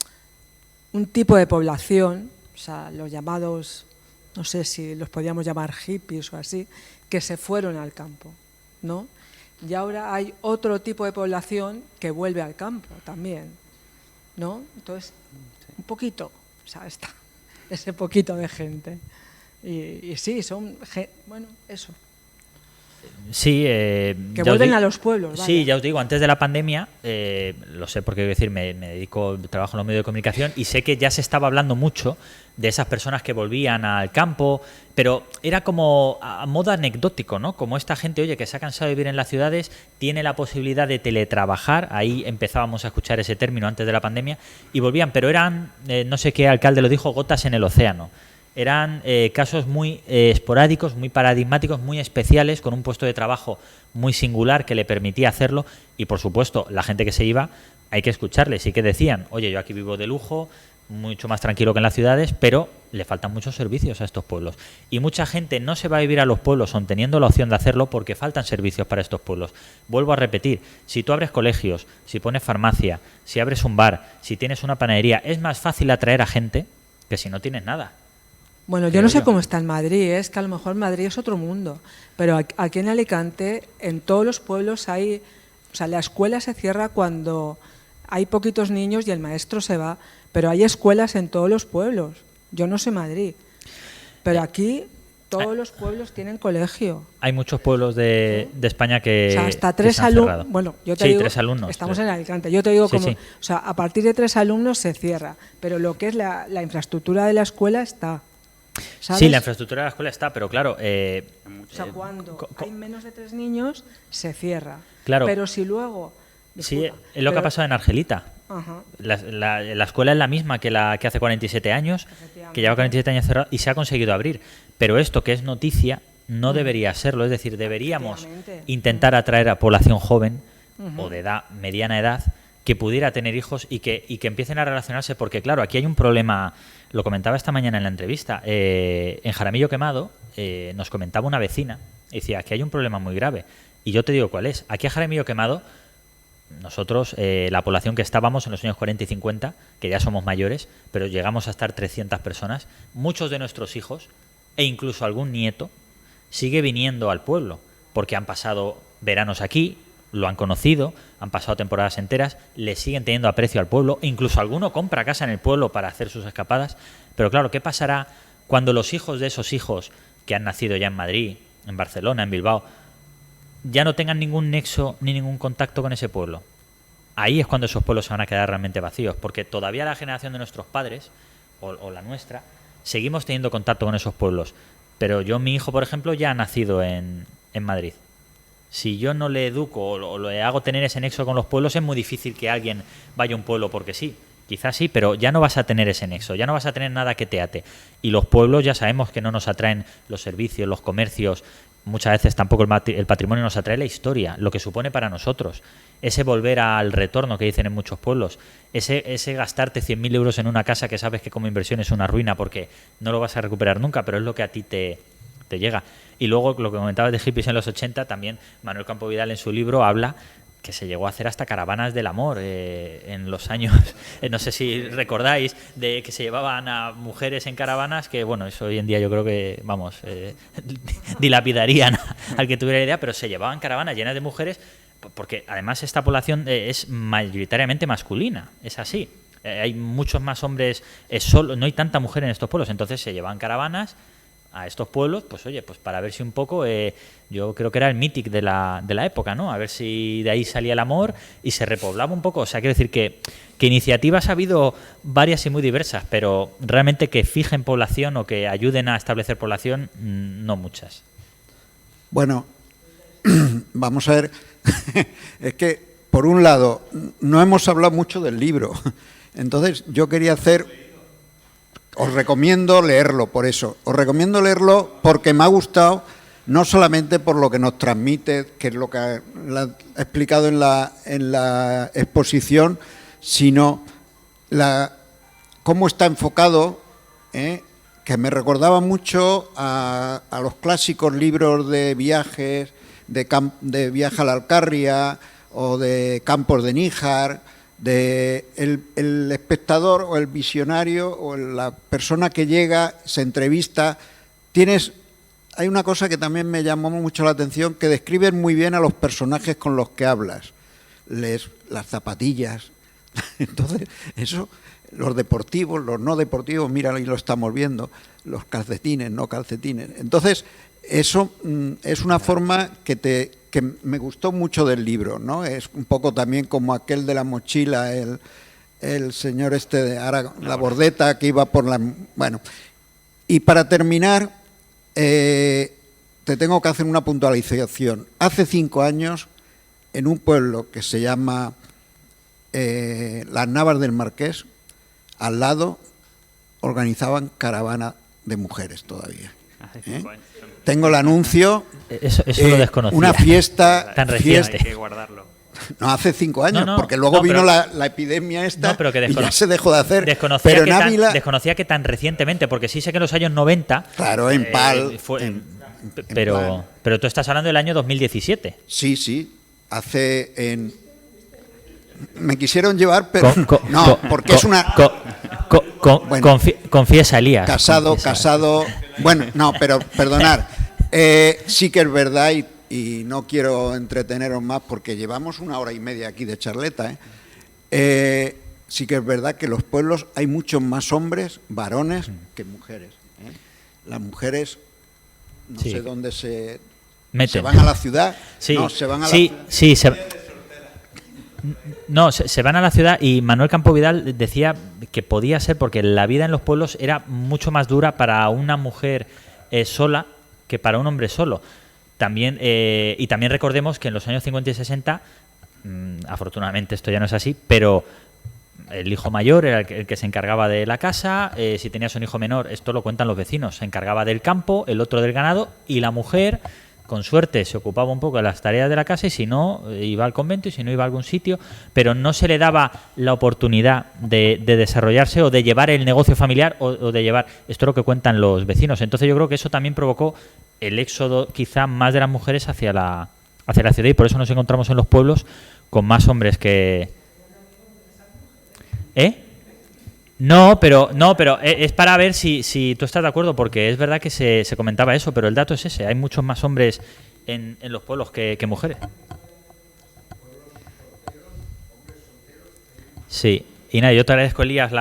tipo de población, o sea, los llamados, no sé si los podíamos llamar hippies o así, que se fueron al campo, ¿no? Y ahora hay otro tipo de población que vuelve al campo también, ¿no? Entonces, un poquito, o sea, está ese poquito de gente. Y sí, son, bueno, eso. Sí, que vuelven a los pueblos. Vale. Sí, ya os digo, antes de la pandemia, lo sé porque decir, me dedico, trabajo en los medios de comunicación y sé que ya se estaba hablando mucho de esas personas que volvían al campo, pero era como a modo anecdótico, ¿no? Como esta gente, oye, que se ha cansado de vivir en las ciudades, tiene la posibilidad de teletrabajar, ahí empezábamos a escuchar ese término antes de la pandemia, y volvían, pero eran, no sé qué alcalde lo dijo, gotas en el océano. Eran casos muy esporádicos, muy paradigmáticos, muy especiales, con un puesto de trabajo muy singular que le permitía hacerlo. Y, por supuesto, la gente que se iba, hay que escucharles. Sí que decían, oye, yo aquí vivo de lujo, mucho más tranquilo que en las ciudades, pero le faltan muchos servicios a estos pueblos. Y mucha gente no se va a vivir a los pueblos, aun teniendo la opción de hacerlo, porque faltan servicios para estos pueblos. Vuelvo a repetir, si tú abres colegios, si pones farmacia, si abres un bar, si tienes una panadería, es más fácil atraer a gente que si no tienes nada. Bueno, yo no sé cómo está en Madrid, es que a lo mejor Madrid es otro mundo, pero aquí en Alicante, en todos los pueblos hay, o sea, la escuela se cierra cuando hay poquitos niños y el maestro se va, pero hay escuelas en todos los pueblos. Yo no sé Madrid, pero aquí todos los pueblos tienen colegio. Hay muchos pueblos de España que, o sea, hasta 3 alumnos. Bueno, yo te digo, 3 alumnos. Estamos en Alicante. Yo te digo o sea, a partir de 3 alumnos se cierra, pero lo que es la infraestructura de la escuela está. ¿Sabes? Sí, la infraestructura de la escuela está, pero claro... o sea, cuando hay menos de 3 niños, se cierra. Claro. Pero si luego... Disculpa, sí, es lo que ha pasado en Argelita. Ajá. La escuela es la misma que la que hace 47 años, que lleva 47 años cerrada y se ha conseguido abrir. Pero esto, que es noticia, no debería serlo. Es decir, deberíamos intentar atraer a población joven o de edad, mediana edad, que pudiera tener hijos y que empiecen a relacionarse, porque claro, aquí hay un problema, lo comentaba esta mañana en la entrevista, en Jaramillo Quemado nos comentaba una vecina, y decía, aquí hay un problema muy grave, y yo te digo cuál es. Aquí a Jaramillo Quemado, nosotros, la población que estábamos en los años 40 y 50, que ya somos mayores, pero llegamos a estar 300 personas, muchos de nuestros hijos, e incluso algún nieto, sigue viniendo al pueblo, porque han pasado veranos aquí, lo han conocido, han pasado temporadas enteras, le siguen teniendo aprecio al pueblo, incluso alguno compra casa en el pueblo para hacer sus escapadas. Pero claro, ¿qué pasará cuando los hijos de esos hijos que han nacido ya en Madrid, en Barcelona, en Bilbao, ya no tengan ningún nexo ni ningún contacto con ese pueblo. Ahí es cuando esos pueblos se van a quedar realmente vacíos, porque todavía la generación de nuestros padres, o la nuestra, seguimos teniendo contacto con esos pueblos. Pero mi hijo, por ejemplo, ya ha nacido en Madrid. Si yo no le educo o le hago tener ese nexo con los pueblos, es muy difícil que alguien vaya a un pueblo porque sí. Quizás sí, pero ya no vas a tener ese nexo, ya no vas a tener nada que te ate. Y los pueblos ya sabemos que no nos atraen los servicios, los comercios, muchas veces tampoco el patrimonio nos atrae la historia, lo que supone para nosotros. Ese volver al retorno que dicen en muchos pueblos, ese gastarte 100.000 euros en una casa que sabes que como inversión es una ruina porque no lo vas a recuperar nunca, pero es lo que a ti te llega. Y luego lo que comentabas de hippies en los 80, también Manuel Campo Vidal en su libro habla que se llegó a hacer hasta caravanas del amor en los años, no sé si recordáis, de que se llevaban a mujeres en caravanas, que bueno, eso hoy en día yo creo que, vamos, dilapidarían al que tuviera idea, pero se llevaban caravanas llenas de mujeres, porque además esta población es mayoritariamente masculina, es así. Hay muchos más hombres, no hay tanta mujer en estos pueblos, entonces se llevaban caravanas a estos pueblos, pues oye, pues para ver si un poco, yo creo que era el mític de la época, ¿no? A ver si de ahí salía el amor y se repoblaba un poco. O sea, quiero decir que iniciativas ha habido varias y muy diversas, pero realmente que fijen población o que ayuden a establecer población, no muchas. Bueno, vamos a ver, es que por un lado no hemos hablado mucho del libro, entonces yo quería os recomiendo leerlo por eso. Os recomiendo leerlo porque me ha gustado, no solamente por lo que nos transmite, que es lo que ha explicado en la exposición, sino cómo está enfocado, que me recordaba mucho a los clásicos libros de viajes, de Viaje a la Alcarria o de Campos de Níjar, de el espectador o el visionario o la persona que llega, se entrevista. Hay una cosa que también me llamó mucho la atención, que describen muy bien a los personajes con los que hablas. Las zapatillas. Entonces, eso, los deportivos, los no deportivos, mira, ahí lo estamos viendo, los calcetines, no calcetines. Entonces, eso es una forma que me gustó mucho del libro, ¿no? Es un poco también como aquel de la mochila, el señor la Bordeta, que iba por la... Bueno, y para terminar, te tengo que hacer una puntualización. Hace 5 años, en un pueblo que se llama Las Navas del Marqués, al lado organizaban caravana de mujeres todavía. Hace 5 años. Tengo el anuncio. Eso lo desconocía. Una fiesta tan reciente. Hay que guardarlo. No, hace 5 años, no, porque luego vino pero, la epidemia esta pero que y ya se dejó de hacer. Desconocía que tan recientemente, porque sí sé que en los años 90... Claro, en PAL... pero tú estás hablando del año 2017. Sí, me quisieron llevar, pero porque es una... Confiesa, Elías. Casado... Bueno, no, pero perdonad. Sí que es verdad y no quiero entreteneros más porque llevamos 1 hora y media aquí de charleta. Sí que es verdad que en los pueblos hay muchos más hombres, varones, que mujeres. Las mujeres, no sé dónde se meten. ¿Se van a la ciudad? Sí, no, se van a se van a la ciudad, y Manuel Campo Vidal decía que podía ser porque la vida en los pueblos era mucho más dura para una mujer sola que para un hombre solo. También y también recordemos que en los años 50 y 60, afortunadamente esto ya no es así, pero el hijo mayor era el que se encargaba de la casa. Si tenías un hijo menor, esto lo cuentan los vecinos, se encargaba del campo, el otro del ganado, y la mujer, con suerte, se ocupaba un poco de las tareas de la casa, y si no, iba al convento, y si no, iba a algún sitio, pero no se le daba la oportunidad de desarrollarse o de llevar el negocio familiar o de llevar... Esto es lo que cuentan los vecinos. Entonces yo creo que eso también provocó el éxodo quizá más de las mujeres hacia la ciudad, y por eso nos encontramos en los pueblos con más hombres que... No, pero es para ver si tú estás de acuerdo, porque es verdad que se comentaba eso, pero el dato es ese: hay muchos más hombres en los pueblos que mujeres. Sí, y nada, yo te agradezco, Elías,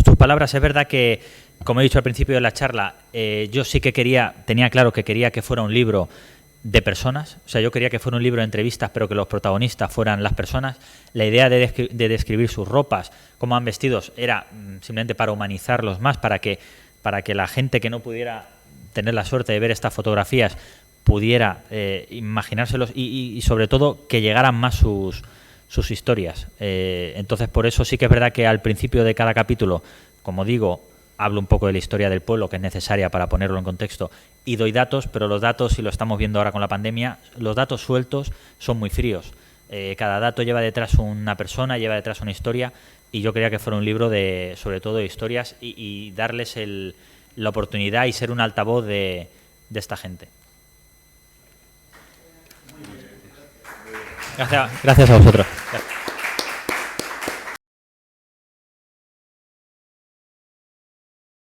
tus palabras. Es verdad que, como he dicho al principio de la charla, yo sí que tenía claro que quería que fuera un libro de personas. O sea, yo quería que fuera un libro de entrevistas, pero que los protagonistas fueran las personas. La idea de describir sus ropas, cómo han vestidos, era simplemente para humanizarlos más, para que la gente que no pudiera tener la suerte de ver estas fotografías pudiera imaginárselos y sobre todo que llegaran más sus historias. Entonces, por eso sí que es verdad que al principio de cada capítulo, como digo, hablo un poco de la historia del pueblo, que es necesaria para ponerlo en contexto, y doy datos, pero los datos, y lo estamos viendo ahora con la pandemia, los datos sueltos son muy fríos. Cada dato lleva detrás una persona, lleva detrás una historia, y yo quería que fuera un libro sobre todo de historias y darles la oportunidad y ser un altavoz de esta gente. Gracias a vosotros. Gracias.